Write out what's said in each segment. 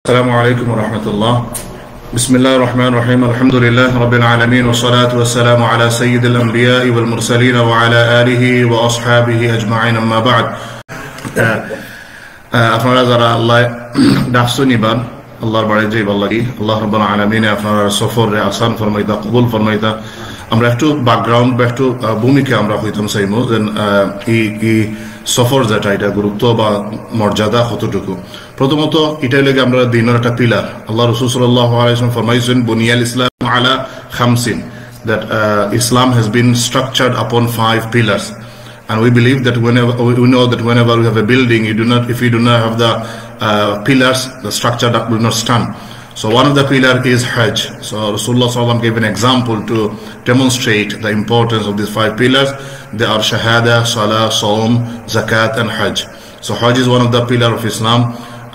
السلام عليكم ورحمة الله. بسم الله الرحمن الرحيم. الحمد لله رب العالمين والصلاة والسلام على سيد الأنبياء والمرسلين وعلى آله وأصحابه أجمعين. أما بعد, আপনারা যারা আল্লাহ ডাকছো নিবান আল্লাহর বাড়ি যাইব আল্লাহ রাব্বুল আলামিন আপনারা সফরে আসান ফরমাইতা কবুল ফরমাইতা। আমরা একটু ব্যাকগ্রাউন্ড বা একটু ভূমিকা আমরা হইতাম চাইমু যে এই সফর যেটা এটা গুরুত্ব বা মর্যাদা কতটুকু। প্রথমত এটাই লাগে আমরা দিনের একটা পিলার। আল্লাহ রাসূল সাল্লাল্লাহু আলাইহি ওয়াসাল্লাম ফরমাইছেন বুনিয়াল ইসলাম আলা খামসিন, that Islam has been structured upon 5 pillars. And we believe that whenever we have a building, if you do not have the pillars, the structure that will not stand. So one of the pillars is Hajj. So Rasulullah SAW gave an example to demonstrate the importance of these 5 pillars. They are Shahada, Salah, Saum, Zakat and Hajj. So Hajj is one of the pillars of Islam,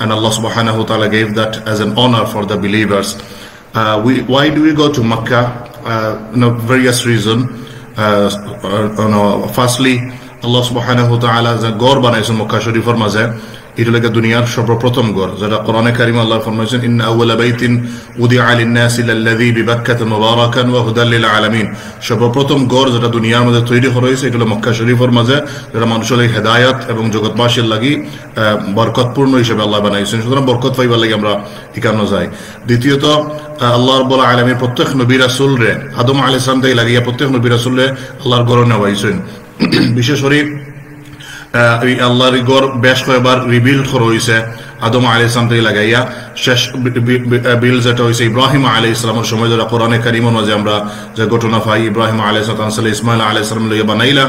and Allah subhanahu wa ta'ala gave that as an honor for the believers. Why do we go to Makkah? Various reasons. Firstly, Allah subhanahu wa ta'ala যে গড় বানাইছেন মক্কা শরীফের মাঝে, এটা লাগে দুনিয়ার সর্বপ্রথম গড়, যেটা কোরআনে কারিমে আল্লাহ ফরমাইছেন ইন্না আউওয়ালা বাইতিন উদিআ লিন-নাসি লাল্লাযী বিবাক্কাতা মুবারাকান ওয়া হুদাল লিল আলামিন। সর্বপ্রথম গড় যেটা দুনিয়ার মধ্যে তৈরি করা হয়েছে এটা হলো মক্কা শরীফের মাঝে, যেটা মানুষের হেদায়েত এবং জগৎবাসীর লাগি বরকতপূর্ণ হিসেবে আল্লাহ বানাইছেন। সুতরাং বরকত পাইবার লাগি আমরা এখানে যাই। দ্বিতীয়ত, আল্লাহ রাব্বুল আলামিন প্রত্যেক নবী রাসূল রে আদম আলাইহিস সালাম থেকে লাগিয়া প্রত্যেক নবী রাসূল রে আল্লাহর গড় নেওয়াইছেন। বিশেষ করে আল্লাহর গড় বেশ কয়েকবার রিবিল্ড করা হয়েছে আদম আলাইহিস সালাম থেকে লাগাইয়া। শেষ বিল যেটা হয়েছে ইব্রাহিম আলাইহিস সালামের সময়, যেটা কোরআনে কারিমের মাঝে আমরা যে ঘটনা পাই, ইব্রাহিম আলাইহিস সালাম ইসমাইল আলাইহিস সালাম লইয়া বানাইলা।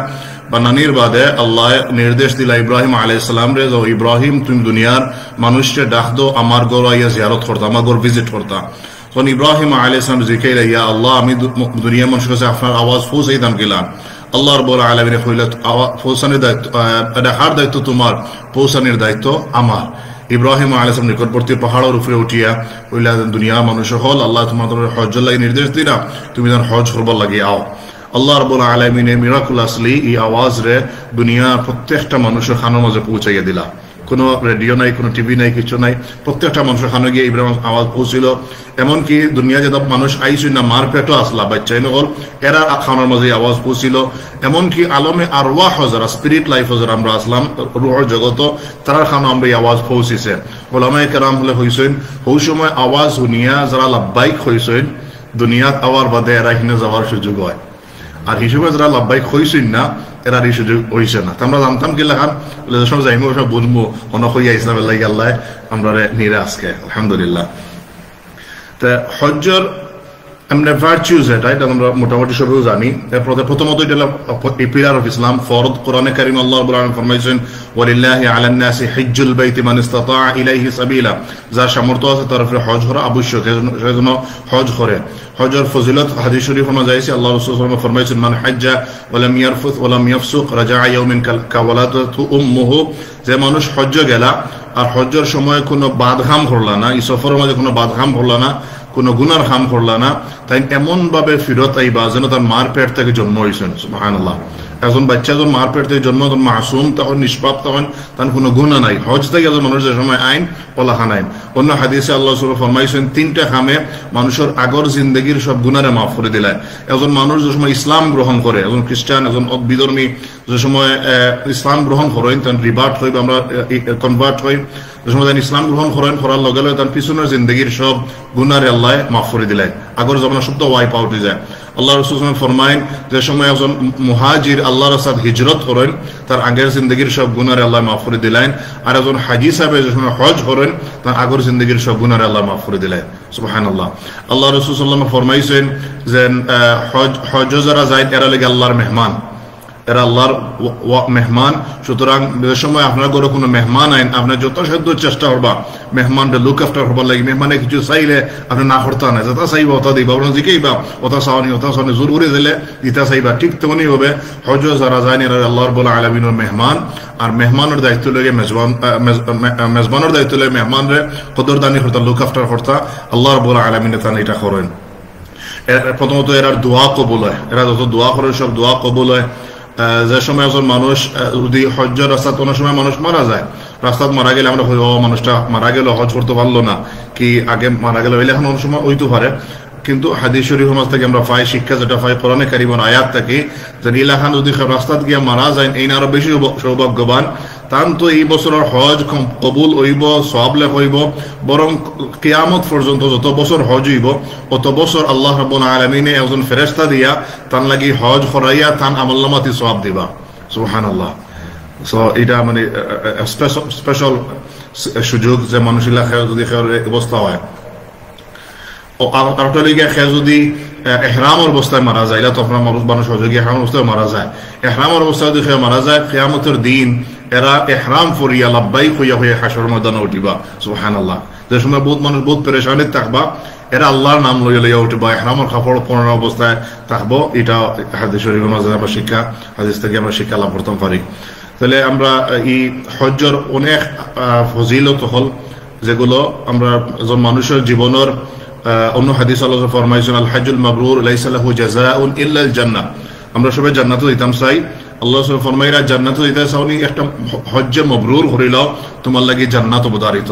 বানানির বাদে আল্লাহ নির্দেশ দিলা ইব্রাহিম আলাইহিস সালাম রে, যে ইব্রাহিম তুমি দুনিয়ার মানুষকে ডাক দো আমার গড় আইয়া জিয়ারত করতা, আমার গড় ভিজিট করতা। তখন ইব্রাহিম আলাইহিস সালাম জিকাইলা, ইয়া আল্লাহ আমি দুনিয়ার মানুষের কাছে আপনার আওয়াজ পৌঁছাইতাম গেলাম। আল্লাহ রাব্বুল আলামিন কইলেন পৌঁছানোর দায়িত্ব এটা হার দায়িত্ব তোমার, পৌঁছানোর দায়িত্ব আমার। ইব্রাহিম আলাইহিস সালাম নিকটবর্তী পাহাড়ের উপরে উঠিয়া কইলা, দুনিয়া মানুষ হল আল্লাহ তোমাদের হজ্জের লাগি নির্দেশ দিলা, তুমি যেন হজ করবার লাগি আও। আল্লাহ রাব্বুল আলামিনের মিরাকুলাসলি এই আওয়াজ রে দুনিয়ার প্রত্যেকটা মানুষের খানোর মাঝে পৌঁছাইয়া দিলা। কোনো রেডিও নাই, কোনো টিভি নাই, কিছু নাই, প্রত্যেকটা মানুষের খানো গিয়ে ইব্রাহিম আওয়াজ পৌঁছিল। এমনকি দুনিয়া যেটা মানুষ আইসই না মার পেটও আসলা বাচ্চাই নগল, এরা খানোর মাঝে আওয়াজ পৌঁছিল। এমনকি আলমে আরওয়াহ যারা স্পিরিট লাইফ যারা আমরা আসলাম রূহের জগত, তারার খানো আমরা এই আওয়াজ পৌঁছিছে। ওলামায়ে কেরাম হলে হইছেন ওই সময় আওয়াজ শুনিয়া যারা লাব্বাইক হইছেন, দুনিয়াত আওয়ার বাদে এরা হিনে যাওয়ার সুযোগ হয়। আর হিসেবে যারা লাভবাহিক হয়েছেন না, এরা এই সুযোগ হয়েছে না। আমরা জানতাম কি লেখান সব যাইমো সব বুঝবো অনেক হইয়া ইসলামের লাগে আল্লাহ আমরা নিরে আজকে আলহামদুলিল্লাহ। তা হজ্জর এমনি ভার্চুজ এটা আমরা মোটামুটি সবাই জানি। প্রথমত এটা পিলার অফ ইসলাম, ফরদ। কোরআনে কারিমে আল্লাহ রাব্বুল আলামিন ফরমাইছেন ওয়ালিল্লাহি আলান নাসি হিজ্জুল বাইতি মান ইসতাতা ইলাইহি সাবিলা, যার সামর্থ্য আছে তার উপরে হজ করা আবশ্যক, সেজন্য হজ করে। হজের ফজিলত হাদিস শরীফে পাওয়া যায়, আল্লাহ রাসূল সাল্লাল্লাহু আলাইহি ওয়াসাল্লাম ফরমাইছেন মান হাজ্জা ওয়া লাম ইয়ারফুথ ওয়া লাম ইয়াফসুক রাজা'a ইয়াওমিন কাওয়ালাতু উম্মুহু, যে মানুষ হজ্জ গেলা আর হজ্জের সময় কোনো বাদঘাম করলা না, এই সফরের মধ্যে কোনো বাদঘাম করলা না, কোনো গুনার হাম করলা না, তাই এমন ভাবে ফিরত আইবা যেন তার মার পেট থেকে জন্ম হয়েছেন। সুবহানাল্লাহ। একজন বাচ্চা যখন মার পেট থেকে জন্ম, তখন মাসুম, তখন নিষ্পাপ, তখন তার কোনো গুনাহ নাই। হজ থেকে একজন মানুষ যে সময় আইন ওলাহা নাই। অন্য হাদিসে আল্লাহ রাসূল ফরমাইছেন 3টা কামে মানুষের আগর জিন্দগির সব গুনারে মাফ করে দিলেন। একজন মানুষ যে সময় ইসলাম গ্রহণ করে, একজন খ্রিস্টান, একজন বিধর্মী যে সময় ইসলাম গ্রহণ করেন, তখন রিভার্ট হইব, আমরা কনভার্ট হই। যে সময় ইসলাম গ্রহণ করেন, করার লগে লগে তার পিছনের জিন্দগির সব গুনারে আল্লাহ মাফ করে দিলেন। আগর জমানা সব তো ওয়াইপ আউট হয়ে যায়। আল্লাহ রাসূল ফরমাইন যে সময় একজন মুহাজির আল্লাহর রাস্তায় হিজরত করেন, তার আগের জিন্দগির সব গুনারে আল্লাহ মাফ করে দিলেন। আর একজন হাজী সাহেব যে সময় হজ করেন, তার আগর জিন্দগির সব গুনারে আল্লাহ মাফ করে দিলেন। সুবহানাল্লাহ। আল্লাহ রাসূল সাল্লাল্লাহু আলাইহি ওয়াসাল্লাম ফরমাইছেন যে হজ যারা যায় এরা লাগে আল্লাহর মেহমান, এরা আল্লাহর মেহমান। সুতরাং যে সময় আপনার ঘরে কোনো মেহমান আইন, আপনার যথাসাধ্য চেষ্টা করবা মেহমানটা লুক আফটার করবার লাগে। মেহমানে কিছু চাইলে আপনি না করতে না, যেটা চাইবা ওটা দিবা, আপনার জিকেইবা ওটা চাওয়ানি জোর করে দিলে দিতে চাইবা। ঠিক তেমনই হবে হজ যারা যায় এরা আল্লাহ রাব্বুল আলামিনের মেহমান। আর মেহমানের দায়িত্ব লাগে মেজবানের দায়িত্ব লাগে মেহমানরে কদরদানি করতা, লুক আফটার করতা। আল্লাহ রাব্বুল আলামিন তারা এটা করেন। প্রথমত এরা দোয়া কবুল হয়, এরা যত দোয়া করে সব দোয়া কবুল হয়। যে সময় একজন মানুষ যদি হজ্জের রাস্তায় কোনো সময় মানুষ মারা যায়, রাস্তায় মারা গেলে আমরা মানুষটা মারা গেল, হজ করতে পারলো না, কি আগে মারা গেল, এলে এখন অনেক সময় হইতে পারে। কিন্তু হাদিস শরীফ থেকে আমরা পাই শিক্ষা, যেটা পাই কোরআনে কারিমের আয়াত থেকে, যে ইলাখান যদি রাস্তাত গিয়া মারা যায় এই আরো বেশি সৌভাগ্যবান, তান তো এই বছরের হজ কবুল হইব, সওয়াব লেখ হইব, বরং কিয়ামত পর্যন্ত যত বছর হজ হইব অত বছর আল্লাহ রাব্বুল আলামিনে একজন ফেরেশতা দিয়া তান লাগি হজ করাইয়া তান আমলনামাতি সওয়াব দিবা। সুবহানাল্লাহ। সো এটা মানে স্পেশাল সুযোগ যে মানুষ ইলাকা যদি অবস্থা হয়। আরেকটা লিগে যদি এহরামের অবস্থায় মারা যায়, এটা তো আপনার মানুষ সহযোগী এহরামের অবস্থায় মারা যায়, এহরামের অবস্থায় যদি মারা যায় কিয়ামতের দিন এরা এহরাম ফরিয়া লাব্বাইক হইয়া হইয়া হাসরের ময়দানে উঠিবা। সুবহানাল্লাহ। যে সময় বহুত মানুষ বহুত পেরেশানিত থাকবা, এরা আল্লাহর নাম লইয়া লইয়া উঠিবা, এহরামের কাপড় পরানোর অবস্থায় থাকবো। এটা হাদিস শরীফের মাঝে আমরা শিক্ষা, হাদিস থেকে আমরা শিক্ষা লাভ করতে পারি। তাহলে আমরা এই হজ্জের অনেক ফজিলত হল, যেগুলো আমরা একজন মানুষের জীবনের অন্য হাদিস আল্লাহ ফরমাইছেন আল হাজ্জুল মাবরুর লাইসা লাহু জাযাউন ইল্লাল জান্নাহ। আমরা সবাই জান্নাতে যাইতাম চাই, আল্লাহ ফরমাইরা জান্নাতে যাইতে চাওনি, একটা হজ্জে মাবরুর হরিলাও তোমার লাগি জান্নাত অবধারিত।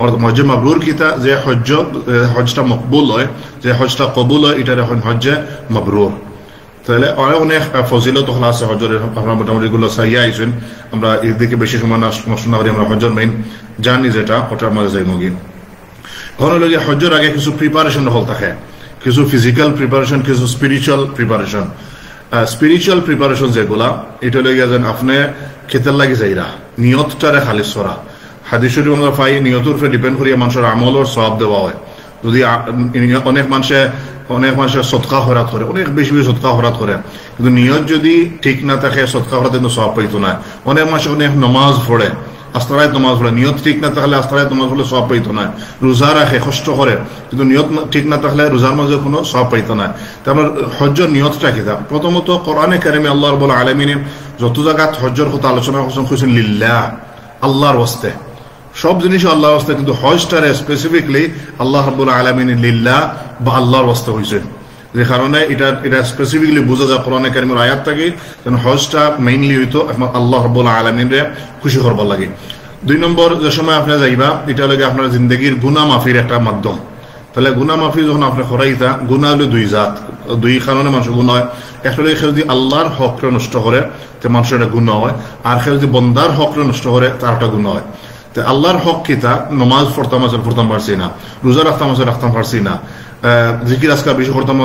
অর্থাৎ হজ্জে মাবরুর কিতা, যে হজটা মকবুল হয়, যে হজটা কবুল হয়, এটার এখন হজ্জে মাবরুর। তাহলে অনেক ফজিলত হল আছে হজ্জের, আমরা মোটামুটি গুলো চাইয়া আইছেন। আমরা এদিকে বেশি সময় নষ্ট না করি, আমরা হজ্জের মেইন জানি যেটা ওটার মাঝে যাই মগি। হজ্জের আগে কিছু প্রিপারেশন হল থাকে, কিছু ফিজিক্যাল প্রিপারেশন, কিছু স্পিরিচুয়াল প্রিপারেশন। স্পিরিচুয়াল প্রিপারেশন যেগুলা, এটা লইয়া যেন আপনি খেতের লাগি যাইরা নিয়তটারে খালিস করা। হাদিস শরীফ আমরা পাই নিয়তের উপরে ডিপেন্ড করিয়া মানুষের আমলের সওয়াব দেওয়া হয়। যদি অনেক মানুষের সদকা খরাত করে, অনেক বেশি বেশি সদকা খরাত করে, কিন্তু নিয়ত যদি ঠিক না থাকে সদকা খরাত কিন্তু সওয়াব পাইতো না। অনেক মানুষ অনেক নমাজ পড়ে, আস্তারায় নমাজ পড়ে, নিয়ত ঠিক না থাকলে আস্তারায় নমাজ পড়লে সওয়াব পাইতো না। রোজা রাখে, কষ্ট করে, কিন্তু নিয়ত ঠিক না থাকলে রোজার মাঝে কোনো সওয়াব পাইতো না। তারপর হজ্জের নিয়তটা কি? প্রথমত কোরআনে কারিমে আল্লাহ রাব্বুল আলামিন যত জায়গাত হজ্জের কথা আলোচনা করছেন লিল্লাহ, আল্লাহর ওয়াস্তে, সব জিনিস আল্লাহর ওয়াস্তে, কিন্তু হজটারে স্পেসিফিকলি আল্লাহ রাব্বুল আলামিন লিল্লাহ বা আল্লাহর ওয়াস্তে হইছে। যে কারণে এটা স্পেসিফিকলি বোঝা যায় কোরআনে কারিমের আয়াত থেকে, যেন হজটা মেইনলি হইতো আল্লাহ রাব্বুল আলামিনরে খুশি করবার লাগে। 2 নম্বর, যে সময় আপনি যাইবা, এটা লাগে আপনার জিন্দগির গুনাহ মাফির একটা মাধ্যম। তাহলে গুনাহ মাফি যখন আপনি করাইতা, গুনাহ হলো 2 জাত, 2 কারণে মানুষের গুনাহ হয়। একটা হলো যদি আল্লাহর হকরে নষ্ট করে তো মানুষের একটা গুনাহ হয়, আর যদি বন্দার হকরে নষ্ট করে তার একটা গুনাহ হয়। আল্লাহর হক কিতা, নমাজ পড়তাম পারছি না, রোজা রাখতাম পারছি না, জিকির আজকাল বেশি করতাম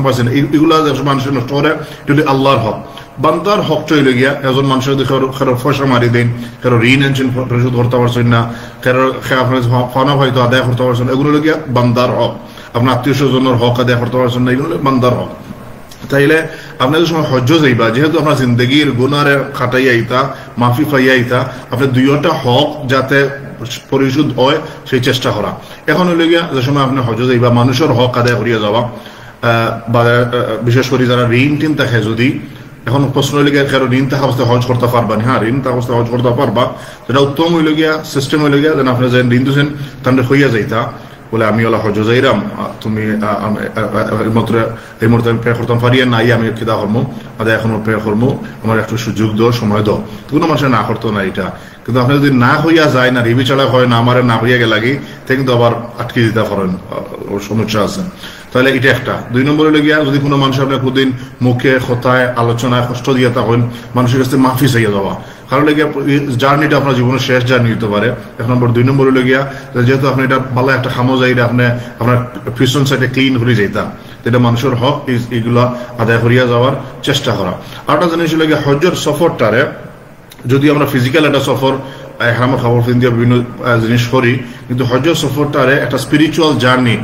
পারছি না, এগুলা মানুষের নষ্ট করে, এগুলি আল্লাহর হক। বান্দার হক চলে গিয়া একজন মানুষের কারো পয়সা মারি দেন, কারো ঋণ আনছেন পরিশোধ করতে পারছেন না, কারো আপনার খানা হয়তো আদায় করতে পারছেন না, এগুলো গিয়া বান্দার হক। আপনার আত্মীয় স্বজনের হক আদায় করতে পারছেন না, এগুলো বান্দার হক। তাইলে আপনি যে সময় হজ্জ যাইবা, যেহেতু আপনার জিন্দগির গুনারে খাটাই আইতা, মাফি পাইয়া আইতা, আপনি 2টা হক যাতে পরিশোধ হয় সেই চেষ্টা করা। এখন হইলে গিয়া যে সময় আপনি হজ্জ যাইবা, মানুষের হক আদায় করিয়া যাওয়া, বা বিশেষ করে যারা ঋণ টিন থাকে, যদি এখন প্রশ্ন হইলে গিয়া কারো ঋণ থাকা অবস্থায় হজ করতে পারবা না, হ্যাঁ ঋণ থাকা অবস্থায় হজ করতে পারবা, সেটা উত্তম হইলে গিয়া সিস্টেম হইলে গিয়া যেন আপনি যে ঋণ দিচ্ছেন তাহলে হইয়া যাইতা, বলে আমি ওলা হজ যাইরাম, তুমি এই মুহূর্তে পে করতাম পারি না, আমি কিতা করবো আদায় এখন পে করবো, আমার একটু সুযোগ দাও, সময় দাও, কোনো মানুষের না করতো না এটা। কিন্তু আপনি যদি না হইয়া যায় না, রিবি চালা হয় না, আমার না হইয়া গেলে লাগে, তা কিন্তু আবার আটকে দিতে পারেন, সমস্যা আছে। তাহলে এটা একটা। 2 নম্বর হলে গিয়া যদি কোনো মানুষ আপনার খুদিন মুখে কথায় আলোচনায় কষ্ট দিয়ে থাকেন, মানুষের কাছে মাফি চাইয়া যাওয়া, কারণ লেগে জার্নিটা আপনার জীবনের শেষ জার্নি হতে পারে। 2 নম্বর হলে গিয়া যেহেতু আপনি এটা ভালো একটা খামো যাইটা আপনি আপনার পিছন সাইডে ক্লিন করে যাইতাম, এটা মানুষের হক, এগুলা আদায় করিয়া যাওয়ার চেষ্টা করা। আরেকটা জিনিস হলে গিয়া হজ্জের সফরটারে যদি আমরা ফিজিক্যাল একটা সফর এহরামের খাবার দিয়ে বিভিন্ন জিনিস করি, কিন্তু হজ্জের সফরটারে একটা স্পিরিচুয়াল জার্নি,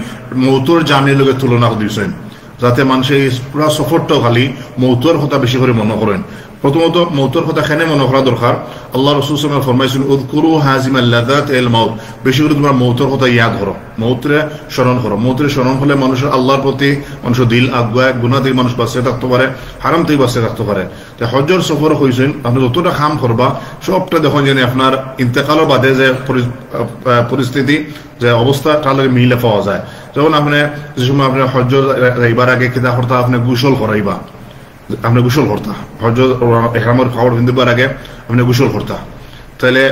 মৌতর জার্নির লোকের তুলনা দিয়েছেন, যাতে মানুষ এই পুরা সফরটাও খালি মৌতর কথা বেশি করে মনে করেন। প্রথমত মৌতর কথা খেনে মনে করা দরকার। আল্লাহ রাসূল সাল্লাল্লাহু আলাইহি ওয়াসাল্লাম ফরমাইছেন উযকুরু হাজিমাল লাযাত আল মাউত, বেশি করে তোমরা মৌতর কথা ইয়াদ করো, মৌতরে স্মরণ করো। মৌতরে স্মরণ হলে মানুষের আল্লাহর প্রতি মানুষের দিল আগুয়ায়, গুনাহ থেকে মানুষ বাঁচিয়ে থাকতে পারে, হারাম থেকে বাঁচিয়ে থাকতে পারে। তাই হজ্জের সফর হয়েছেন, আপনি যতটা কাম করবা সবটা দেখুন যেন আপনার ইন্তেকালের বাদে যে পরিস্থিতি, যে অবস্থা তাহলে মিলে পাওয়া যায়। যেমন আপনি যে সময় আপনি হজ্জ যাইবার আগে কিতা করতে, আপনি গোসল করাইবা, আপনি গোসল করতা, হজ ইহরামের খাবার পিন্ধিবার আগে আপনি গোসল করতা। তাহলে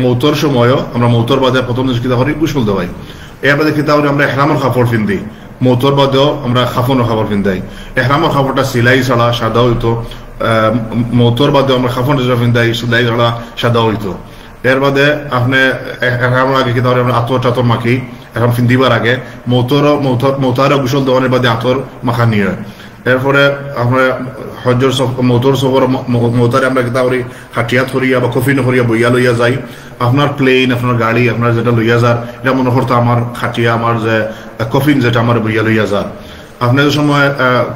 মৌতর সময়ও আমরা মৌতর বাদে প্রথম জিনিস কিতা করি গোসল দেওয়াই। এর বাদে কিতা করি আমরা ইহরামের কাপড় পিন্ধি, মৌতর বাদেও আমরা খাফনের কাপড় পিন্ধাই। ইহরামের কাপড়টা সিলাই ছাড়া সাদা হইতো, মৌতর বাদে আমরা খাফন পিন্ধাই সিলাই ছাড়া সাদা হইতো। এর বাদে আপনি ইহরামের আগে কিতা করি আমরা আতর টাতর মাখি, এখন পিন্ধিবার আগে মৌতারও গোসল দেওয়ানোর বাদে আতর মাখা নিয়ে। এরপরে আমরা হজর মৌতর সফর মৌতারে আমরা কিতা করি খাটিয়া থরিয়া বা কফিন হরিয়া বইয়া লইয়া যাই। আপনার প্লেন, আপনার গাড়ি, আপনার যেটা লইয়া যার, এটা মনে করতো আমার খাটিয়া, আমার যে কফিন যেটা আমার বইয়া লইয়া যার। আপনার সময়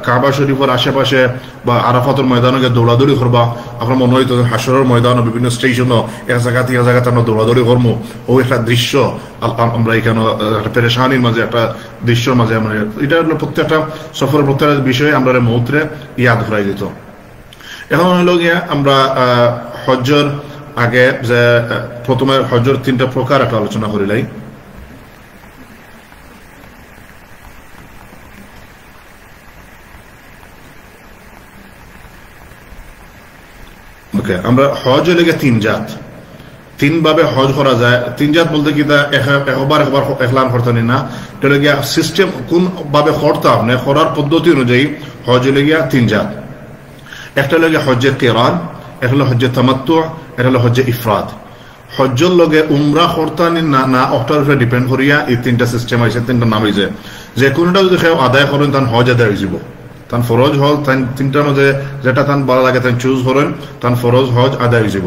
কাবা শরীফের আশেপাশে বা আরাফাতের ময়দানে দৌড়াদৌড়ি করবা, আপনার মনে হইতো হাসরের ময়দান বিভিন্ন স্টেশনও এক জায়গা থেকে জায়গাতে আমরা দৌড়াদৌড়ি করবো। ও একটা দৃশ্য আমরা এখানে একটা পেরেশানির মাঝে, একটা দৃশ্যের মাঝে আমরা, এটা হলো প্রত্যেকটা সফরের প্রত্যেকটা বিষয়ে আমরা মৌতরে ইয়াদ করাই দিত। এখন হলো গিয়া আমরা হজ্জর আগে যে প্রথমে হজ্জর 3টা প্রকার একটা আলোচনা করিলাই। আমরা হজ লেগে 3 জাত, 3 ভাবে হজ করা যায়। 3 জাত বলতে কি একবার এখলান করতে না, এটা লেগে সিস্টেম কোন ভাবে করতে আপনি করার পদ্ধতি অনুযায়ী হজ লেগে 3 জাত। একটা লেগে হজ্জে কিরান, একটা হলো হজ্জে তামাত্তু, এটা হলো হজ্জে ইফরাদ। হজ্জর লগে উমরা করতে না ওটার উপরে ডিপেন্ড করিয়া এই 3টা সিস্টেম হয়েছে, 3টা নাম হয়েছে। যে কোনটা যদি কেউ আদায় করেন তার হজ আদায় হয়ে যাব, তান ফরজ হল 3টার মধ্যে যেটা তান ভালো লাগে তান চুজ করেন, তান ফরজ হজ আদায় হয়ে যাব।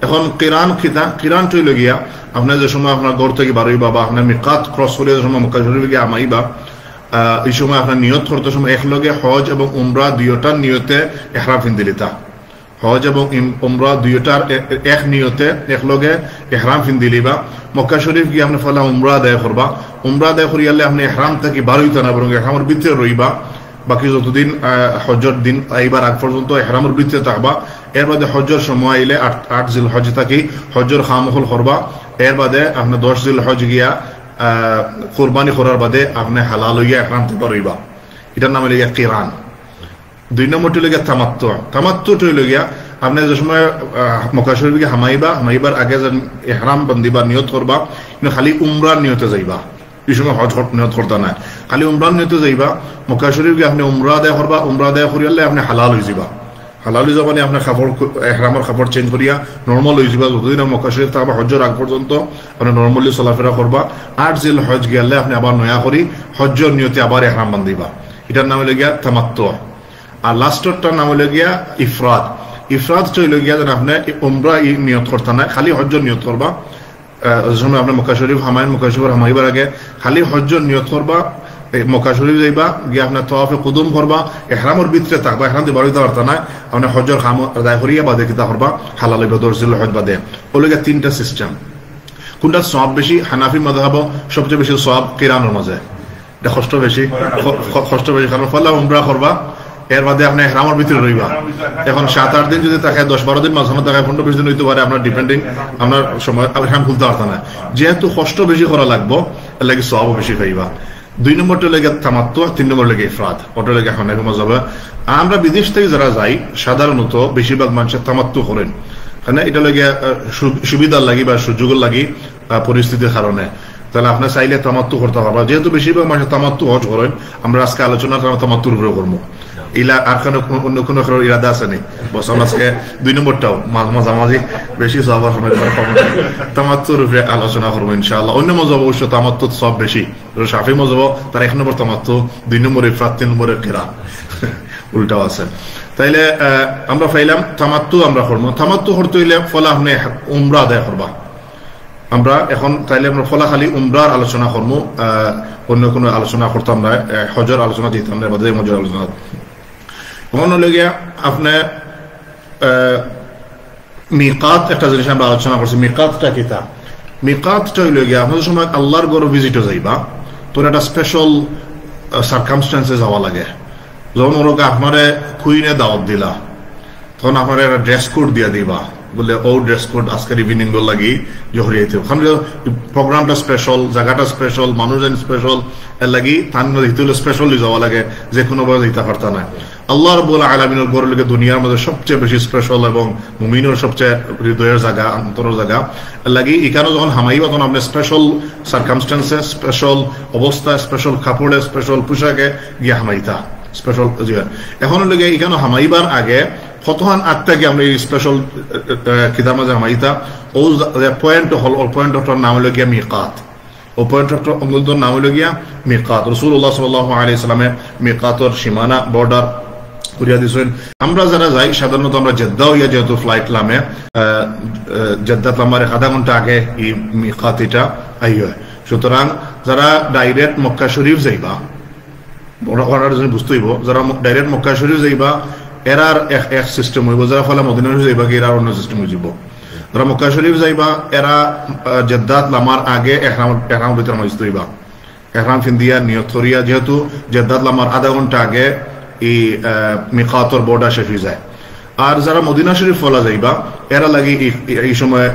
এখন কিরান খিতা, কিরান চলে গিয়া আপনার যে সময় আপনার ঘর থেকে বাড়াইবা বা আপনার মিকাত ক্রস করে যে সময় মক্কা শরীফে গিয়ে আমাইবা, এই সময় আপনার নিয়ত করতে সময় একলগে হজ এবং উমরা দুইটার নিয়তে ইহরাম পিন্ধিলিতা। হজ এবং উমরা দুইটার এক নিয়তে একলগে ইহরাম পিন্ধিলিবা। মক্কা শরীফ গিয়ে আপনি ফলা উমরা আদায় করবা, উমরা আদায় করিয়ালে আপনি ইহরাম থেকে বাড়াইতে না, বরং ইহরামের ভিতরে রইবা। বাকি যতদিন হজর দিন এইবার আগ পর্যন্ত ইহরামের ভিতরে থাকবা। এর বাদে হজর সময় আইলে 8 জিল হজ থাকি হজর খামখল করবা। এর বাদে আপনি 10 জিল হজ গিয়া কোরবানি করার বাদে আপনি হালাল হইয়া ইহরাম থেকে রইবা। এটার নাম হইয়া কিরান। 2 নম্বরটি হইয়া তামাত্তু। তামাত্তুটা হইয়া আপনি যে সময় মক্কা শরীফে হামাইবার আগে যে ইহরাম বান্ধিবা নিয়ত করবা, কিন্তু খালি উমরার নিয়তে যাইবা। এই সময় হজ নিয়ত করতে না, খালি উমরার নিয়তে যাইবা। মক্কা শরীফ গিয়ে আপনি উমরা আদায় করবা, উমরা আদায় করিয়ালে আপনি হালাল হয়ে যাবা। হালাল হয়ে যাবা মানে আপনার কাপড় ইহরামের কাপড় চেঞ্জ করিয়া নর্মাল হয়ে যাবা। যতদিন মক্কা শরীফ থাকবা হজর আগ পর্যন্ত আপনি নর্মালি চলাফেরা করবা। 8 জিল হজ গেলে আপনি আবার নয়া করি হজর নিয়তে আবার ইহরাম বান্ধিবা। এটার নাম হলে গিয়া তামাত্তু। আর লাস্টরটার নাম হলে গিয়া ইফরাদ। ইফরাদ চলে গিয়া যেন আপনি উমরা নিয়ত করতে না, খালি হজর নিয়ত করবা। সময় আপনি মক্কা শরীফ মক্কা শরীফ হামাইবার আগে খালি হজ্জর নিয়ত করবা, মক্কা শরীফ যাইবা, গিয়ে আপনার তওয়াফে কুদুম করবা, ইহরামের ভিতরে থাকবা, ইহরাম দিয়ে বাড়িতে পারতা না, আপনি হজ্জর খাম আদায় করিয়া বাদে কিতা করবা হালাল হইবা 10 জিল হজ বাদে। ওলে 3টা সিস্টেম। কোনটা সওয়াব বেশি? হানাফি মাযহাব সবচেয়ে বেশি সওয়াব কিরানের মাঝে, এটা কষ্ট বেশি, কারণ ফলা উমরা করবা, এর বাদে আপনি ইহরামের ভিতরে রইবা। এখন 7-8 দিন যদি থাকে, 10-12 দিন মাঝখানে থাকে, 15-20 দিন হইতে পারে, আপনার ডিপেন্ডিং আপনার সময় ইহরাম খুলতে পারত না। যেহেতু কষ্ট বেশি করা লাগবো, এর লাগে সওয়াবও বেশি পাইবা। 2 নম্বরটা লেগে তামাত্তু, 3 নম্বর লেগে ইফরাদ। ওটা লেগে হানাফি মাযহাব। আমরা বিদেশ থেকে যারা যাই সাধারণত বেশিরভাগ মানুষের তামাত্তু করেন, মানে এটা লেগে সুবিধার লাগি বা সুযোগের লাগি পরিস্থিতির কারণে। তাহলে আপনার চাইলে তামাত্তু করতে পারবা। যেহেতু বেশিরভাগ মানুষের তামাত্তু হজ করেন, আমরা আজকে আলোচনা তামাত্তুর উপরে করবো। ইলা আর অন্য কোনো ইরাদা আছে নি? বস আজকে 2 নম্বরটাও মাঝামাঝি বেশি সবার সময় তামাত্তুর উপরে আলোচনা করবো ইনশাআল্লাহ। অন্য মজাব অবশ্য তামাত্তুর সব বেশি, শাফি মজাব তার 1 নম্বর তামাত্তু, 2 নম্বর ইফরাদ, 3 নম্বরে কিরান, উল্টাও আছে। তাইলে আমরা পাইলাম তামাত্তু আমরা করবো। তামাত্তু করতে হইলে ফলা আপনি উমরা আদায় করবা। আমরা এখন তাইলে আমরা ফলা খালি উমরার আলোচনা করবো, অন্য কোনো আলোচনা করতাম না, হজর আলোচনা দিতাম না, বাদে হজর আলোচনা। মনে হলে গিয়া আপনার মিকাত একটা জিনিস আমরা আলোচনা করছি। মিকাতটা কি? তা মিকাতটা হইলে গিয়া আপনাদের সময় আল্লাহর ঘর ভিজিটে যাইবা, তোর একটা স্পেশাল সার্কামস্টেন্সে যাওয়া লাগে। যখন ওরকে আপনারে কুইনে দাওয়াত দিলা, তখন আপনার একটা ড্রেস কোড দিয়া দিবা, বলে ও ড্রেস কোড আজকের ইভিনিং গুলো লাগি জহরি হইতে ওখানে প্রোগ্রামটা স্পেশাল জায়গাটা স্পেশাল মানুষজন স্পেশাল এর লাগি তান হইতে স্পেশালি যাওয়া লাগে যে কোনো ভাবে দিতে পারতা না আল্লাহ রাব্বুল আলামিনের ঘর লাগে দুনিয়ার মধ্যে সবচেয়ে বেশি স্পেশাল এবং মুমিনের সবচেয়ে হৃদয়ের জায়গা অন্তরের জায়গা এর লাগি এখানে যখন হামাইবা তখন আপনি স্পেশাল সার্কামস্টেন্সে স্পেশাল অবস্থা স্পেশাল কাপড়ে স্পেশাল পোশাকে গিয়ে হামাইতা স্পেশাল এখন লাগে এখানে হামাইবার আগে কতক্ষণ আত্মাকে আমরা এই স্পেশাল কিতাব মাঝে হামাইতা ও পয়েন্ট হল পয়েন্টটার নাম হলো গিয়া মিকাত ও পয়েন্টটার অঙ্গুলটার নাম হলো গিয়া মিকাত রাসূলুল্লাহ সাল্লাল্লাহু আলাইহি সাল্লামের মিকাতর সীমানা বর্ডার করিয়া দিয়েছেন আমরা যারা যাই সাধারণত আমরা জেদ্দা হইয়া যেহেতু ফ্লাইট লামে জেদ্দা লামার আধা ঘন্টা আগে এই মিকাত এটা আইয়া সুতরাং যারা ডাইরেক্ট মক্কা শরীফ যাইবা বুঝতে হইব যারা ডাইরেক্ট মক্কা শরীফ যাইবা এরার এক সিস্টেম হইব যারা ফলে মদিনা শরীফ যাইবা এরার অন্য সিস্টেম হয়ে যাব যারা মক্কা শরীফ যাইবা এরা জেদ্দাত লামার আগে এহরাম ভিতরে মজতে হইবা এহরাম ফিন্দিয়া নিয়ত করিয়া যেহেতু জেদ্দাত লামার আধা ঘন্টা আগে এই মিকাতর বর্ডার শেষ হয়ে যায় আর যারা মদিনা শরীফ ফলা যাইবা এরা লাগি এই সময়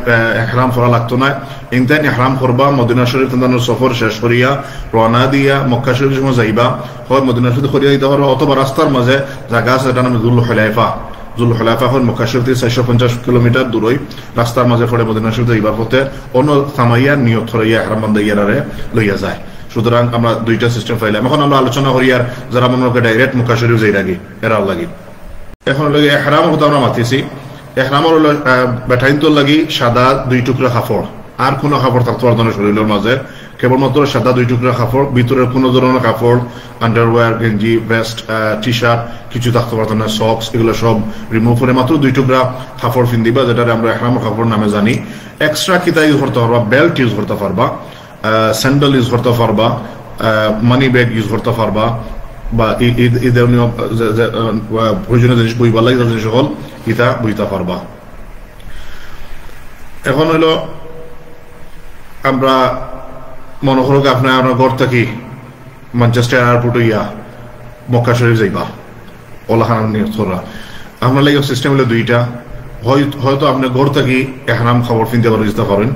ইহরাম ফলা লাগতো না ইনতান ইহরাম করবা মদিনা শরীফ তাদের সফর শেষ করিয়া রওনা দিয়া মক্কা শরীফ সময় যাইবা হয় মদিনা শরীফ করিয়া দিতে পারো অথবা রাস্তার মাঝে জায়গা আছে এটা নাম জুল হুলাইফা হয় মক্কা শরীফ থেকে 450 কিলোমিটার দূরই রাস্তার মাঝে পড়ে মদিনা শরীফ যাইবার পথে অন্য থামাইয়া নিয়ত করিয়া ইহরাম বান্দাইয়ারে লইয়া যায় সুতরাং আমরা দুইটা সিস্টেম পাইলাম এখন আমরা আলোচনা করি আর যারা মনে করে ডাইরেক্ট মক্কা শরীফ যাই লাগি এরাও লাগি এখন লাগে ইহরাম কথা আমরা মাতিছি ইহরামের বেঠাইন তো লাগি সাদা 2 টুকরা কাপড় আর কোনো কাপড় থাকতে পারতো না শরীরের মাঝে কেবলমাত্র সাদা 2 টুকরা কাপড় ভিতরের কোনো ধরনের কাপড় আন্ডারওয়্যার গেঞ্জি ভেস্ট টি শার্ট কিছু থাকতে পারতো না সক্স এগুলো সব রিমুভ করে মাত্র 2 টুকরা কাপড় ফিন্দিবা যেটা আমরা ইহরামের কাপড় নামে জানি এক্সট্রা কিতা ইউজ করতে পারবা বেল্ট ইউজ করতে পারবা স্যান্ডেল ইউজ করতে পারবা মানি ব্যাগ ইউজ করতে পারবা বা এই ধরনের প্রয়োজনীয় জিনিস বইবার লাগে জিনিস হল ইটা বইতে পারবা এখন হলো আমরা মনে করো আপনার ঘর থাকি ম্যানচেস্টার এয়ারপোর্ট ইয়া মক্কা শরীফ যাইবা ওলাহান নিয়তরা আপনার লাগে সিস্টেম হলো দুইটা হয়তো আপনি ঘর থাকি ইহরাম খবর কিনতে পারেন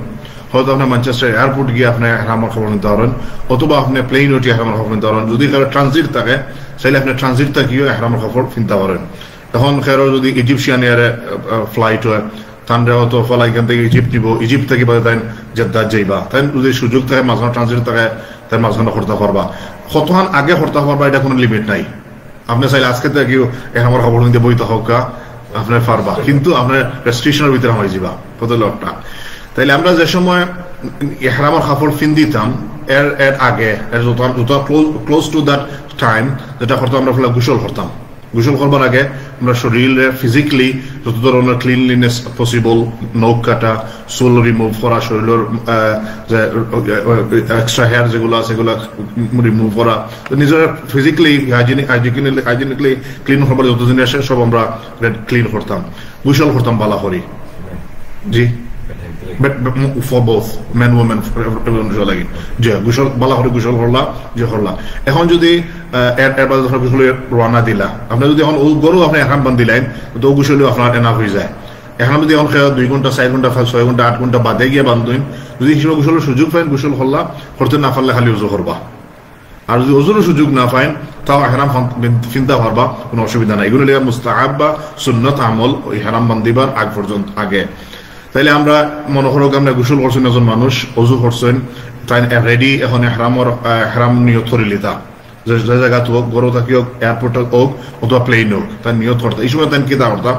হয়তো আপনার ম্যানচেস্টার এয়ারপোর্ট গিয়ে আপনি ইহরামের খবর নিতে পারেন অথবা আপনি প্লেন উঠে ইহরামের খবর নিতে পারেন যদি ট্রানজিট থাকে তাহলে আপনি ট্রানজিট থাকিও ইহরামের খবর কিনতে পারেন এখন খেরো যদি ইজিপশিয়ান এয়ারে ফ্লাইট হয় তাহলে হয়তো ফলা এখান থেকে ইজিপ্ট নিব ইজিপ্ট থেকে বাদে তাই জেদ্দাত যাইবা তাই যদি সুযোগ থাকে মাঝখানে ট্রানজিট থাকে তাই মাঝখানে করতে পারবা কতক্ষণ আগে করতে পারবা এটা কোনো লিমিট নাই আপনি চাইলে আজকে থেকে ইহরামের খবর নিতে বইতে হোক আপনার পারবা কিন্তু আপনার রেস্ট্রিকশনের ভিতরে হয়ে যাবা কত লোকটা তাইলে আমরা যে সময় ইহরামের কাপড় ফিন্দিতাম এর আগে ক্লোজ টু দ্যাট টাইম যেটা করতাম আমরা গোসল করবার আগে আমরা শরীরে ফিজিক্যালি যত ধরনের ক্লিনলিনেস পসিবল নখ কাটা চুল রিমুভ করা শরীরের এক্সট্রা হেয়ার যেগুলো আছে সেগুলো রিমুভ করা নিজের ফিজিক্যালি হাইজেনিকলি ক্লিন করবার যত জিনিস আছে সব আমরা ক্লিন করতাম গোসল করতাম বালা করি জি but for both men women everyone লাগে যে গোসল বালা করে গোসল করলা যে করলা এখন যদি এর বাদে গোসলের রওনা দিলা আপনি যদি এখন গরু আপনি ইহরাম বান্ধিলেন তো গোসল আপনার এনাফ হয়ে যায় এখন যদি এখন 2 ঘন্টা 4 ঘন্টা 6 ঘন্টা 8 ঘন্টা বাদে গিয়ে বান্ধুন যদি হিসেবে গোসলের সুযোগ পাইন গোসল করলা করতে না পারলে খালি ওযু করবা আর যদি ওযুর সুযোগ না পাইন তাও ইহরাম ফিনতে পারবা কোনো অসুবিধা নাই এগুলো লাগা মুস্তাহাব বা সুন্নাত আমল ইহরাম বান্ধিবার আগ পর্যন্ত আগে তাইলে আমরা মনে করো আমরা গোসল করছেন একজন মানুষ অজু করছেন তাই রেডি এখন ইহরাম নিয়ত করে লিতা যে জায়গা হোক গরু থাকি হোক এয়ারপোর্ট হোক অথবা প্লেন হোক তাই নিয়ত করতে এই সময় তাই কি তা করতাম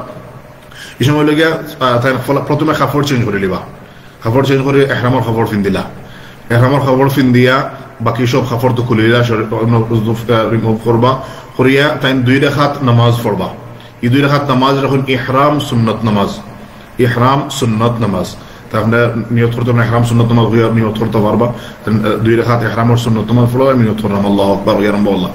এই সময় লেগে তাই প্রথমে কাপড় চেঞ্জ করে লিবা কাপড় চেঞ্জ করে ইহরামের কাপড় ফিন্দিলা ইহরামের কাপড় ফিন্দিয়া বাকি সব কাপড় তো খুলে দিলা রিমুভ করবা করিয়া তাই 2 রাকাত নামাজ পড়বা এই 2 রাকাত নামাজ যখন ইহরাম সুন্নাত নামাজ ইহরাম সুন্নাত নামাজ তাহলে নিয়ত করতে হবে ইহরাম সুন্নাত নামাজ হইয়া নিয়ত করতে পারবা 2 রাকাত ইহরামের সুন্নাত নামাজ পড়া নিয়ত করলাম আল্লাহু আকবার ইয়া রাব্বাল্লাহ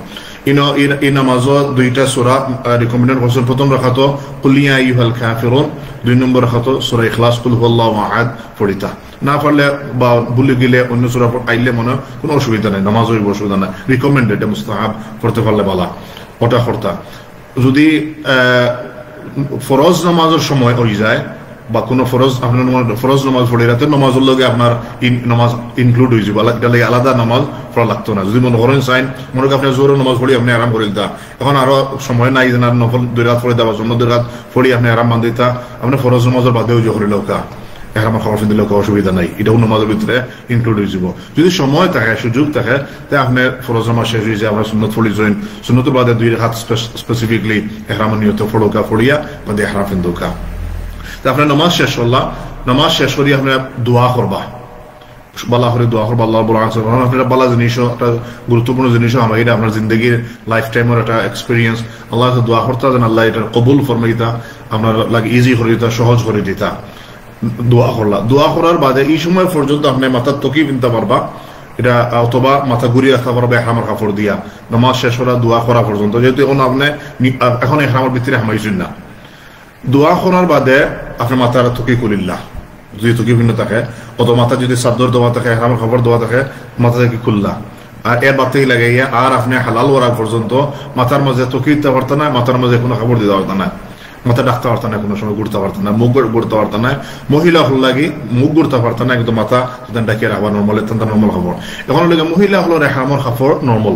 এই নামাজ 2টা সূরা রিকমেন্ডেড করছেন প্রথম রাকাত কুল ইয়া আইয়ুহাল কাফিরুন 2 নম্বর রাকাত সূরা ইখলাস কুল হুয়াল্লাহু আহাদ পড়িতা না পারলে বা ভুলে গেলে অন্য সূরা আইলে মনে কোনো অসুবিধা নাই নামাজ হইব অসুবিধা নাই রিকমেন্ডেড মুস্তাহাব পড়তে পারলে ভালো ওটা করতা যদি ফরজ নামাজের সময় হয়ে যায় বা কোনো ফরজ আপনার ফরজ নামাজ পড়ি রাতে নামাজের লগে আপনার নামাজ ইনক্লুড হয়ে যাবে, এটা লাগে আলাদা নামাজ পড়া লাগতো না। যদি মনে করেন চাইন মনে করেন আপনার জোরে নামাজ পড়ি আপনি আরাম করে দিতা, এখন আরো সময় নাই যে নফল 2 রাত পড়ে দেওয়া জন্য 2 রাত পড়ি আপনি আরাম বান্ধ দিতা, আপনি ফরজ নামাজের বাদেও যে করিলেও কা এখন খবর দিলেও অসুবিধা নাই, এটাও নামাজের ভিতরে ইনক্লুড হয়ে যাব। যদি সময় থাকে সুযোগ থাকে তাই আপনার ফরজ নামাজ শেষ হয়ে যায়, আপনার সুন্নত পড়ি জয়েন সুন্নতের বাদে 2 রাত স্পেসিফিকলি এহরামের নিয়ত ফড়োকা ফড়িয়া বাদে এহরাম ফিন্দোকা। আপনার নামাজ শেষ করলাম, নামাজ শেষ করি আপনার দোয়া করবা, বালা করে দোয়া করবা আল্লাহ বলা আপনার বালা জিনিস একটা গুরুত্বপূর্ণ জিনিস আমার এটা আপনার জিন্দগির লাইফ টাইমের একটা এক্সপিরিয়েন্স। আল্লাহ দোয়া করতে যেন আল্লাহ এটা কবুল ফরমাই দিতা, আপনার লাগে ইজি করে দিতা, সহজ করে দিতা। দোয়া করলা, দোয়া করার বাদে এই সময় পর্যন্ত আপনি মাথার তকি কিনতে পারবা, এটা অথবা মাথা ঘুরিয়ে রাখতে পারবা এহরামের কাপড় দিয়া নামাজ শেষ করা দোয়া করা পর্যন্ত, যেহেতু এখন আপনি এখন এহরামের ভিতরে হামাইছেন না। দোয়া করার বাদে আপনি মাথার তকি করিল্লা, যদি তকি ভিন্ন থাকে অথবা মাথা যদি চাদর দোয়া থাকে এহরামের কাপড় দোয়া থাকে মাথা থেকে খুললা, আর এর বাদ থেকে লাগাইয়া আর আপনি হালাল করা পর্যন্ত মাথার মাঝে তকি দিতে পারত না, মাথার মাঝে কোনো কাপড় দিতে পারত না, মাথা ডাকতে পারত না, কোনো সময় ঘুরতে পারত না, মুখ ঘুরতে পারত না। মহিলা হল লাগি মুখ ঘুরতে পারত না, কিন্তু মাথা ডাকিয়ে রাখবা নর্মাল, নর্মাল খবর। এখন লাগে মহিলা হলো এহরামের কাপড় নর্মাল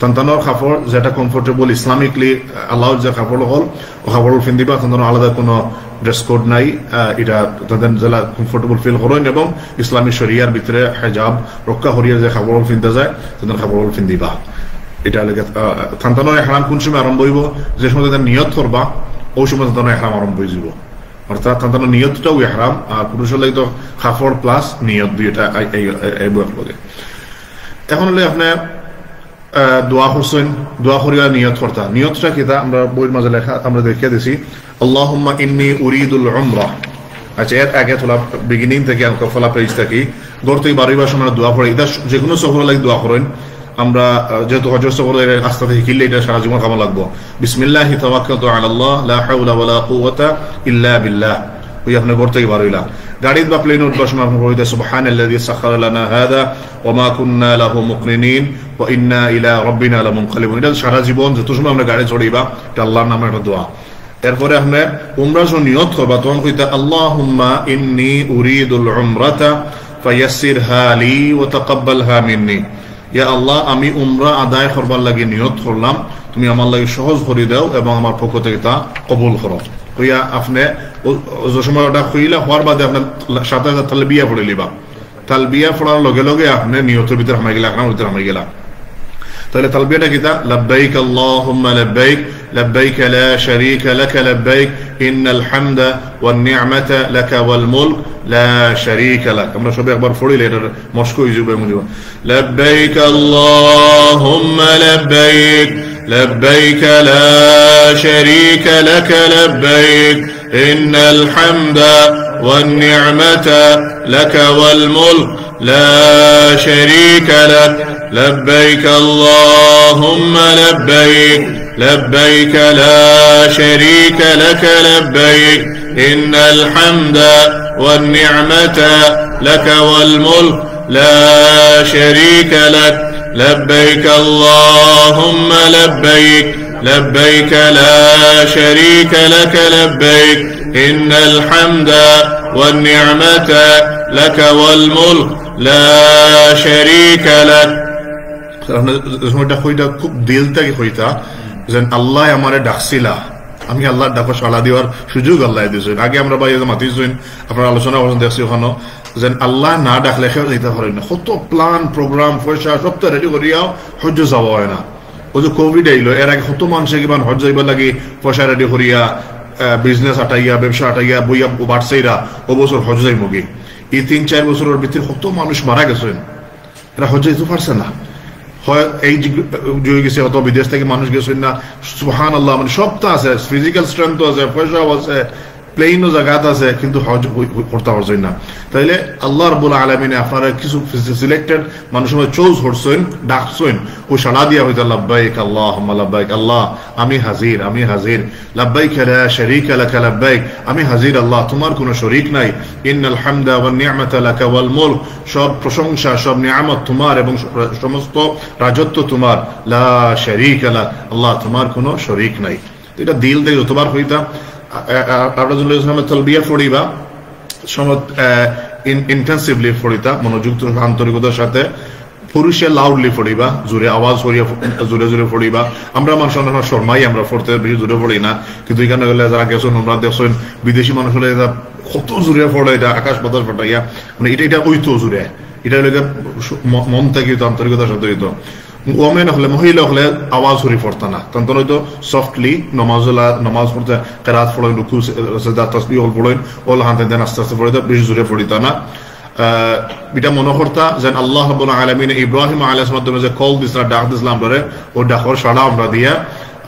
তান্তানোর কাপড় যেটা কমফোর্টেবল ইসলামিকলি আল্লাহর যে কাপড় হল ও কাপড় ফিন্দিবা, তান্তানোর আলাদা কোনো ড্রেস কোড নাই, এটা তাদের যারা কমফোর্টেবল ফিল করেন এবং ইসলামী শরিয়ার ভিতরে হেজাব রক্ষা করিয়া যে কাপড় ফিনতে যায় তাদের কাপড় ফিন্দিবা। এটা লাগে তান্তানোর এহরাম কোন সময় আরম্ভ হইব, যে সময় তাদের নিয়ত করবা ওই সময় তান্তানোর এহরাম আরম্ভ হয়ে যাব, অর্থাৎ তান্তানোর নিয়তটাও এহরাম, আর পুরুষের লাগে তো কাপড় প্লাস নিয়ত দুইটা লাগে। এখন হলে আপনি দোয়া করছেন, দোয়া করিয়া নিয়ত করতা, নিয়তটা কি তা আমরা বইয়ের মাঝে লেখা আমরা দেখিয়ে দিছি আল্লাহুম্মা ইন্নী উরিদুল উমরা। আচ্ছা এর আগে তোলা বিগিনিং থেকে ফলা পেজ থাকি গড় থেকে বাড়িবার সময় দোয়া পড়ে, এটা যে কোনো সফর লাগে দোয়া করেন। আমরা যেহেতু হজর সফরের আস্তে থেকে কিনলে এটা সারা জীবন কামা লাগবো। বিসমিল্লাহি তাওয়াক্কালতু আলাল্লাহ লা হাওলা ওয়ালা কুওয়াতা ইল্লা বিল্লাহ, ওই আপনি ঘর থেকে বার হইলা। গাড়িতে বা প্লেনে উঠবার সময় আপনি বলতে সুবহানাল্লাযী সাখারা লানা হাযা ওয়া মা কুন্না লাহু মুকরিনিন ওয়া ইন্না ইলা রাব্বিনা লামুনকালিবুন, এটা সারা জীবন যত সময় আমরা গাড়ি চড়াইবা এটা আল্লাহর নামে একটা দোয়া। এরপরে আপনি উমরার জন্য নিয়ত করবা, তখন কইতা আল্লাহুম্মা ইন্নী উরিদুল উমরাতা ফায়াসসিরহা লি ওয়া তাকাব্বালহা মিন্নি, ইয়া আল্লাহ আমি উমরা আদায় করবার লাগি নিয়ত করলাম, তুমি আমার লাগি সহজ করে দাও এবং আমার পক্ষ থেকে তা কবুল করো। কইয়া আপনি যে সময় ওটা কইলা হওয়ার বাদে আপনার সাথে সাথে তালবিয়া পড়ে লিবা, তালবিয়া পড়ার লগে লগে আপনি নিয়তের ভিতরে হামাই গেলা, একরামের ভিতরে হামাই গেলা। তাহলে তালবিয়াটা কিতা লাব্বাইক আল্লাহুম্মা লাব্বাইক লাব্বাইক লা শারীকা লাকা লাব্বাইক ইন্নাল হামদা ওয়ান নি'মাতা লাকা ওয়াল মুলক লা শারীকা লাক। আমরা সবাই একবার পড়িলে এটা মস্ক হয়ে যাবে মুজিব লাব্বাইক আল্লাহুম্মা লাব্বাইক লাব্বাইক লা শারীকা লাকা লাব্বাইক ইন্নাল হামদা ওয়ান নি'মাতা লাকা ওয়াল মুলক লা শারীকা লাক لبيك اللهم لبيك لبيك لا شريك لك لبيك إن الحمد والنعمة لك والملك لا شريك لك لبيك اللهم لبيك لبيك لا شريك لك لبيك إن الحمد والنعمة لك والملك لا شريك لك। খুব দিল থেকে হইতা যেন আল্লাহ আমারে ডাকছিলা, আমি আল্লাহ ডাকো সালা দেওয়ার সুযোগ আল্লাহ দিয়েছেন। আগে আমরা বাইরে মাতিছেন আপনার আলোচনা করছেন দেখছি ওখানে যেন আল্লাহ না ডাকলে কেউ যেতে পারেন না, কত প্ল্যান প্রোগ্রাম পয়সা সব তো রেডি করিয়াও হজ্জ যাওয়া হয় না। ওই যে কোভিড আইলো এর আগে কত মানুষে কিমান হজ্জ যাইবার লাগে পয়সা রেডি করিয়া বিজনেস আটাইয়া ব্যবসা আটাইয়া বইয়া বাড়ছেইরা ও বছর হজ্জ যাই মুগি। এই 3-4 বছরের ভিতরে কত মানুষ মারা গেছেন, এরা হজ্জ যেতে পারছে না, হয় এই গেছে অত বিদেশ থেকে মানুষ গেছেন না। সুবহানাল্লাহ, মানে সবটা আছে, ফিজিক্যাল স্ট্রেংথও আছে, পয়সাও আছে, প্লেনও জায়গাত আছে, কিন্তু হজ করতে পারছেন না। তাইলে আল্লাহ রাব্বুল আলামিন আপনারা কিছু সিলেক্টেড মানুষের চুজ করছেন, ডাকছেন, ও সাড়া দিয়া হইতে লাব্বাইক আল্লাহুম্মা লাব্বাইক, আল্লাহ আমি হাজির, আমি হাজির, লাব্বাইক লা শারীকা লাকা লাব্বাইক, আমি হাজির আল্লাহ, তোমার কোনো শরীক নাই, ইন্নাল হামদা ওয়ান নি'মাতা লাকা ওয়াল মুলক, সব প্রশংসা সব নিয়ামত তোমার এবং সমস্ত রাজত্ব তোমার, লা শারীকা লাক, আল্লাহ তোমার কোনো শরীক নাই। এটা দিল দিয়ে যতবার হইতা আপনারা যদি তালবিয়া পড়িবা সমত ইন্টেন্সিভলি পড়িতা, মনোযুক্ত আন্তরিকতার সাথে, পুরুষে লাউডলি পড়িবা, জোরে আওয়াজ করিয়া জোরে জোরে পড়িবা। আমরা মানুষ অনেক শর্মাই, আমরা পড়তে বেশি জোরে পড়ি না, কিন্তু এখানে গেলে যারা গেছেন আমরা দেখছেন বিদেশি মানুষ হলে কত জোরে পড়ে, এটা আকাশ বাতাস ফাটাইয়া, মানে এটা ওইতো জোরে, এটা হলে মন থেকে আন্তরিকতার সাথে হইতো। ওমেন হলে মহিলা হলে আওয়াজ হরি পড়তা না, তখন হয়তো সফটলি নমাজ পড়তে কেরাত পড়েন, রুকু সাজদা তাসবিহ হল পড়েন, ওল হাতে দেন আস্তে আস্তে পড়িতা, বেশি জোরে পড়িতা না। এটা মনে করতা যেন আল্লাহ রাব্বুল আলামিন ইব্রাহিম আলাইহিস মাধ্যমে যে কল দিছিলেন, ডাক দিছিলাম ধরে, ও ডাকর সাড়া আমরা দিয়া।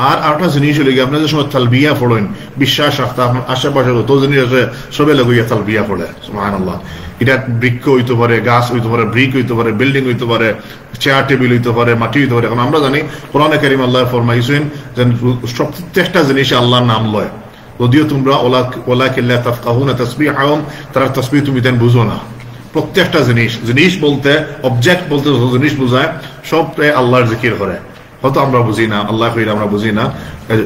আর একটা জিনিস হলে গিয়ে আপনার যে সময় তালবিয়া পড়েন, বিশ্বাস রাখতা আপনার আশেপাশে যত জিনিস আছে সবে লাগুইয়া তালবিয়া পড়ে, সুবহানাল্লাহ। এটা বৃক্ষ হইতে পারে, গাছ হইতে পারে, ব্রিক হইতে পারে, বিল্ডিং হইতে পারে, চেয়ার টেবিল হইতে পারে, মাটি হইতে পারে। এখন আমরা জানি কোরআনে কারীম আল্লাহ ফরমাইছেন যে প্রত্যেকটা জিনিসে আল্লাহর নাম লয়, যদিও তোমরা ওয়ালাকিল্লা তাফকাহুনা তাসবিহাহুম, তার তাসবিহ তুমি তেন বুঝো না। প্রত্যেকটা জিনিস বলতে, অবজেক্ট বলতে যত জিনিস বোঝায় সবটাই আল্লাহর জিকির করে, হয়তো আমরা বুঝি না, আল্লাহ কইরা আমরা বুঝি না,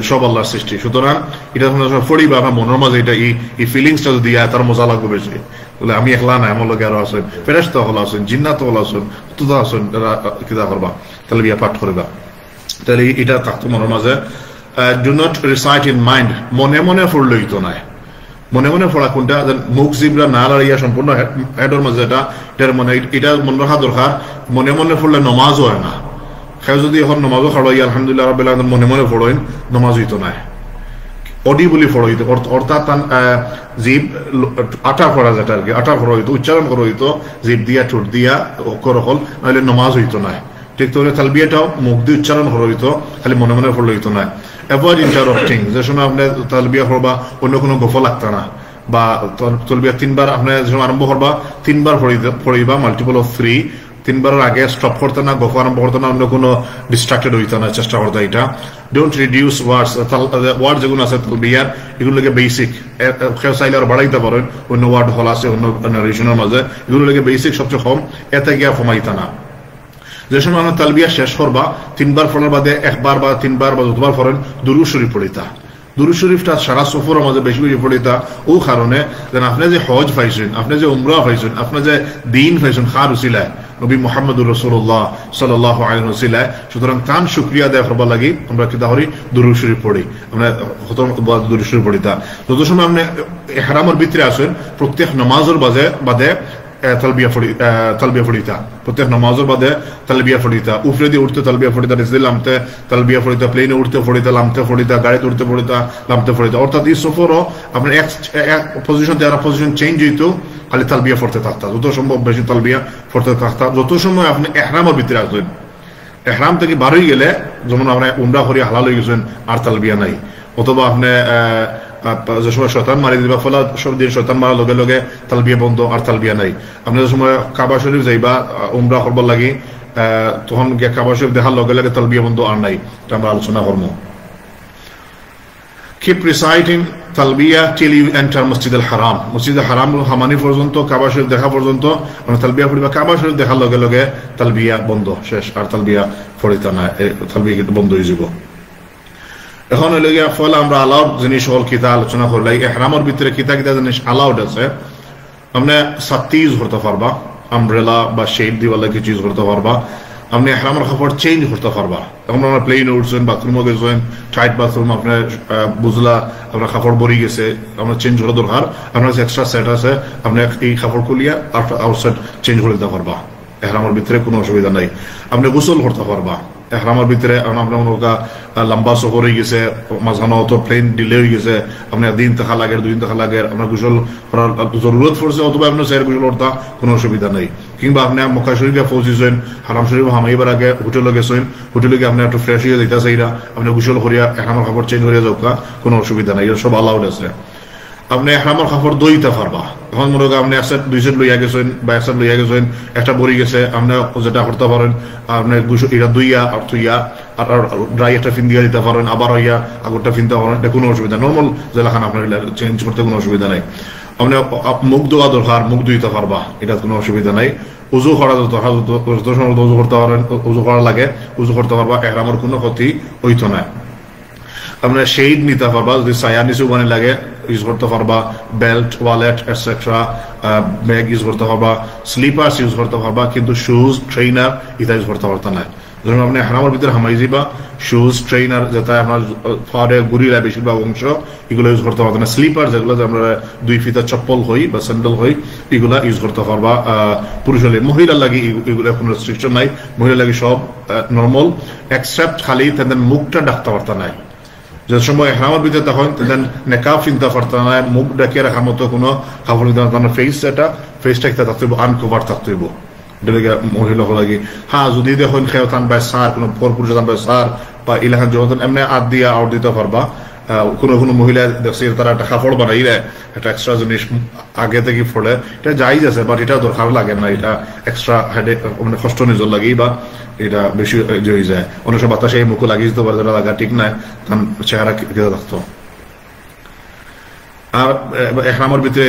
সব আল্লাহর সৃষ্টি। সুতরাং এটা পড়িবা আমার মনের মাঝে, এটা এই ফিলিংসটা যদি তার মজা লাগবে বেশি। বলে আমি একলা না, আমার লোক আরো আছেন, ফেরেশতা হল আছেন, জিন্নাত হল আছেন, তুদা আছেন, কিতা করবা তাহলে বিয়া পাঠ করবা, তাহলে এটা থাকতো মনের মাঝে। Do not recite in mind, মনে মনে পড়লেই তো নাই, মনে মনে পড়া কোনটা, মুখ জিবরা না লড়াইয়া সম্পূর্ণ হেডের মাঝে এটার মনে, এটা মনে রাখা দরকার। মনে মনে পড়লে নমাজ হয় না, কেউ যদি এখন নমাজও খাড়াই আলহামদুলিল্লাহ রাব্বিল আলামিন মনে মনে পড়েন, নমাজ হইতো না, অডিবলি পড়া হইতো, অর্থাৎ জিব আটা পড়া যেটা আর কি, আটা পড়া হইতো, উচ্চারণ করা হইতো জিব দিয়া ঠোঁট দিয়া অক্ষর হল, নাহলে নমাজ হইতো না। ঠিক তাহলে তালবিয়াটাও মুখ দিয়ে উচ্চারণ করা হইতো, খালি মনে মনে পড়লে হইতো না। অ্যাভয়েড ইন্টারাপ্টিং, যে সময় আপনি তালবিয়া করবা অন্য কোনো গফল লাগতো না, বা তালবিয়া তিনবার আপনি যে সময় আরম্ভ করবা তিনবার পড়িবা, মাল্টিপল অফ 3, তিনবারের আগে স্টপ করতে না, গফ আরম্ভ করতে না, অন্য কোনো ডিস্ট্রাক্টেড হইতো না, চেষ্টা করতে। এটা ডোন্ট রিডিউস ওয়ার্ডস, ওয়ার্ড যেগুলো আছে তালবিয়ার এগুলোকে বেসিক, কেউ চাইলে আর বাড়াইতে পারেন, অন্য ওয়ার্ড হল আছে অন্য নারেশনের মাঝে, এগুলোকে বেসিক সবচেয়ে কম, এতে গিয়া কমাইতা না। যে সময় আমরা তালবিয়া শেষ করবা, তিনবার পড়ার বাদে একবার বা তিনবার বা যতবার পড়েন দুরূদ শরীফ পড়িতা। দুরূদ শরীফটা সারা সফরের মাঝে বেশি বেশি পড়িতা, ও কারণে যেন আপনি যে হজ পাইছেন, আপনি যে উমরা পাইছেন, আপনি যে দিন পাইছেন খার উসিলায়, নবী মুহাম্মদুর রাসূলুল্লাহ সাল্লাল্লাহু আলাইহি ওয়াসাল্লাম। সুতরাং তান শুকরিয়া আদায় করবার লাগি আমরা কি তাহলে দুরূদ শরীফ পড়ি, আমরা দুরূদ শরীফ পড়িতা। যত সময় আপনি ইহরামের ভিতরে আসেন, প্রত্যেক নামাজের বাদে তালবিয়া পড়িতা, প্রত্যেক নামাজের বাদে তালবিয়া পড়িতা, উপরে দিয়ে উঠতে তালবিয়া পড়িতা, নিচে নামতে তালবিয়া পড়িতা, প্লেনে উঠতে পড়িতা, নামতে পড়িতা, গাড়িতে উঠতে পড়িতা, নামতে পড়িতা। অর্থাৎ এই সফরও আপনার এক পজিশন থেকে আর পজিশন চেঞ্জ হইতো, খালি তালবিয়া পড়তে থাকতা, যত সম্ভব বেশি তালবিয়া পড়তে থাকতা। যত সময় আপনি ইহরামের ভিতরে আসবেন, ইহরাম থেকে বার হয়ে গেলে, যেমন আপনি উমরা করিয়া হালাল হয়ে গেছেন, আর তালবিয়া নাই। অথবা আপনি যে সময় শয়তান মারি দিবা, ফলা সব দিন শয়তান মারার লগে লগে তালবিয়া বন্ধ, আর তালবিয়া নাই। আপনি যে সময় কাবা শরীফ যাইবা উমরা করবার লাগি, তখন গিয়ে কাবা শরীফ দেখার লগে লগে তালবিয়া বন্ধ আর নাই, এটা আমরা আলোচনা করবো। Keep reciting তালবিয়া till you enter মসজিদ আল হারাম, মসজিদ আল হারাম হামানি পর্যন্ত, কাবা শরীফ দেখা পর্যন্ত মানে তালবিয়া পড়িবা। কাবা শরীফ দেখার লগে লগে তালবিয়া বন্ধ, শেষ, আর তালবিয়া পড়িতা না, তালবিয়া বন্ধ হয়ে যাব। এখন হইলে গিয়া ফলে আমরা আলাউড জিনিস হল কিতা আলোচনা করলাই। ইহরামের ভিতরে কিতা কিতা জিনিস আলাউড আছে, আপনি ছাতি ইউজ করতে পারবা, আমব্রেলা বা শেড দিওয়ালা কিছু ইউজ করতে পারবা, আপনি ইহরামের কাপড় চেঞ্জ করতে পারবা। এখন আমরা প্লেনে উঠছেন, বাথরুমও গেছেন, টাইট বাথরুম, আপনার বুঝলা আপনার কাপড় বড়ি গেছে, আপনার চেঞ্জ করা দরকার, আপনার যে এক্সট্রা সেট আছে আপনি এই কাপড় খুলিয়া আউটসাইড চেঞ্জ করে দিতে পারবা, ইহরামের ভিতরে কোনো অসুবিধা নাই। আপনি গোসল করতে পারবা ইহরামের ভিতরে, আপনার লম্বা সফর হয়ে গেছে, মাঝখানে অত প্লেন ডিলে হয়ে গেছে, আপনার দিন থাকা লাগে, 2 দিন থাকা লাগে, আপনার গোসল করার জরুরত পড়ছে, অথবা আপনার স্যার গোসল করতা, কোনো অসুবিধা নেই। কিংবা আপনি মক্কা শরীফে পৌঁছেছেন, হারাম শরীফ হামাইবার আগে হোটেলে গেছেন, হোটেলে গিয়ে আপনি একটু ফ্রেশ হয়ে যেতে চাইরা, আপনি গোসল করিয়া ইহরামের কাপড় চেঞ্জ করিয়া যাওয়া, কোনো অসুবিধা নেই, সব আলাউড আছে। আপনি ইহরামের কাপড় দইতে পারবা। এখন মনে করেন আপনি 1 সেট লইয়া গেছেন বা 1 সেট লইয়া গেছেন, একটা বড়ি গেছে, আপনি যেটা করতে পারেন, আপনি এটা দুইয়া আর তুইয়া আর ড্রাই একটা ফিন দিয়ে দিতে পারেন, আবার হইয়া আগরটা ফিনতে পারেন, এটা কোনো অসুবিধা, নর্মাল জেলাখান আপনার চেঞ্জ করতে কোনো অসুবিধা নাই। আপনি মুখ ধোয়া দরকার, মুখ ধুইতে পারবা, এটা কোনো অসুবিধা নাই। উজু করা যত সময় উজু করতে পারেন, উজু করা লাগে উজু করতে পারবা, ইহরামের কোনো ক্ষতি হইতো না। আমরা শেড নিতে পারবা, যদি ছায়া নিচু বানি লাগে ইউজ করতে পারবা, belt, wallet etcetera, bag use করতে পারবা, স্লিপার্স ইউজ করতে পারবা, কিন্তু শুজ, ট্রেইনার এটা ইউজ করতে পারতা না। যখন আপনি হারামের ভিতরে হামাই যাবা, শুজ, ট্রেইনার যেটা আপনার ফাড়ে গুড়িরা বেশিরভাগ অংশ এগুলো ইউজ করতে পারতো না। স্লিপার যেগুলো আমরা 2 ফিতা চপ্পল হই বা স্যান্ডেল হই এগুলা ইউজ করতে পারবা পুরুষ হলে। মহিলার লাগে এগুলো কোনো রেস্ট্রিকশন নাই, মহিলার লাগে সব নর্মাল, এক্সেপ্ট খালি তাদের মুখটা ডাকতে পারতা নাই। যে সময় এহরামের ভিতরে তখন তাদের নেকাব চিন্তা পারতা না, মুখ ডাকিয়ে রাখার মতো কোনো কাপড় নিতে পারত না। ফেসটা থাকতে হইব, আনকভার থাকতে হইব মহিলা লাগে। হ্যাঁ, যদি দেখুন খেয়ে টান বাই সার, কোনো পরপুরুষে টান বাই সার বা ইলাহান যখন এমনি আট দিয়ে আউট দিতে পারবা। কোনো কোনো মহিলা দেখছি তারা একটা কাপড় বানাই দেয়, একটা এক্সট্রা জিনিস আগে থেকে ফোড়ে, এটা যাইজ আছে, বাট এটা দরকার লাগে না, এটা এক্সট্রা হেডে মানে কষ্ট নিজের লাগেই বা এটা বেশি হয়ে যায়। অনেক সময় বাতাসে মুখে লাগিয়ে দিতে পারে, যেটা লাগা ঠিক নাই, কারণ চেহারা কেটে থাকতো। আর এহরামের ভিতরে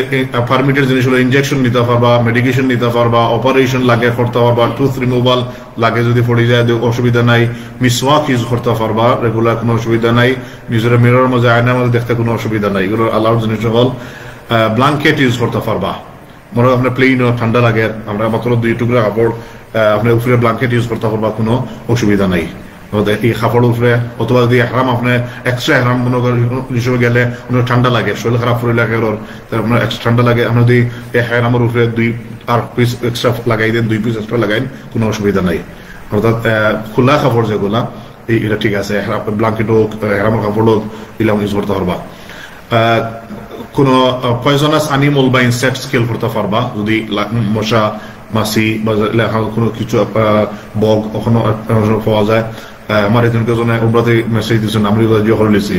পারমিটেড জিনিস হলো ইনজেকশন নিতে পারবা, মেডিকেশন নিতে পারবা, অপারেশন লাগে করতে পারবা, টুথ রিমুভাল লাগে যদি পড়ে যায় অসুবিধা নাই, মিসওয়াক ইউজ করতে পারবা রেগুলার, কোনো অসুবিধা নাই, নিজের মিরর মধ্যে আয়নার মধ্যে দেখতে কোনো অসুবিধা নাই। এগুলো আলাউড জিনিস হল। ব্ল্যাঙ্কেট ইউজ করতে পারবা, মনে হয় আপনার প্লেন ঠান্ডা লাগে, আমরা মাত্র 2 টুকরা কাপড় আপনার উপরে ব্ল্যাঙ্কেট ইউজ করতে পারবা, কোনো অসুবিধা নাই এই কাপড় উপরে। অথবা যদি এহরাম আপনি এক্সট্রা এহরাম মনে করেন হিসেবে গেলে অনেক ঠান্ডা লাগে, শরীর খারাপ করে লাগে, আপনার এক্সট্রা ঠান্ডা লাগে, আপনি যদি এহরামের উপরে 2 পিস এক্সট্রা লাগাই দেন, 2 পিস এক্সট্রা লাগাইন, কোনো অসুবিধা নাই। অর্থাৎ খোলা কাপড় যেগুলা এটা ঠিক আছে, ব্ল্যাঙ্কেট হোক, এহরামের কাপড় হোক, এগুলো ইউজ করতে পারবা। কোনো পয়জনাস অ্যানিমাল বা ইনসেক্টস কিল করতে পারবা, যদি মশা, মাছি বা কোনো কিছু বগ ওখানে পাওয়া যায়। আমার এজনকে জন্য ওমরাতে মেসেজ দিয়েছেন, আমি লিছি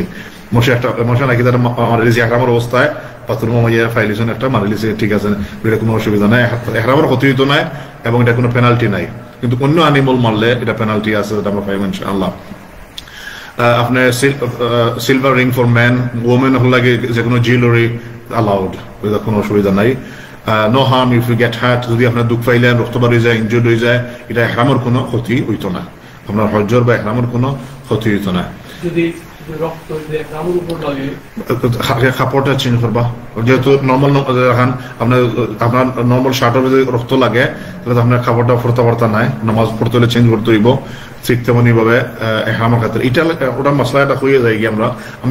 মশা নাকি তারা মারি লিছি এহরামের অবস্থায়, বাথরুম ফাইলিছেন একটা মারি লিছি, ঠিক আছে, এটা কোনো অসুবিধা নাই, এহরামের ক্ষতি হইতো নাই এবং এটা কোনো পেনাল্টি নাই। কিন্তু অন্য অ্যানিমাল মারলে এটা পেনাল্টি আছে, যেটা আমরা পাইব ইনশাআল্লাহ। আপনার silver ring for man, women লাগে যে কোনো জুয়েলারি অ্যালাউড, এটা কোনো অসুবিধা নাই। No harm if you get hurt, যদি আপনার দুঃখ পাইলেন, রক্ত বাড়ি যায়, ইনজুর্ড হয়ে যায়, এটা এহরামের কোনো ক্ষতি হইতো না, আপনার হজ্জর বা এহরামের কোনো ক্ষতি হইতো না। কাপড়টা চেঞ্জ করবা, যেহেতু নর্মাল আপনার নর্মাল শার্টের যদি রক্ত লাগে তাহলে আপনার কাপড়টা পড়তে পারতা নাই, নামাজ পড়তে হলে চেঞ্জ করতে হইব। ঠিক তেমনি ভাবে এহরামের ক্ষেত্রে এটা ওটা মশলা এটা হয়ে যায় কি, আমরা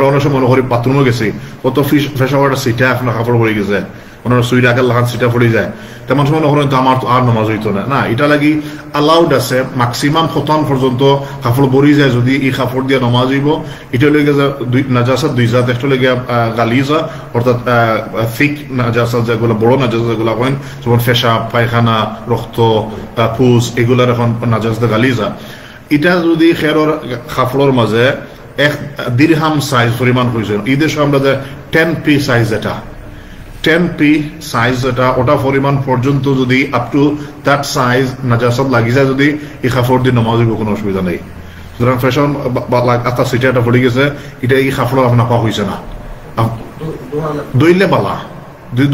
অনেক সময় মনে করি বাথরুমে গেছি, কত ফ্রেশ হওয়ার সিটা আপনার কাপড় পড়ে গেছে, ওনারা সুইট আগে লাগান সিটা পড়ে যায়, তেমন সময় মনে করেন আমার তো আর নামাজ হইতো না। এটা লাগি অ্যালাউড আছে, ম্যাক্সিমাম খতম পর্যন্ত কাপড় বড়ি যায়, যদি এই কাপড় দিয়ে নামাজ হইব। এটা লেগে নাজাসাত 2 জাত, একটা লেগে গালিজা অর্থাৎ থিক নাজাসাত যেগুলো, বড় নাজাসাত যেগুলো হয়, যেমন পেশাব, পায়খানা, রক্ত, পুজ, এগুলার এখন নাজাসাত গালিজা। এটা যদি খেরর কাপড়ের মাঝে 1 দিরহাম সাইজ পরিমাণ হয়েছে, এই দেশে আমরা 10p সাইজ, এটা 10p সাইজ, এটা ওটা পরিমাণ পর্যন্ত যদি আপ টু দ্যাট সাইজ নাজাসাত লাগি যায়, যদি এই কাপড় দিয়ে নামাজ হইব, কোনো অসুবিধা নেই। সুতরাং ফ্যাশন আতা সিটাটা পড়ে গেছে, এটা এই কাপড় আপনার পাওয়া হয়েছে না, দইলে বালা,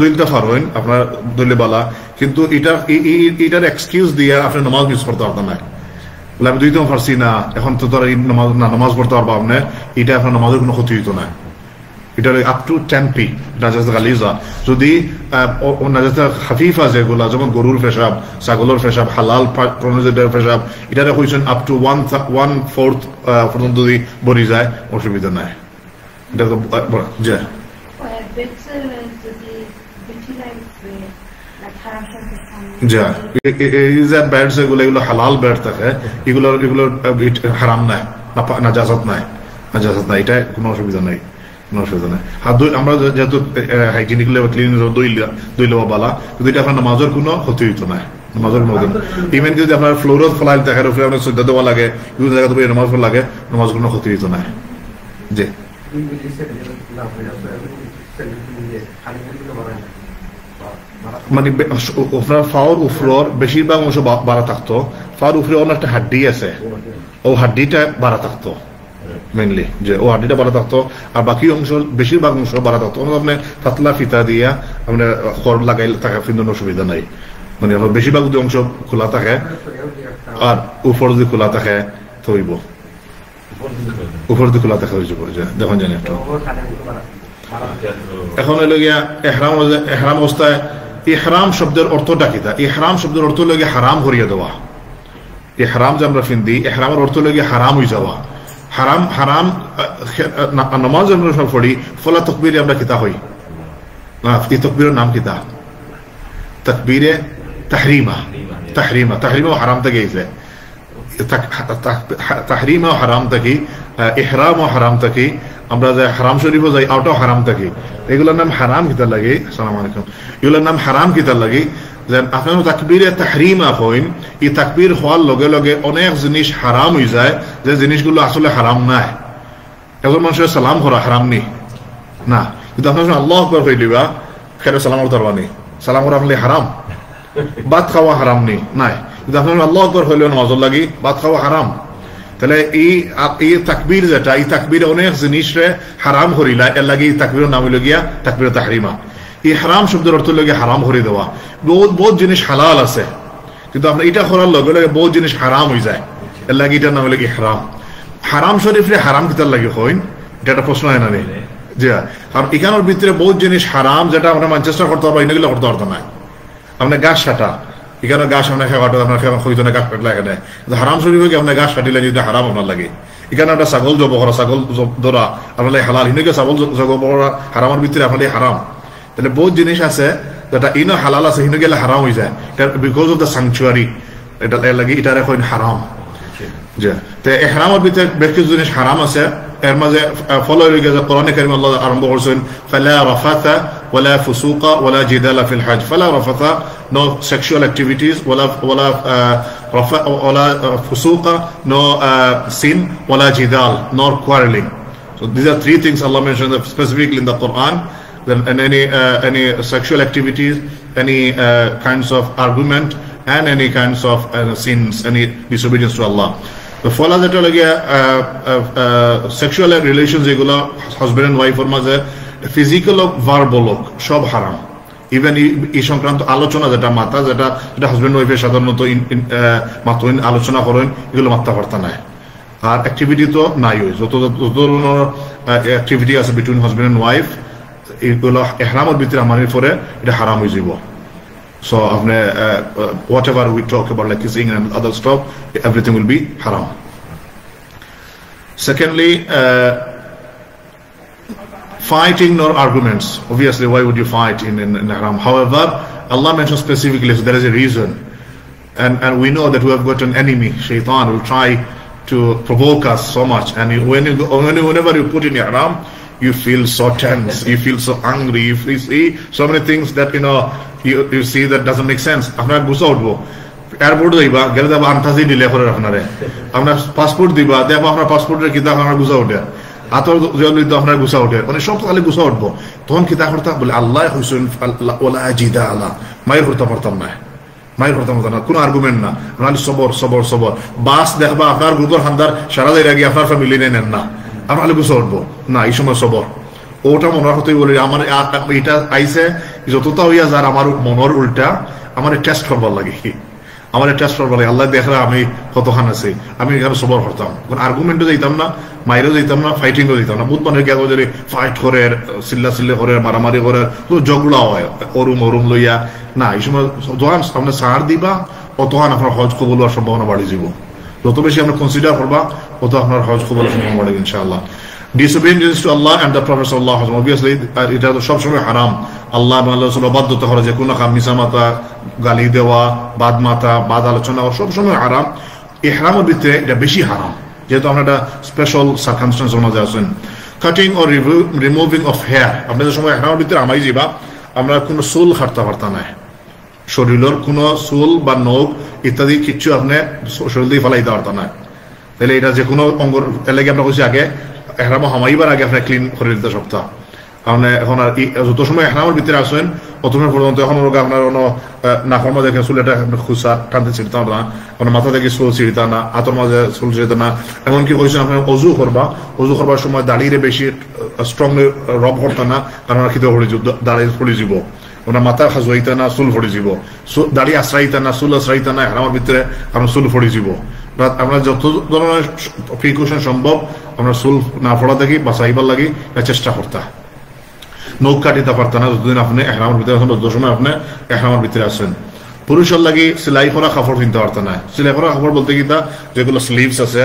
দইলতে পারেন আপনার দইলে বালা, কিন্তু এটার এক্সকিউজ দিয়ে আপনি নামাজ মিস করতে পারতেন না, আমি দুইতেও পারছি না, এখন তো তারা নামাজ পড়তে পারবো আপনি, এটা আপনার নামাজের কোনো ক্ষতি হইতো না। এটা আপ টু 10p নাজাসাত গালিজা। যদি নাজাসাত খাফিফা যেগুলা, যেমন গরুর পেশাব, ছাগলের পেশাব, হালাল পেশাব, এটা কইছেন আপ টু 1/4 পর্যন্ত যদি বড়ি যায়, অসুবিধা নাই। এটা তো এগুলো হালাল বেড থাকে, এগুলো হারাম নাই, নাজাসাত নাই, এটা কোনো অসুবিধা নাই, কোনো অসুবিধা নাই। আমরা যেহেতু হাইজিনিক ক্লিন দইল বালা, কিন্তু এটা আপনার নামাজের কোনো ক্ষতি হইতো না, নামাজের কোনো ক্ষতি। ইভেন যদি আপনার ফ্লোরত ফলাই দেখার উপরে আপনার শ্রদ্ধা দেওয়া লাগে, বিভিন্ন জায়গা থেকে নামাজ লাগে, নামাজ কোনো ক্ষতি হইতো না। জি, মানে আপনার ফাওয়ার উপর বেশিরভাগ অংশ বাড়া থাকতো, ফাওয়ার উপরে অনেকটা হাড্ডি আছে, ও হাড্ডিটা বাড়া থাকতো মেইনলি, যে ও হাড্ডিটা বাড়া থাকতো, আর বাকি অংশ বেশিরভাগ অংশ বাড়া থাকতো। আপনি পাতলা ফিতা দিয়া আপনার খড় লাগাই থাকা কিন্তু অসুবিধা নাই, মানে বেশিরভাগ যদি অংশ খোলা থাকে আর উপর যদি খোলা থাকে তো হইব। উপর দিকে খোলা দেখা হয়েছে দেখুন জানি একটু এখন হইল গিয়া এহরাম অবস্থায় ইহরাম শব্দের অর্থটা কিতা ইহরাম শব্দের অর্থ হইল গিয়া হারাম করিয়া দেওয়া ইহরাম যে আমরা ফিন্দি ইহরামের অর্থ হইল গিয়া হারাম হয়ে যাওয়া হারাম হারাম নামাজ আমরা সব পড়ি ফলা তাকবীরে আমরা কিতা হই এই তাকবীরের নাম কিতা তাকবীরে তাহরিমা তাহরিমা তাহরিমা হারাম থেকে গেছে তাহরিমা হারাম থেকে ইহরাম হারাম থেকে আমরা যে হারাম শরীফও যাই ওটাও হারাম থেকে এগুলোর নাম হারাম কিতা লাগে আসসালামু আলাইকুম এগুলোর নাম হারাম কিতা লাগে যে আপনার তাকবীরে তাহরিমা হইন এই তাকবীর হওয়ার লগে লগে অনেক জিনিস হারাম হয়ে যায় যে জিনিসগুলো আসলে হারাম নাই একজন মানুষের সালাম করা হারাম নেই না কিন্তু আপনার আল্লাহু আকবার কই দিবা খেরে সালাম করতে পারবা নেই সালাম করা আপনার হারাম ভাত খাওয়া হারাম নেই নাই কিন্তু আপনার আল্লাহু আকবার হইলেও নামাজের লাগি ভাত খাওয়া হারাম তাহলে এই তাকবীর যেটা এই তাকবীরে অনেক জিনিসরে হারাম করিলা এর লাগে এই তাকবীরের নাম হইল গিয়া তাকবীরে তাহরিমা এই হারাম শব্দের অর্থ লাগে হারাম করে দেওয়া বহুত জিনিস হালাল আছে কিন্তু আপনার এটা করার লগে লগে বহুত জিনিস হারাম হয়ে যায় এর লাগে এটার নাম হইল গিয়া হারাম হারাম শরীফরে হারাম কিতার লাগে হইন এটা একটা প্রশ্ন হয় না নি যে আর এখানের ভিতরে বহুত জিনিস হারাম যেটা আমরা ম্যানচেস্টার করতে পারবো এগুলো করতে পারতো না আপনার গাছ কাটা এখানে গাছ আপনার খেয়ে আপনার হইতো না গাছ কাটলে এখানে হারাম শরীফ হয়ে আপনার গাছ কাটিলে যদি হারাম আপনার লাগে এখানে একটা ছাগল জব করা ছাগল ধরা আপনার হালাল হিন্দুকে ছাগল জব করা হারামের ভিতরে আপনার হারাম তাহলে বহুত জিনিস আছে যেটা ইনো হালাল আছে হিন্দু গেলে হারাম হয়ে যায় বিকজ অফ দ্য স্যাংচুয়ারি এটা এর লাগে এটার এখন হারাম যে তো ইহরামের ভিতরে বেশ কিছু জিনিস হারাম আছে এর মাঝে ফলো হয়ে গেছে কোরআনে কারীম আল্লাহ আরম্ভ করেছেন ফালা রাফাথা ওয়ালা ফুসুকা ওয়ালা জিদালা ফিল হজ ফালা রাফাথা no sexual activities wala fusuqa no sin wala jidal nor quarreling so these are three things Allah mentioned specifically in the Quran and any sexual activities any kinds of argument and any kinds of sins any disobedience to Allah the follow that sexual relations এগুলো husband and wife এর মাঝে physical or verbal সব হারাম even এই সংক্রান্ত আলোচনা যেটা মাথা যেটা হাজবেন্ড ওয়াইফের সাধারণত মাত্র আলোচনা করেন এগুলো মাত্রা বার্তা নাই আর অ্যাক্টিভিটি তো নাই যত ধরনের অ্যাক্টিভিটি আছে বিটুইন হাজবেন্ড এন্ড ওয়াইফ এগুলো ইহরামের ভিতরে আমাদের পরে এটা হারাম হয়ে যাব সো আপনি whatever we talk about like kissing and other stuff everything will be haram secondly fighting nor arguments obviously why would you fight in haram however Allah mentions specifically so there is a reason and we know that we have got an enemy shaitan will try to provoke us so much and whenever you put in haram you feel so tense you feel so angry you see so many things that you see that doesn't make sense আপনার গুসা উঠবো airport যাইবা গেলে যাবা আন্তাজি দিলে করে আপনারে আপনার passport দিবা দেবা আপনার পাসপোর্টের কিতাব আপনার গুসা উঠে আতর জলিত আপনার গুসা উঠে মানে সব খালি গুসা উঠবো তখন কিতা করতে বলে আল্লাহ হুসেন ওলা জিদা আল্লাহ মায়ের করতে পারতাম না মায়ের করতে পারতাম না কোনো আর্গুমেন্ট না নাহলে সবর সবর সবর বাস দেখবা আপনার গ্রুপের হান্দার সারা যায় আগে আপনার ফ্যামিলি নেন না আপনার গুসা উঠবো না এই সময় সবর ওটা মনে রাখতেই বলি আমার এটা আইসে যতটা হইয়া যার আমার মনের উল্টা আমার টেস্ট করবার লাগে আমার টেস্ট করবার লাগে আল্লাহ দেখরা আমি কতখান আছে আমি এখানে সবর করতাম আর্গুমেন্টও যাইতাম না মাইরেও যাইতাম না ফাইটিংও যাইতাম না বহুত মানুষ গেল যদি ফাইট করে চিল্লা করে মারামারি করে ঝগড়া হয় অরুম লইয়া না এই সময় যখন আপনি সার দিবা অতখান আপনার হজ কবুল হওয়ার সম্ভাবনা বাড়ি যাব যত বেশি আপনি কনসিডার করবা তত আপনার হজ কবুল হওয়ার সম্ভাবনা বাড়বে ইনশাআল্লাহ disobedience to Allah and the Prophet sallallahu alaihi wasallam obviously এটা তো সব সময় হারাম আল্লাহ এবং আল্লাহর রাসূল বাধ্যতা করা যে কোন মিছা মাতা গালি দেওয়া বাদ মাতা বাদ আলোচনা সব সময় হারাম ইহরামের ভিতরে এটা বেশি হারাম যেহেতু আমরা একটা স্পেশাল সার্কামস্ট্যান্স মধ্যে আছেন cutting or removing of hair আপনাদের সময় ইহরামের ভিতরে আমাই যাবা আমরা কোনো চুল কাটতে পারতাম না শরীরের কোনো চুল বা নখ ইত্যাদি কিছু আপনি শরীর দিয়ে ফেলাইতে পারতাম না তাহলে এটা যে কোনো অঙ্গর এলাকায় আমরা কইছি আগে এহরাম হামাইবার আগে আপনার ক্লিন করে দিতে সপ্তাহ আপনি এখন আর যত সময় এহরামের ভিতরে আসেন অত সময় পর্যন্ত এখন আপনার কোনো নাকের মাঝে চুলটা খুচা টানতে ছিঁড়তাম না কোনো মাথা থেকে চুল ছিঁড়তা না হাতের মাঝে চুল ছিঁড়তে না এমনকি কইছেন আপনার অজু করবার সময় দাঁড়িয়ে বেশি স্ট্রংলি রব করতে না কারণ খিদে পড়ে দাঁড়িয়ে পড়ে যাব ওনার মাথা খাজুয়াইতে না চুল ফড়ে যাব দাঁড়িয়ে আশ্রাইতে না চুল আশ্রাইতে না এহরামের ভিতরে আপনার চুল ফড়ে যাব আমরা যত ধরনের প্রিকশন সম্ভব আমরা চুল না ফোড়া দেখি বাঁচাইবার লাগি চেষ্টা করতা নখ কাটিতে পারত না যতদিন আপনি এহরামের ভিতরে আছেন, যত সময় আপনি এহরামের ভিতরে আছেন। পুরুষের লাগি সেলাই করা কাপড় কিনতে পারত না। সেলাই করা কাপড় বলতে কি যেগুলো স্লিভস আছে,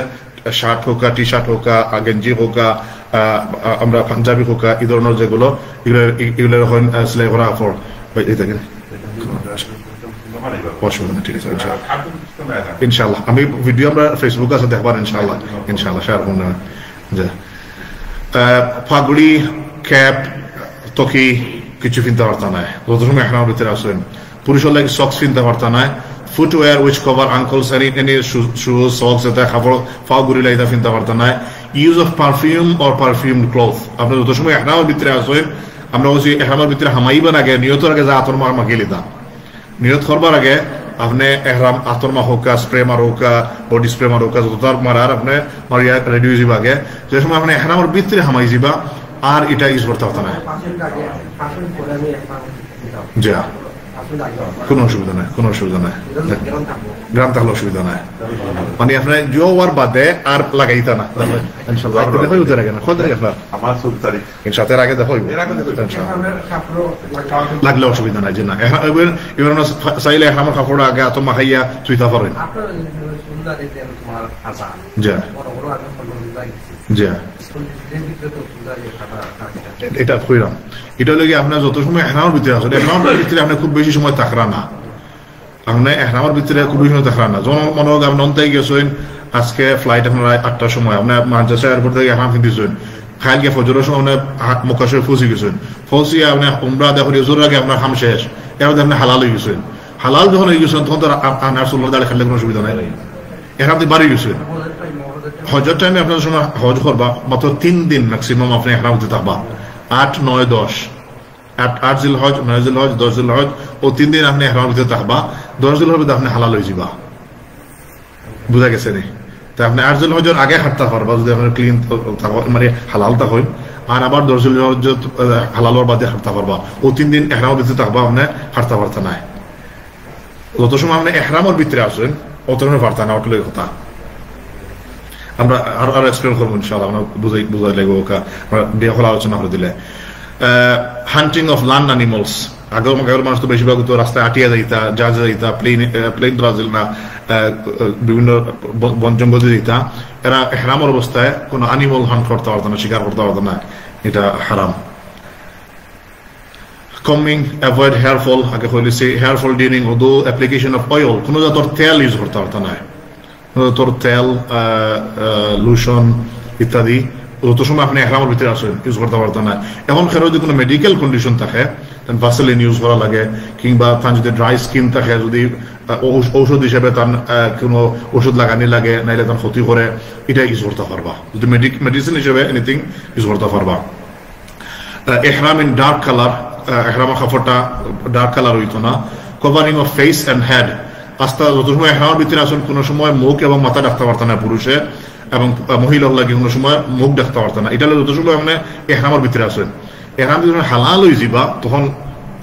শার্ট হোকা, টি শার্ট হোকা, গেঞ্জি হোকা, আমরা পাঞ্জাবি হোকা, এই ধরনের যেগুলো এগুলো সেলাই করা কাপড় ইনশাল্লাহ আমি ভিডিও আমরা ফেসবুক আছে দেখবার ইনশাল্লাহ শেয়ার করব। পাগড়ি, ক্যাপ, তকি কিছু কিনতে পারত না যত সময় এহরামের ভিতরে আসেন। পুরুষের লাগে সক্স কিনতে পারত না। Footwear which cover uncle's any shoes, socks, এটা কাপড় পা গুড়ি লাইতা কিনতে পারত না। Use of perfume or perfume cloth, আপনি যত সময় এহরামের ভিতরে আসেন আমরা বলছি এহরামের ভিতরে হামাইবেন আগে নিয়তের আগে যা আতর মাখিয়ে লিতাম। নিয়ত করবার আগে আপনি এহরাম আতর মাখোকা, স্প্রে মারোকা, বডি স্প্রে মারোকা, যতটার মারার আপনি মারিয়া রেডি হয়ে যাবা আগে। যে সময় আপনি এহরামের ভিতরে হামাই যাবা আর এটা ইউজ করতে হতো না। যা কোনো অসুবিধা নাই, কোনো অসুবিধা নাই, গ্রাম থাকলে অসুবিধা নাই। মানে আপনার জোয়ার বাদে আর লাগাইতা না সাথের আগে দেখো লাগলে অসুবিধা নাই। যে না চাইলে আমার কাপড় আগে এত মাখাইয়া চুইতা পারেন। যা যা এটা কইরাম, এটা লাগে আপনার যত সময় এহরামের ভিতরে আসলে এহরামের ভিতরে আপনি খুব বেশি সময় থাকরা না। আপনি এহরামের ভিতরে খুব বেশি সময় থাকরা না। যখন মনে হোক আপনি অন্তাই গেছেন, আজকে ফ্লাইট আপনার 8টার সময় আপনি মানচেস্টার এয়ারপোর্ট থেকে এহরাম কিনতেছেন, খাইল গিয়ে ফজরের সময় আপনি মক্কা শরীফ পৌঁছে গেছেন, পৌঁছিয়ে আপনি উমরা দেখো জোর আগে আপনার হাম শেষ, এর মধ্যে আপনি হালাল হয়ে গেছেন। হালাল যখন হয়ে গেছেন তখন তো আপনার সুল্লাহ দাঁড়িয়ে খেললে কোনো অসুবিধা নাই। এখান থেকে বাড়ি গেছেন। হজের টাইমে আপনার সময় হজ করবা মাত্র 3 দিন ম্যাক্সিমাম আপনি এহরাম হতে থাকবা, 8, 9, 10, 8 জিল হজ, 9 জিল হজ, 10 জিল হজ, ও 3 দিন আপনি এহরাম হতে থাকবা। 10 জিল হজে আপনি হালাল হয়ে যাবা। বুঝা গেছে নি? তা আপনি 8 জিল হজের আগে হাঁটতে পারবা যদি আপনার ক্লিন মানে হালাল তা হয়, আর আবার 10 জিল হজ হালাল হওয়ার বাদে হাঁটতে পারবা। ও 3 দিন এহরাম হতে থাকবা, আপনি হাঁটতে পারত না। যত সময় আপনি এহরামের ভিতরে আসেন অত সময় পারত না, অটলে কথা আমরা আরো এক্সপ্লেন করবো ইনশাআল্লাহ। আমরা বুঝাই লাগবো আমরা আলোচনা করে দিলে। হান্টিং অফ ল্যান্ড অ্যানিমালস, আগের মানুষ তো বেশিরভাগ তো রাস্তায় আটিয়া যাইতা, জাহাজে যাইতা, প্লেন ব্রাজিল না বিভিন্ন বন জঙ্গলে যাইতা। এরা হেরামের অবস্থায় কোনো অ্যানিমাল হান্ট করতে পারতো না, শিকার করতে পারতো না, এটা হারাম। কমিং, অ্যাভয়েড হেয়ার ফল, আগে হইলেছে হেয়ার ফল ডিউরিং ওদো অ্যাপ্লিকেশন অফ অয়েল, কোনো জাতর তেল ইউজ করতে পারতো না। তোর তেল, লোশন ইত্যাদি যত সময় আপনি এহরামের ভিতরে আসেন ইউজ করতে পারতেন না। এখন খেরো যদি কোনো মেডিকেল কন্ডিশন থাকে ভাসেলিন ইউজ করা লাগে, কিংবা তার যদি ড্রাই স্কিন থাকে, যদি ঔষধ হিসেবে তার কোনো ওষুধ লাগানি লাগে, নাইলে তার ক্ষতি করে, এটা ইউজ করতে পারবা। যদি মেডিসিন হিসেবে এনিথিং ইউজ করতে পারবা। এহরাম ইন ডার্ক কালার, এহরামের কাপড়টা ডার্ক কালার হইতো না। Covering of face and head, আস্তা যত সময় এহরামের ভিতরে আসেন কোনো সময় মুখ এবং মাথা ডাকতে পারত না পুরুষে, এবং মহিলার লাগে কোনো সময় মুখ ডাকতে পারত না। এটা যত সময় আপনি এহরামের ভিতরে আসেন, এহরাম যদি হালাল হয়ে যাবা তখন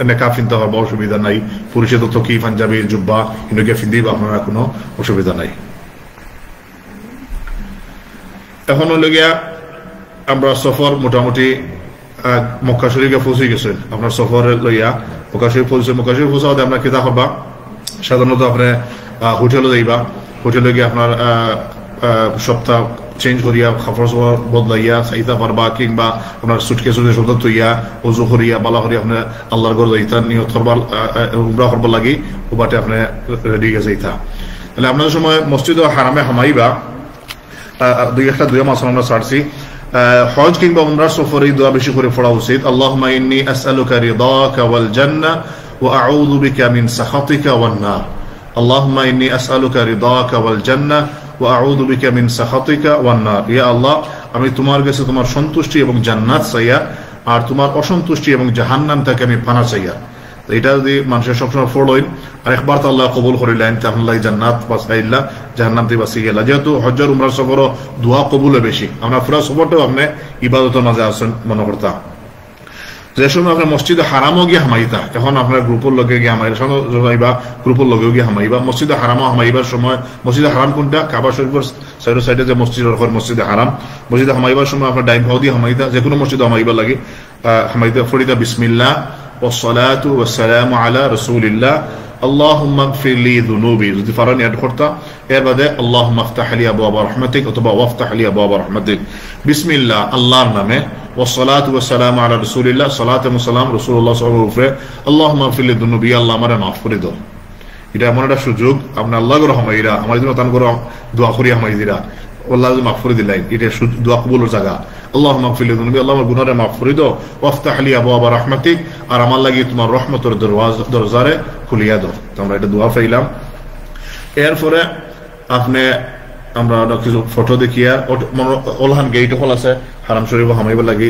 নেকাব কিনতে পারবা, অসুবিধা নাই। পুরুষে তো তকি, পাঞ্জাবি, জুব্বা এগুলোকে ফিন্দিবা, আপনারা কোনো অসুবিধা নাই। এখন হইল গিয়া আমরা সফর মোটামুটি মক্কা শরীফে পৌঁছে গেছেন। আপনার সফরে লইয়া মক্কা শরীফ পৌঁছে, মক্কা শরীফ পৌঁছাতে আপনার কিতা করবা, সাধারণত আপনি হোটেলে যাইবা, হোটেলে গিয়ে আপনার সপ্তাহ চেঞ্জ করিয়া কাপড় চোপড় বদলাইয়া চাইতে পারবা, কিংবা আপনার সুটকেস সদর তৈয়া অজু করিয়া বালা করিয়া আপনি আল্লাহর ঘর যাইতা, নিয়ত করবার উমরা করবার লাগি ওবাটে আপনি রেডি গিয়ে যাইতা। তাহলে আপনার সময় মসজিদ হারামে হামাইবা দুই মাস আমরা ছাড়ছি। হজ কিংবা উমরার সফরে দোয়া বেশি করে পড়া উচিত। আল্লাহুম্মা ইন্নী আসআলুকা রিদাকা ওয়াল জান্নাহ ওয়া আউযু বিকা মিন সাখাতিকা ওয়ান নার। আল্লাহুম্মা ইন্নী আসআলুকা রিদাকা ওয়াল জান্নাহ ওয়া আউযু বিকা মিন সাখাতিকা ওয়ান নার। ইয়া আল্লাহ, আমি তোমার কাছে তোমার সন্তুষ্টি এবং জান্নাত চাইয়া, আর তোমার অসন্তুষ্টি এবং জাহান্নাম থেকে আমি পানা চাইয়া। এটা যদি মানুষের সবসময় ফলোইন আর একবার তো আল্লাহ কবুল করিলেন, তাহলে জান্নাত বাঁচাইলা, জাহান্নাম থেকে বাঁচিয়ে গেলা। যেহেতু হজ্জর উমরার সফরও দোয়া কবুলে বেশি, আমরা পুরা সফরটাও আপনি ইবাদতের মাঝে আসেন মনে করতাম। যে সময় আপনার মসজিদে হারামও গিয়ে হামাইতা, এখন আপনার গ্রুপের লগে গিয়ে হামাইবা, গ্রুপের লগেও গিয়ে হামাইবা, মসজিদে হারামও হামাইবার সময়, মসজিদে হারাম কোনটা? কাবা শরীফের সাইডে সাইডে যে মসজিদ মসজিদে হারাম, মসজিদে হামাইবার সময় আপনার ডাইন ভাও দিয়ে হামাইতা, যে কোনো মসজিদে হামাইবা লাগে হামাইতা ফরিদা বিসমিল্লাহ والصلاة والسلام على رسول الله اللهم اغفر لي ذنوبي যদি ফারানি অ্যাড করতা এর বাদে اللهم افتح لي ابواب رحمتك অথবা وافتح لي ابواب رحمتك বিসমিল্লাহ আল্লাহর নামে والصلاة والسلام على رسول الله صلاة والسلام রাসূলুল্লাহ সাল্লাল্লাহু আলাইহি ওয়া সাল্লাম اللهم اغفر لي ذنوبي আল্লাহ আমারে মাফ করে দাও। এটা এমন একটা সুযোগ আপনি আল্লাহর রহমাইরা আমার জন্য তান করে দোয়া করি হামাইদিরা আল্লাহ মাফ করে দিলেন, এটা দোয়া কবুলের জায়গা। اللهم اغفر لي ذنوبي আল্লাহ আমার গুনাহরে মাফ করে দাও, وافتح لي ابواب رحمتك আর আমার লাগি তোমার রহমতের দরজারে খুলিয়া দাও। আমরা এটা দোয়া পাইলাম। এরপরে আপনি আমরা কিছু ফটো দেখিয়া ওলহান গেট হল আছে হারাম শরীফ হামাইবা লাগি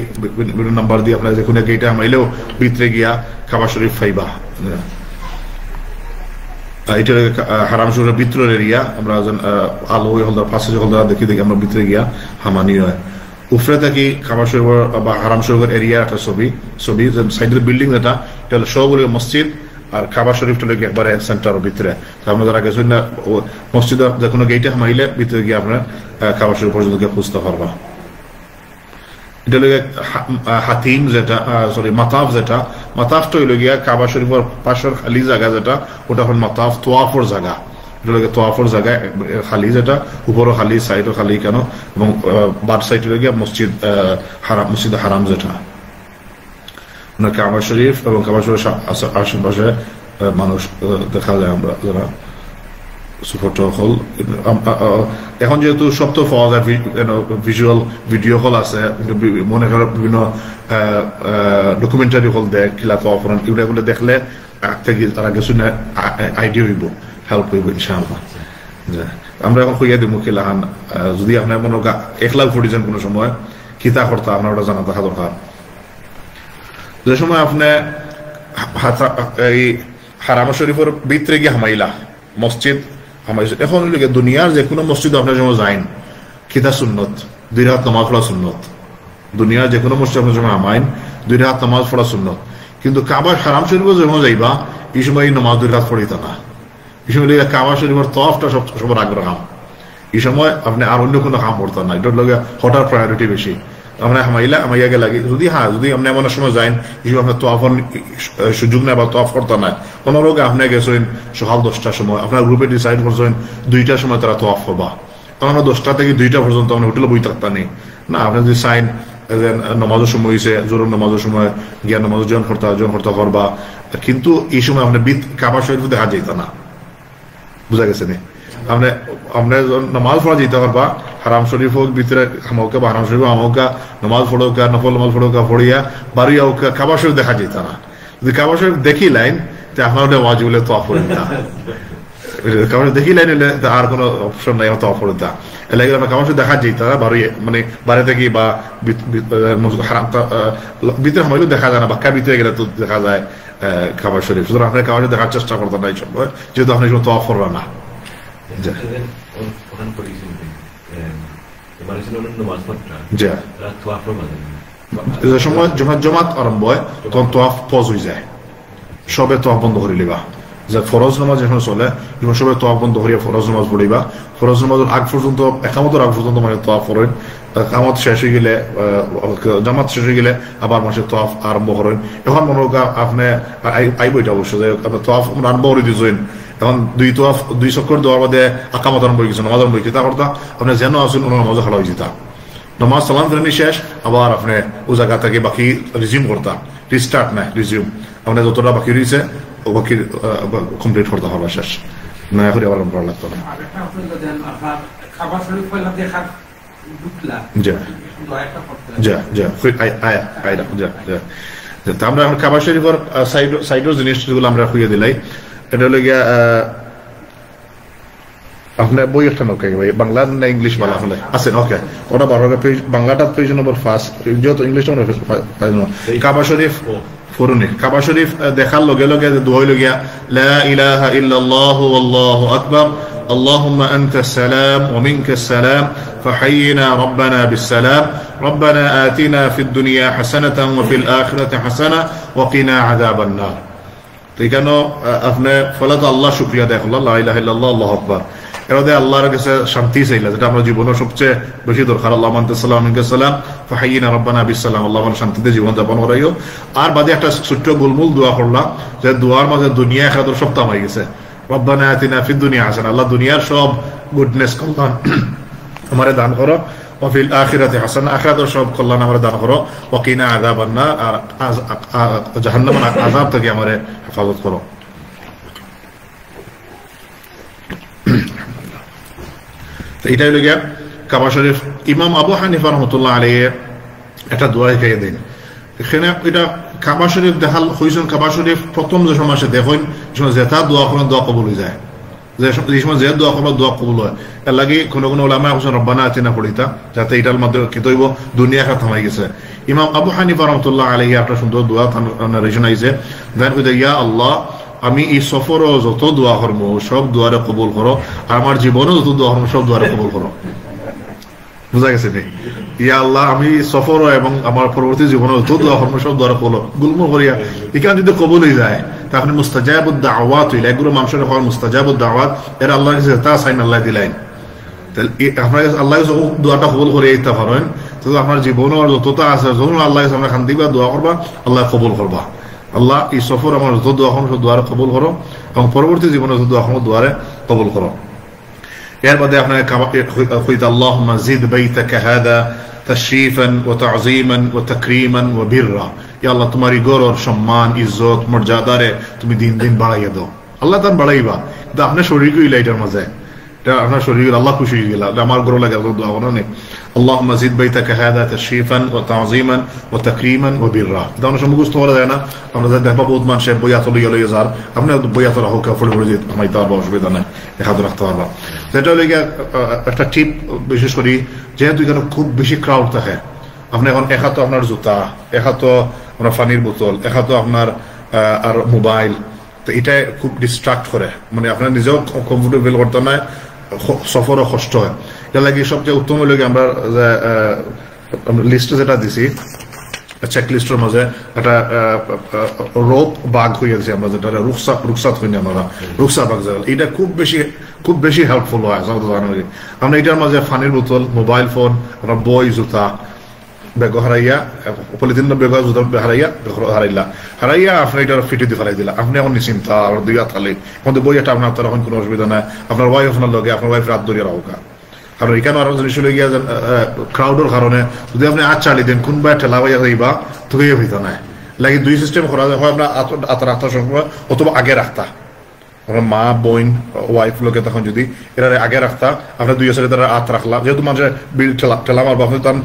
বিভিন্ন নাম্বার দিয়ে আপনার যে কোনো গেটে হামাইলেও ভিতরে গিয়া কাবা শরীফ ফাইবা। এটা হারাম শরীফের ভিতরের এরিয়া, আমরা আলো হলদার পাশে হলদার দেখি দেখি আমরা ভিতরে গিয়া হামানি হয়। উপরে থাকি কাবা শরীফের বা হারাম শরীফের এরিয়া একটা ছবি সাইডের বিল্ডিং যেটা এটা হলো সবগুলো মসজিদ আর কাবা শরীফটা লাগে একবারে সেন্টারের ভিতরে। আপনার যারা গেছেন না মসজিদে যে কোনো গেটে হামাইলে ভিতরে গিয়ে আপনার কাবা শরীফ পর্যন্ত গিয়ে খুঁজতে পারবা। এটা লাগে হাতিম যেটা সরি মাতাফ যেটা, মাতাফটা হইল গিয়া কাবা শরীফের পাশের খালি জায়গা যেটা ওটা এখন মাতাফ তোয়াফর জায়গা, এটা লাগে তোয়াফর জায়গা খালি যেটা উপরও খালি সাইডও খালি কেন এবং বাদ সাইডে গিয়া মসজিদ হারাম মসজিদ হারাম যেটা কাবা শরীফ এবং কাবা শরীফ আশেপাশে মানুষ দেখা যায় আমরা যারা ফটো হল। এখন যেহেতু সব তো পাওয়া যায় ভিজুয়াল ভিডিও হল আছে, মনে করেন বিভিন্ন ডকুমেন্টারি হল দেয় কিলা পাওয়া এগুলো দেখলে থেকে তারা কিছু আইডিয়া হইব, হেল্প হইব ইনশাআল্লাহ। আমরা এখন কইয়া দিব কিলাহান যদি আপনার মনে একলা পড়িছেন কোনো সময় কিতা করতা আপনার ওটা জানা দেখা দরকার। যে সময় আপনি এই হারাম শরীফের ভিতরে গিয়ে হামাইলা মসজিদ হামাইছে, এখন দুনিয়ার যে কোনো মসজিদ আপনার সময় যাইন কিতা সুন্নত 2 রাকাত নামাজ পড়া সুন্নত, দুনিয়ার যে কোনো মসজিদ আপনার সময় হামাইন 2 রাকাত নামাজ পড়া সুন্নত, কিন্তু কাবা হারাম শরীফে যখন যাইবা এই সময় এই নামাজ 2 রাকাত পড়িত না, এই সময় কাবা শরীফের তওয়াফটা সবার আগ্রহ এই সময় আপনি আর অন্য কোনো কাম করতেন না, এটার লগে হঠাৎ প্রায়োরিটি বেশি। আমরা হামাইলা আমাইয়াকে লাগে যদি যদি আপনি এমন সময় যাইন এই আপনার তোয়াফর সুযোগ নেই বা তোয়াফ করতে না, কোনো লোকে আপনি গেছেন সকাল 10টার সময় আপনার গ্রুপে ডিসাইড করছেন 2টার সময় তারা তোয়াফ করবা, তখন 10টা থেকে 2টা পর্যন্ত আপনি হোটেলে বই থাকতা নেই না, আপনি যদি সাইন নামাজের সময় হয়েছে জোর নামাজের সময় গিয়া নামাজ জন করতে করবা, কিন্তু এই সময় আপনি কাবা শরীফ দেখা যেত না, বুঝা গেছে নি আপনি নামাজ পড়া যেতে পারবা হারাম শরীফ হোক ভিতরে হামৌকা বা হারাম শরীফ হামৌকা নামাজ পড়োকা নফল নামাজ পড়োকা পড়িয়া বাড়ি আউকা কাবা শরীফ দেখা যেত না। যদি কাবা শরীফ দেখি লাইন তো আপনার ওটা ওয়াজিব হলে তো অফর না, কাবা শরীফ দেখি লাইন হলে আর কোনো অপশন নাই তো অফর দা এলাকা আমরা কাবা শরীফ দেখা যেত না, বাড়ি মানে বাড়ি থেকে বা হারাম ভিতরে হামাইলেও দেখা যায় না, বাক্কা ভিতরে গেলে তো দেখা যায় কাবা শরীফ। সুতরাং আপনার কাবা শরীফ দেখার চেষ্টা করতেন না এই সময় যেহেতু আপনি তো অফর না। জমাত আরম্ভ হয় তখন তোয়াফ পজ হয়ে যায়, সবে তোয়াফ বন্ধ করে লিবা, যে ফরজ নামাজ যখন চলে যখন সবে তোয়াফ বন্ধ করিয়া ফরজ নামাজ পড়িবা, ফরজ নামাজের আগ পর্যন্ত একামতের আগ পর্যন্ত মানে তোয়াফ করেন, কামত শেষ হয়ে গেলে জামাত শেষ হয়ে গেলে আবার মাসে তোয়াফ আরম্ভ করেন। এখন মনে হোক আপনি আইব এটা অবশ্য যে তোয়াফ আরম্ভ করে দিয়েছেন, এখন 2 চক্কর দেওয়ার বাদে আকামত আরম্ভ হয়ে গেছে নামাজ আরম্ভ হয়ে গেছে, তা করতা আপনি যেন আসেন ওনার নামাজে খালা হয়ে যেতা, নামাজ সালাম ফেরেনি শেষ আবার আপনি ও জায়গা থেকে বাকি রিজিউম করতা, রিস্টার্ট নাই রিজিউম, আপনার যতটা বাকি রয়েছে ও বাকি কমপ্লিট করতে হবে শেষ না করে আবার করা লাগতো না। আমরা এখন কাবা শরীফের সাইডের জিনিসগুলো আমরা খুঁজে দিলাই, এটা হলো গিয়া আপনার বই একটা নৌকা ভাই বাংলা না ইংলিশ বাংলা হলে আছেন ওকে ওটা পেজ বাংলাটা পেজ নম্বর 5 যেহেতু ইংলিশ কাবা শরীফ ফরুনি কাবা শরীফ দেখার লগে লগে দোয়া হইল গিয়া লা ইলাহা ইল্লাল্লাহু আল্লাহু আকবার اللهم أنت السلام ومنك السلام فحينا ربنا بالسلام ربنا آتنا في الدنيا حسنة وفي الآخرة حسنة وقنا عذاب النار তো এখানে আপনি ফলত আল্লাহ শুকরিয়া দেয় লা ইলাহা ইল্লাল্লাহ আল্লাহু আকবার এরদে আল্লাহর কাছে শান্তি চাইলা যেটা আমরা জীবনের সবচেয়ে বেশি দরকার আল্লাহ মানতে সালাম মিনকা সালাম ফাহাইনা রাব্বানা বিসসালাম আল্লাহ আমার শান্তিতে জীবন যাপন করাইও আর বাদে একটা ছোট্ট গোলমূল দোয়া করলাম যে দোয়ার মাঝে দুনিয়া খাদর সব তামাই গেছে রব্বানা আতিনা ফিদ দুনিয়া হাসানা আল্লাহ দুনিয়ার সব গুডনেস কল্যাণ আমারে দান করো وفي الآخرة حسنة آخرة সব কল্যাণ আমারে দান করো ওয়াকিনা আযাবান নার আর জাহান্নামের আযাব থেকে আমারে হেফাজত করো তো এটাই হলো গিয়া কাবা শরীফ ইমাম আবু হানিফা রাহমাতুল্লাহ আলাইহি একটা দোয়া শিখিয়ে দেন এখানে এটা কাবা শরীফ দেখাল হইছেন কাবা শরীফ প্রথম যে সময় দেখেন সময় যেটা দোয়া করেন দোয়া কবুল হয়ে যায় যে সময় যে দোয়া করলো দোয়া কবুল হয় এর লাগে কোনো কোনো ওলামা হোসেন রব্বানা আতিনা পড়িতা যাতে এটার মাধ্যমে কি তৈব দুনিয়া খাত থামাই গেছে ইমাম আবু হানিফা রাহমাতুল্লাহ আলাইহি একটা সুন্দর দোয়া রেশন আইছে দেন কইতে ইয়া আল্লাহ আমি এই সফরও যত দোয়া করবো সব দোয়ারে কবুল করো আর আমার জীবনেও যত দোয়া করবো সব দোয়ারে কবুল করো বুঝা গেছে নি ইয়া আল্লাহ আমি সফরও এবং আমার পরবর্তী জীবনে যত দোয়া করবো সব দোয়ারে কবুল গুলমুল করিয়া এখানে যদি কবুল হয়ে যায় তাহলে মুস্তাজাবুদ দাওয়াত হইলে এগুলো মানুষের হওয়ার মুস্তাজাবুদ দাওয়াত এর আল্লাহর কাছে তা সাইন আল্লাহ দিলেন তাহলে আপনার আল্লাহ দোয়াটা কবুল করে দিতে পারেন তো আপনার জীবনও যতটা আছে যখন আল্লাহ কাছে আমরা খান্তি বা দোয়া করবা আল্লাহ কবুল করবা আল্লাহ এই সফর আমার যত দোয়া করবো সব দোয়ারে কবুল করো এবং পরবর্তী জীবনে যত দোয়া করবো দোয়ারে কবুল করো এর বাদে আপনার কইতে আল্লাহুম্মা জিদ বাইতাকা হাদা তাশরীফান ওয়া তা'যীমান ওয়া তাকরীমান ওয়া বিররা ইয়া আল্লাহ তোমার গৌরব সম্মান ইজ্জত মর্যাদারে তুমি দিন দিন বাড়াইয়া দাও আল্লাহ তান বাড়াইবা কিন্তু আপনার শরীর কইলা এটার মাঝে এটা আপনার শরীর আল্লাহ খুশি হয়ে গেল আমার গৌরব লাগে দোয়া করো না اللهم زد بيتك هذا تشريفا وتعظيما وتكريما وبرا দাও না মুখস্থ করা যায় না আমরা দেখবা বহুত মানুষের বইয়া চলে গেল যার আপনি বইয়া তো রাখো কাপড় পরে দিতে আমি তার অসুবিধা নাই দেখা তো রাখতে পারবা যেটা লাগে একটা টিপ বিশেষ করে যেহেতু এখানে খুব বেশি ক্রাউড থাকে আপনি এখন এক হাতে আপনার জুতা এক হাতে আপনার পানির বোতল এক হাতে আপনার আর মোবাইল তো এটা খুব ডিস্ট্রাক্ট করে মানে আপনার নিজেও কমফোর্টেবল করতে না সফরও কষ্ট হয় এটা লাগে সবচেয়ে উত্তম হইল আমরা লিস্টে যেটা দিছি চেক লিস্টের মাঝে একটা রোপ বাগ হয়ে গেছে আমরা যেটা রুকসাত হইনি আমরা রুকসা বাগ জায়গা এটা খুব বেশি হেল্পফুল হয় আমরা এটার মাঝে পানির বোতল মোবাইল ফোন আপনার বই জুতা বেগ হারাইয়া পলিথিন বেগ জুতা হারাইয়া আপনি এটা ফিটে দিয়ে ফেলাই দিলা আপনি এখন নিশ্চিন্তা আর দুই হাত খালি এখন বই এটা আপনার তার এখন কোনো অসুবিধা নাই আপনার ওয়াইফ আপনার লগে আপনার ওয়াইফ রাত ধরিয়া রাখা কারণ এখানে আরো জিনিস হলে গিয়া ক্রাউডের কারণে যদি আপনি আজ চালিয়ে দেন কোনবা ঠেলা বাইয়া যাইবা তুই হইতো না লাগে দুই সিস্টেম করা যায় হয় আপনার আত রাখতার সময় অথবা আগে রাখতা আপনার মা বোন ওয়াইফ লোকে তখন যদি এরা আগে রাখতা আপনার দুই সাইডে তারা আত রাখলা যেহেতু মানুষের বিল ঠেলা মারবা আপনি তার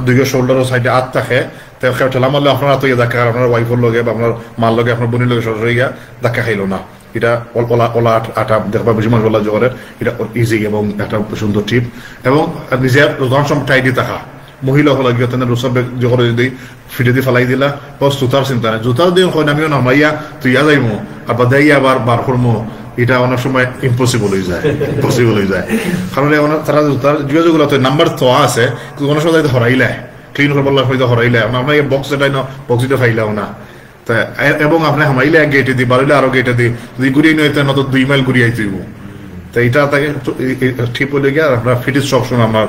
দুই শোল্ডারের সাইডে আত থাকে ঠেলা মারলে আপনার আত দেখা আপনার ওয়াইফের লগে বা আপনার মার লগে আপনার বোনের লগে সরাসরি গিয়া দেখা খাইলো না এটা ওলা আটা দেখবা বেশি মানুষ বলা জোরে এটা ইজি এবং একটা সুন্দর টিপ এবং নিজের রোজান সব টাইডি থাকা মহিলা হল গিয়ে তেনে রুসব জোরে যদি ফিটে দিয়ে ফেলাই দিলা বস জুতার চিন্তা নাই জুতার দিয়ে হয় আমিও নামাইয়া তুই যাইমো আর বাদাইয়া আবার বার করমো এটা অনেক সময় ইম্পসিবল হয়ে যায় কারণ তারা জুতার যোগাযোগগুলো নাম্বার তো আছে কিন্তু অনেক সময় হরাইলে ক্লিন করে বললাম হয়তো হরাইলে আপনার বক্স এটাই না বক্স এটা ফাইলাও না এবং আপনি হামাইলে এক গেটে দিই বাড়িলে আরো গেটে দিই যদি ঘুরিয়ে নিয়ে নত 2 মাইল ঘুরিয়ে তুইব তো এটা তাকে ঠিক হলে গিয়ে আপনার ফিটিস সবসময় আমার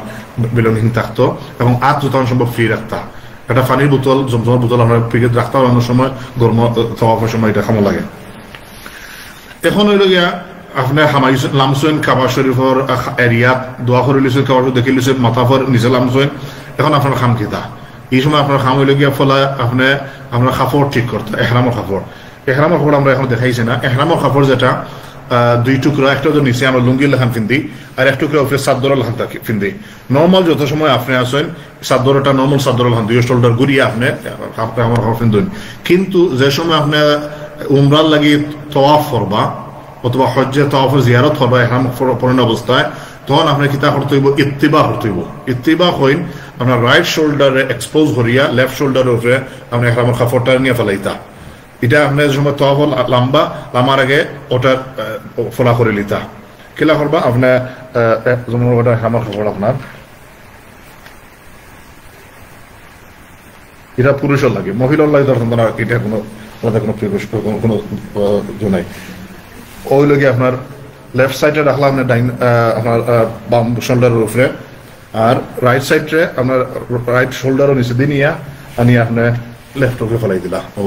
বিলঙ্গিং থাকতো এবং আত জুতা সম্ভব ফ্রি রাখতা একটা পানির বোতল জমজমের বোতল আমরা ফ্রিতে রাখতাম অন্য সময় গরম তওয়াফের সময় এটা খামো লাগে এখন হইল গিয়া আপনি হামাইছেন লামছেন কাবা শরীফর এরিয়াত দোয়া করে লিছেন কাবা দেখে লিছেন মাথাফর নিচে লামছেন এখন আপনার খাম কিতা এই সময় আপনার খাম হইলে গিয়া ফলে আপনি আপনার কাপড় ঠিক করতে এহরামের কাপড় আমরা এখন দেখাইছি না এহরামের কাপড় যেটা দুই টুকরা একটা তো নিচে আমরা লুঙ্গি লেখান ফিন্দি আর এক টুকরা উপরে চাদর লেখান ফিন্দি নর্মাল যত সময় আপনি আসেন চাদরটা নর্মাল চাদর লেখান দুই শোল্ডার ঘুরিয়ে আপনি আমার কাপড় ফিন্দুন কিন্তু যে সময় আপনি উমরার লাগি তওয়াফ করবা অথবা হজ্জে তওয়াফের জিয়ারত করবা এহরাম পরন অবস্থায় তখন আপনি কিতা করতে হইব ইত্তিবা হইন আপনার রাইট শোল্ডারে এক্সপোজ করিয়া লেফট শোল্ডারের উপরে আপনি এহরামের কাপড়টা নিয়ে ফেলাইতা এটা আপনার সময় তওয়াফ লাম্বার আগে ওটা ফোলা করে লিতা কিলা করবা আপনার যেমন ওটা আমার খবর আপনার এটা পুরুষের লাগে, মহিলার লাগে দর্শন এটা কোনো কোনো নাই। ওই লগে আপনার লেফট সাইডে রাখলাম আপনার আপনার বাম শোল্ডারের উপরে, আর রাইট সাইডে আপনার রাইট শোল্ডারও নিচে দিয়ে নিয়ে আনিয়ে আপনার লেফট উপরে ফেলাই দিলা। ও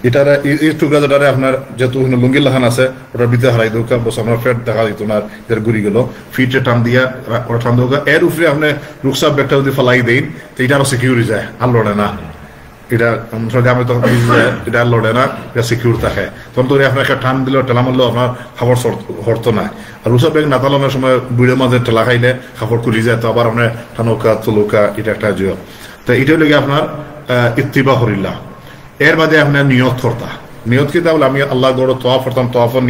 এটার এই টুকরাটারে আপনার যেহেতু লুঙ্গি লাখান আছে ওটার ভিতরে হারাই দৌকা, বস আপনার ফেট দেখা দিত না, এর ঘুরি গেল ফিটে টান দিয়া ওটা টান দৌকা। এর উপরে আপনি রুকসাব ব্যাগটা যদি ফেলাই দেন তো এটা আরো সিকিউরি যায়, আর লড়ে না। এটা আমি তখন এটা আর লড়ে না, এটা সিকিউর থাকে। তখন তো আপনার একটা টান দিলেও টেলা মারলেও আপনার খাবার হরতো না। আর রুকসাব ব্যাগ না তালানোর সময় বুড়ের মাঝে টেলা খাইলে খাবার খুলি যায়, তো আবার আপনার টানোকা তুলুকা এটা একটা জিও। তো এটাই লেগে আপনার ইত্তিবা করিল্লা। এর বাদে আপনার নিয়ত করতা, নিয়ত কি তাহলে আমি আল্লাহ গড় তওয়াফ করতাম, তওয়াফের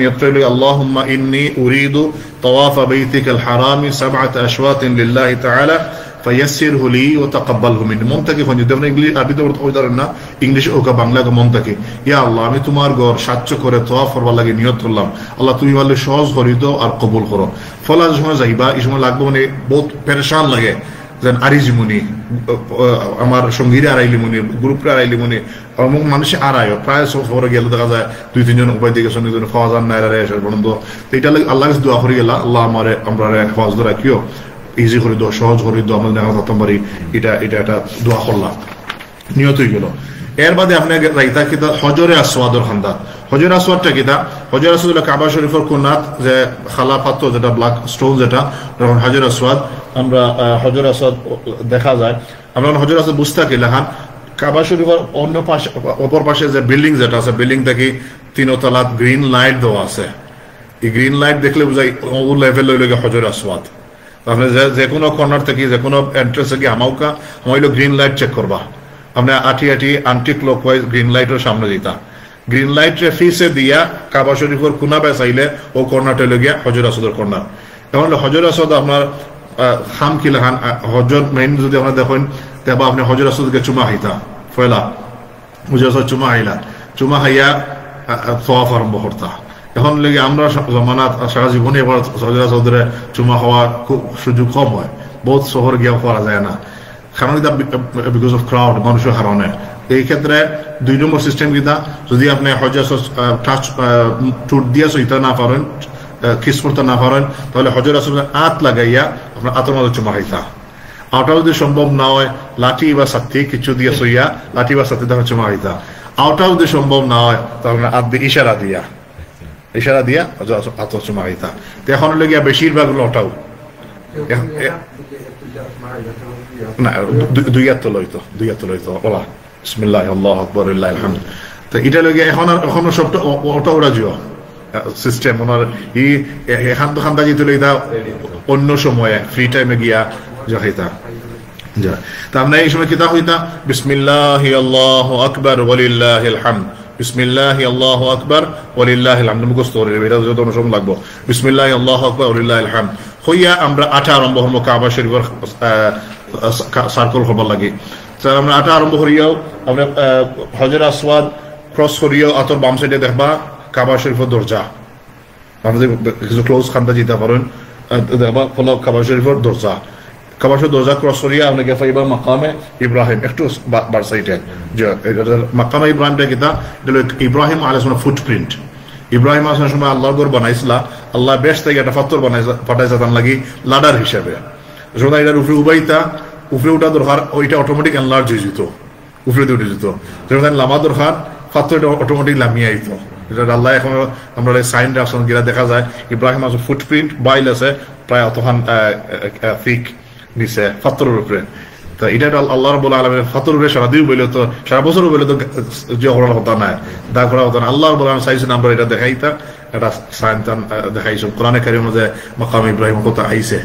নিয়ত রইল আল্লাহুম্মা ইন্নী উরিদু তাওয়াফা বাইতিকাল হারামি সাবআত আশওয়াতিন লিল্লাহি তাআলা ফায়াসসিরহু লি ওয়া তাকাব্বালহু মিন্নি। মন থেকে ফোন যদি আপনি ইংলিশ আরবি তো ওই ধরেন না, ইংলিশ ওকা বাংলা মন থেকে, ইয়া আল্লাহ আমি তোমার ঘর সাহায্য করে তওয়াফ করবার লাগে নিয়ত করলাম, আল্লাহ তুমি বললে সহজ করি দাও আর কবুল করো। ফলে সময় যাইবা এই সময় লাগবে মানে বহুত পেরেশান লাগে, যেন আরিজিমুনি আমার সঙ্গীরা আড়াইলিমুনি, গ্রুপরা আড়াইলিমুনি, অমুক মানুষে আড়ায় প্রায় সফরে গেলে দেখা যায় 2-3 উপায় দিকে সঙ্গে খাওয়া যান না বন্ধ। তো এটা আল্লাহ কাছে দোয়া করে গেলা, আল্লাহ আমার আমরা হেফাজত রাখিও, ইজি করে দাও, সহজ করে দাও, আমাদের দেখা যেতাম পারি, এটা একটা দোয়া করলাম, নিয়ত হয়ে গেল। এর বাদে আপনি রাইতা কিতা হজরে আসওয়াদর খান্দা। হজর আসওয়াদটা কিতা? হজর আসওয়াদ কাবা শরীফের কোনাত যে খালা পাত্র যেটা ব্ল্যাক স্টোন যেটা হজর আসওয়াদ, আমরা হজর আসওয়াদ দেখা যায়। আমরা হজর আসওয়াদ বুঝতে কি লেখান কাবা শরীফের অন্য পাশে অপর পাশে যে বিল্ডিং যেটা আছে, বিল্ডিং থেকে 3 তলাত গ্রিন লাইট দেওয়া আছে। এই গ্রিন লাইট দেখলে বুঝাই ও লেভেল হইল হজর আসওয়াদ। আপনি যে কোনো কর্নার থেকে যে কোনো এন্ট্রেন্স থেকে আমাউকা হইলো গ্রিন লাইট চেক করবা, আপনি আটি আন্টি ক্লকওয়াইজ গ্রিন লাইটের সামনে দিতা। গ্রিন লাইট ফিসে দিয়া কাবা শরীফের কোনা চাইলে ও কর্নারটা হইল গিয়া হজর আসওয়াদের কর্নার। এখন হজর আসওয়াদ আপনার খাম কি লেখান হজর মেইন যদি আপনার দেখেন তেবা আপনি হজর আসওয়াদকে চুমা হাইতা ফয়লা হজর আসওয়াদ চুমা হাইলা, চুমা হাইয়া তওয়াফ আরম্ভ করতা। এখন লেগে আমরা জমানাত সারা জীবনে এবার হজর আসওয়াদের চুমা হওয়ার খুব সুযোগ কম হয়, বহুত শহর গিয়া করা যায় না, কারণ এটা বিকজ অফ ক্রাউড, মানুষের কারণে। এই ক্ষেত্রে 2 নম্বর সিস্টেম কিতা, যদি আপনি হজর টাচ টুট দিয়া সইতে না পারেন, কিস করতে না পারেন, তাহলে হজর আসওয়াদের আত লাগাইয়া আপনার আতর মাঝে চুমা খাইতা। আওটা যদি সম্ভব না হয় লাঠি বা সাথী কিছু দিয়ে সইয়া লাঠি বা সাথী দেখা চুমা খাইতা। আওটা যদি সম্ভব না হয় তাহলে আত দিয়ে ইশারা দিয়া আতর চুমা খাইতা। তো এখন লেগে বেশিরভাগ লটাও না দুই হাত লইতো বলা বিসমিল্লাহ আল্লাহু আকবার লিল্লাহিল হামদ। তো এটা লাগে এখনো সবটা ওটা ওরা জিও সিস্টেম ওনার ই এখান তো খান্দা যেতে লইতা অন্য সময়ে ফ্রি টাইমে গিয়া যাইতা যা। তা আমরা এই সময় কিতা হইতা বিসমিল্লাহি আল্লাহু আকবার ওয়ালিল্লাহিল হামদ, বিসমিল্লাহি আল্লাহু আকবার ওয়ালিল্লাহিল হামদ মুখস্থ করে এটা যত সময় লাগবে। বিসমিল্লাহি আল্লাহু আকবার ওয়ালিল্লাহিল হামদ হইয়া আমরা 8 আরম্ভ হবো কাবা শরীফের সার্কেল করবার লাগে। আমরা 8 আরম্ভ করিয়াও আমরা হজর আসওয়াদ ক্রস করিয়াও আতর বাম সাইডে দেখবা কাবা শরীফের দরজা, আমাদের কিছু ক্লোজ খান্দা যেতে পারেন দেখবা ফলো কাবা শরীফের দরজা। কাবা শরীফ দরজা ক্রস করিয়া আপনাকে পাইবা মাকামে ইব্রাহিম, একটু বার সাইডে যে মাকামে ইব্রাহিমটা কিতা, এটা ইব্রাহিম আলাইহিস সালাম ফুটপ্রিন্ট। ইব্রাহিম আলাইহিস সালাম সময় আল্লাহর ঘর বানাইছিলা, আল্লাহ বেশ থেকে একটা পাথর পাঠাইছে তার লাগি লাডার হিসাবে। যখন এটার উপরে উপরে উঠা দরকার, ওইটা অটোমেটিক এনলার্জ হয়ে যেত, উপরে দিয়ে উঠে যেত। যখন লামা দরকার পাথরটা অটোমেটিক লামিয়ে আইত। এটা আল্লাহ এখন আমরা সাইন রাখছেন গিরা দেখা যায় ইব্রাহিম আছে ফুটপ্রিন্ট বাইল আছে প্রায় অতখান ফিক নিচে পাথরের উপরে। তো এটা আল্লাহ রাব্বুল আলামিন পাথরের উপরে সারা দিন বইলে তো সারা বছর বইলে তো যে করার কথা নাই, দা করার কথা না। আল্লাহ রাব্বুল আলামিন চাইছেন আমরা এটা দেখাইতা, এটা সাইন দেখাইছেন কোরআনে কারিমে যে মাকাম ইব্রাহিম কথা আইছে,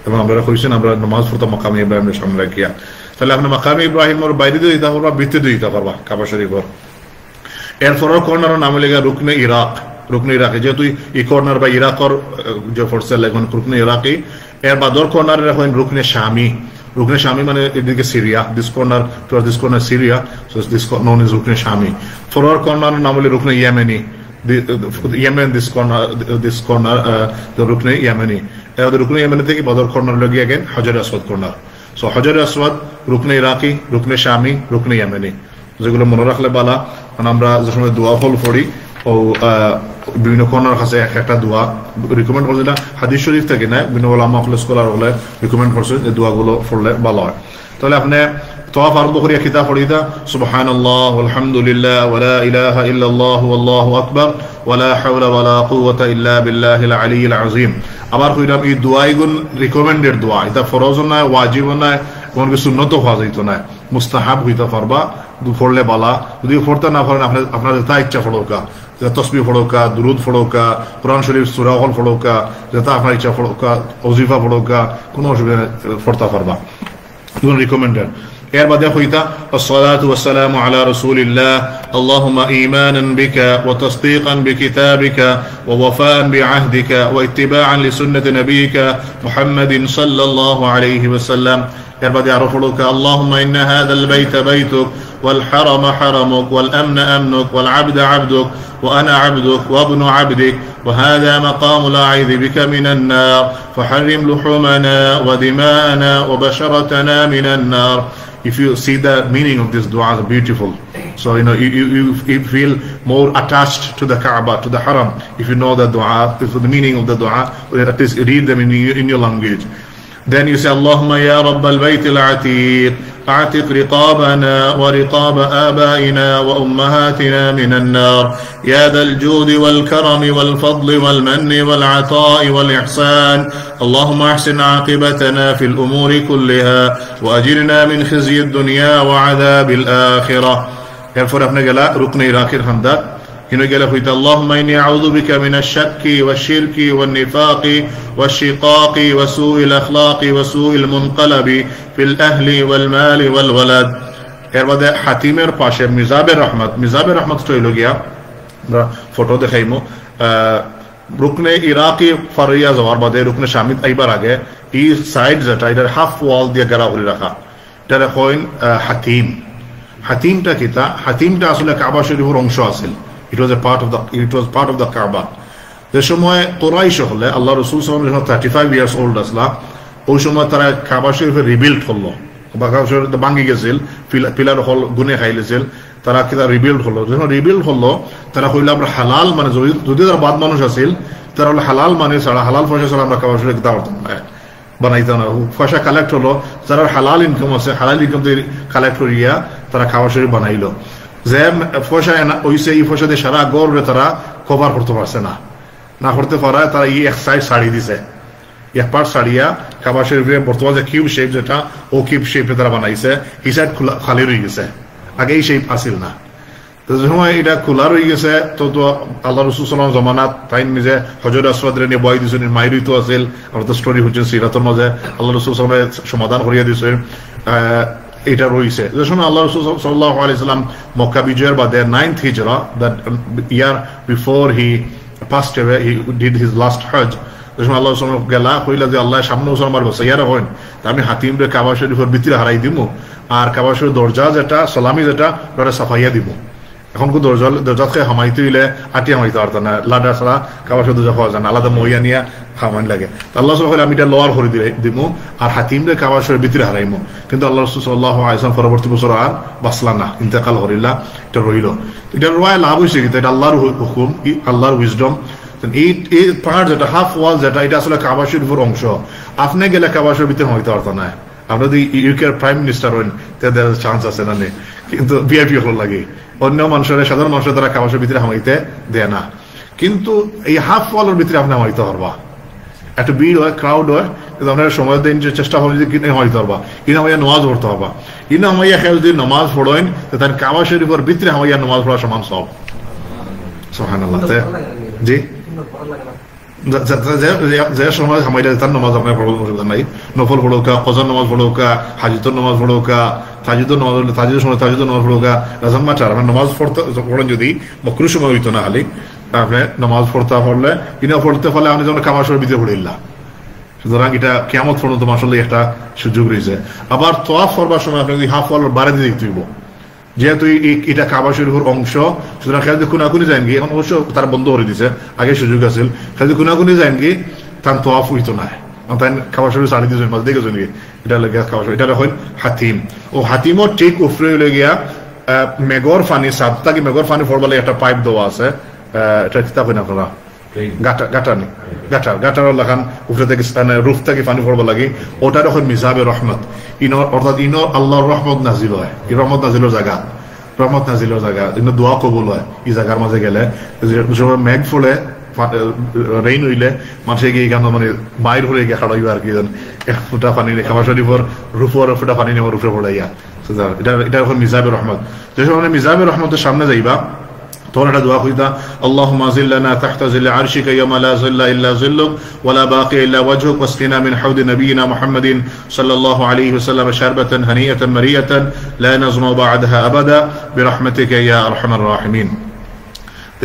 এবং আমরা কইছেন আমরা নামাজ পড়তাম মাকাম ইব্রাহিমের সামনে রাখিয়া। তাহলে আপনি মাকাম ইব্রাহিমের বাইরে দিয়ে দিতে পারবা, ভিতরে দিয়ে দিতে পারবা কাবা শরীফের। এরপরের কর্নারের নাম লেগে রুকনে ইরাক, রুকনে ইরাকি, যেহেতু এই কর্নার বা ইরাকর যে ফোর্সেল এখন রুকনে ইরাকি। এর বাদর কর্নারে এখন রুকনে শামি, রুকনে শামি মানে এদিকে Syria, this corner Syria, so this known is রুকনে শামি। ফরওয়ার্ড কর্নারের নাম হলে রুকনে ইয়েমেনি, Yemen, this corner, the Rukn Yemeni. The Rukn Yemeni থেকে বদর কর্নার লগি again হাজার আসওয়াদ কর্নার। সো হাজার আসওয়াদ, রুকনে ইরাকি, রুকনে শামি, রুকনে ইয়েমেনি, যেগুলো মনে রাখলে বালা। কারণ আমরা যে সময় দোয়া হল পড়ি ও বিভিন্ন কর্নার কাছে একটা দোয়া রিকমেন্ড করছে, না হাদিস শরীফ থেকে না, বিভিন্ন ওলামা স্কলার হলে রিকমেন্ড করছে যে দোয়াগুলো পড়লে ভালো হয়। তাহলে আপনি طواف আরম্ভ করিয়া কিতাব পড়িতা সুবহানাল্লাহ ওয়ালহামদুলিল্লাহ ওয়ালা ইলাহা ইল্লাল্লাহু আল্লাহু আকবার ওয়ালা হাওলা ওয়ালা কুওয়াতা ইল্লা বিল্লাহিল আলিয়্যিল আযীম। আবার কইরাম এই দোয়াইগুন রিকমেন্ডেড দোয়া, এটা ফরজ না, ওয়াজিব না, কোন কিছু সুন্নত হওয়া যাইতো না, মুস্তাহাব হইতে পারবা পড়লে বালা। যদি পড়তে না পারেন আপনার যেটা ইচ্ছা পড়োকা, তসবিহ পড়োকা, দুরুদ পড়োকা, কোরআন শরীফ সূরা ওয়াল পড়োকা, যেটা আপনার ইচ্ছা পড়োকা, ওজিফা পড়োকা, কোনো অসুবিধা পড়তে পারবা, এগুলো রিকমেন্ডেড। এর বাদে হইতা আসসালাতু ওয়াসসালামু আলা রাসূলিল্লাহ আল্লাহুম্মা ঈমানান বিকা ওয়া তাসদীকান বিকিতাবিকা ওয়া ওয়াফাআন বিআহদিকা ওয়া ইত্তিবাআন লিসুন্নতি নাবিয়িকা মুহাম্মাদিন সাল্লাল্লাহু আলাইহি ওয়াসাল্লাম। এর বাদে আরো পড়ুকা আল্লাহুম্মা ইন্না হাযাল বাইতা বাইতুক ওয়াল হারামা হারামুক ওয়াল আমনা আমনুক ওয়াল আবদা আবদুক ওয়া আনা আবদুক ওয়া ইবনু আবদিক ওয়া হাযা মাকামুল আ'ইযি বিকা মিনান নার ফাহাররিম লুহুমানা ওয়া দিমা'ানা ওয়া বাশারাতানা মিনান নার। If you see the meaning of this dua is beautiful, so you feel more attached to the Kaaba, to the Haram, if you know the dua, if the meaning of the dua, at least read them in your language. Then you say Allahumma ya Rabb al-Bayt al-Atiq أعتق رقابنا ورقاب آبائنا وأمهاتنا من النار يا ذا الجود والكرم والفضل والمن والعطاء والإحسان اللهم أحسن عاقبتنا في الأمور كلها وأجرنا من خزي الدنيا وعذاب الآخرة. এরপর আপনি গেলা রুকনে ইরাকের হামদাত هنا قال فيت اللهم إني أعوذ بك من الشك والشرك والنفاق والشقاق وسوء الأخلاق وسوء المنقلب في الأهل والمال والولد. এরপরে হাতিমের পাশে মিজাবের রহমত হইল গিয়া photo দেখাইমো রুকনে ইরাকি ফারিয়া যাওয়ার বাদে রুকনে শামিদ আইবার আগে এই সাইড যেটা এটার হাফ ওয়াল দিয়ে গেরা করে রাখা, এটা কইন হাতিমটা কিতা, হাতিমটা আসলে কাবা শরীফের অংশ আছিল। It was part of the Kaaba. যে সময় কুরাইশ হলে আল্লাহ রাসূল সাল্লাল্লাহু আলাইহি ওয়াসাল্লাম 35 years old আসলা, ওই সময় তারা কাবা শরীফে রিবিল্ড হলো, কাবা শরীফ ভাঙি গেছিল, পিলার হল গুনে খাইলেছিল, তারা কিতা রিবিল্ড হলো। যখন রিবিল্ড হলো তারা কইল আমরা হালাল মানে যদি তারা বাদ মানুষ আছিল তারা হলো হালাল মানে ছাড়া হালাল পয়সা ছাড়া আমরা কাবা শরীফ কিতা করতাম না, বানাইতাম না। পয়সা কালেক্ট হলো, যারা হালাল ইনকাম আছে হালাল ইনকাম কালেক্ট করিয়া তারা কাবা শরীফ বানাইলো। যে পয়সা হইছে এই পয়সা দিয়ে সারা গড়ে তারা কভার করতে পারছে না করতে পারায় তারা এই এক সাইড ছাড়িয়ে দিছে, এক পার্ট ছাড়িয়া কাবা শরীফে বর্তমান যে কিউব শেপ যেটা ও কিউব শেপে তারা বানাইছে, এই সাইড খালি রয়ে গেছে, আগে এই শেপ আসিল না। তো যখন এটা খোলা রয়ে গেছে তো আল্লাহ রাসূল সাল্লাল্লাহু আলাইহি ওয়াসাল্লাম জমানাত তাই নিজে হজর আসওয়াদের নিয়ে বয় দিয়েছেন, মাইরই তো আছিল, আমরা তো স্টোরি হচ্ছে সিরাতের মাঝে আল্লাহ রাসূল সাল্লাল্লাহু আলাইহি ওয়াসাল্লাম সমাধান করিয়া দিয়েছেন। এটা রয়েছে যখন আল্লাহ রাসূল সাল্লাল্লাহু আলাইহি ওয়াসাল্লাম মক্কা বিজয়ের বাদে 9th hijra, that year before he passed away, he did his last hajj, যখন আল্লাহ রাসূল গেলা কইলা যে আল্লাহ সামনে ওসা আমার বসাইয়ারা হন, আমি হাতিম রে কাবা শরীফের ভিতরে হারাই দিমু আর কাবা শরীফের দরজা যেটা সালামি যেটা ওটা সাফাইয়া দিব। এখন কোন দরজাকে হামাইতে হইলে আটি হামাইতে পারত না, লাডা ছাড়া কাবা শরীফ দরজা পাওয়া যায় না, আলাদা মইয়া নিয়ে হামাইন লাগে। আল্লাহ সাল্লাল্লাহু আমি এটা লোয়ার করে দিমু আর হাতিমরে কাবা শরীফের ভিতরে হারাইমু। কিন্তু আল্লাহ রাসূল সাল্লাল্লাহু আলাইহি ওয়াসাল্লাম পরবর্তী বছর আর বাঁচলা না, ইন্তেকাল করিলা, এটা রইল। এটা রয় লাভ হয়েছে কিন্তু এটা আল্লাহর হুকুম, আল্লাহর উইজডম। এই পাহাড় যেটা হাফ ওয়াল যেটা এটা আসলে কাবা শরীফের অংশ, আপনি গেলে কাবা শরীফের ভিতরে হইতে পারত না। আপনি যদি ইউকের প্রাইম মিনিস্টার হন তাদের চান্স আছে না, কিন্তু ভিআইপি হল লাগে, অন্য মানুষের সাধারণ মানুষের তারা কাবা শরীফের ভিতরে হামাইতে দেয় না। কিন্তু এই হাফ ওয়ালের ভিতরে আপনি হামাইতে পারবা, একটা ভিড় হয়, ক্রাউড হয়, কিন্তু আপনার সময় দিন যে চেষ্টা হবে যে কিনে হামাইতে পারবা, ইনা হামাইয়া নামাজ পড়তে পারবা। ইনা হামাইয়া খেয়াল যদি নামাজ পড়েন তার কাবা শরীফের ভিতরে হামাইয়া নামাজ পড়া সমান সব। সুবহানাল্লাহ। জি যে সময় হামাইলে তার নামাজ আপনার অসুবিধা নাই, নফল পড়োকা, কজর নামাজ পড়োকা, হাজিতর নামাজ পড়োকা, তাজিদুর সময় তাজিদুর নামাজ পড়োকা, রাজান মাচার আপনার নামাজ পড়তে পড়েন যদি মকরুর সময় হইতো না, খালি আপনি নামাজ পড়তে পারলে ইনা পড়তে পারলে আপনি যেমন কাবা শরীফের ভিতরে পড়িল্লা। সুতরাং এটা কিয়ামত পর্যন্ত আসলে একটা সুযোগ রয়েছে। আবার তওয়াফ করবার সময় আপনি যদি হাফ ওয়াল বাড়ি দিয়ে দেখতে হইব, যেহেতু এটা কাবা শরীফের অংশ, সুতরাং খেয়াল খুনাখুনি যান কি, এখন অবশ্য তারা বন্ধ করে দিছে, আগে সুযোগ আছিল, খেয়াল খুনাখুনি যান কি তার তোয়াফ হইতো না, তাই কাবা শরীফ ছাড়ি দিয়েছেন মাছ দেখেছেন কি, এটা লেগে কাবা শরীফ, এটা হল হাতিম। ও হাতিমর ঠিক উফরে হইলে গিয়া মেঘর ফানি সাত থাকি মেঘর ফানি ফরবালে একটা পাইপ দেওয়া আছে, এটা চিন্তা করি না আপনারা, গাটার লাগান উপরে থেকে রুফ থেকে পানি পড়বা লাগে, ওটার এখন মিজাবে রহমত ইনর, অর্থাৎ ইনর আল্লাহর রহমত নাজিল হয়, এই রহমত নাজিলের জায়গা, রহমত নাজিলের জায়গা, ইন দোয়া কবুল হয় এই জায়গার মাঝে গেলে। মেঘ ফলে রেইন হইলে মানুষে গিয়ে এখানে মানে বাইর হয়ে গিয়ে খাড়াইব আর কি, এক ফুটা পানি নেই কাবা শরীফর রুফর ফুটা পানি নেওয়ার রুফে পড়াইয়া, এটা এখন মিজাবে রহমত। যে সময় মিজাবে রহমতের সামনে যাইবা তখন একটা দোয়া কইতা, আল্লাহুম্মা জিল্লানা তাহতা জিল্লি আরশিকা ইয়ামা লা জিল্লা ইল্লা জিল্লুক ওয়া লা বাকিয়া ইল্লা ওয়াজহুক ওয়াসকিনা মিন হাউদি নাবিয়িনা মুহাম্মাদিন সাল্লাল্লাহু আলাইহি ওয়াসাল্লাম শারবাতান হানিয়াতান মারিয়াতান লা নাজমা বা'দাহা আবাদা বিরহমাতিকা ইয়া আরহামার রাহিমিন।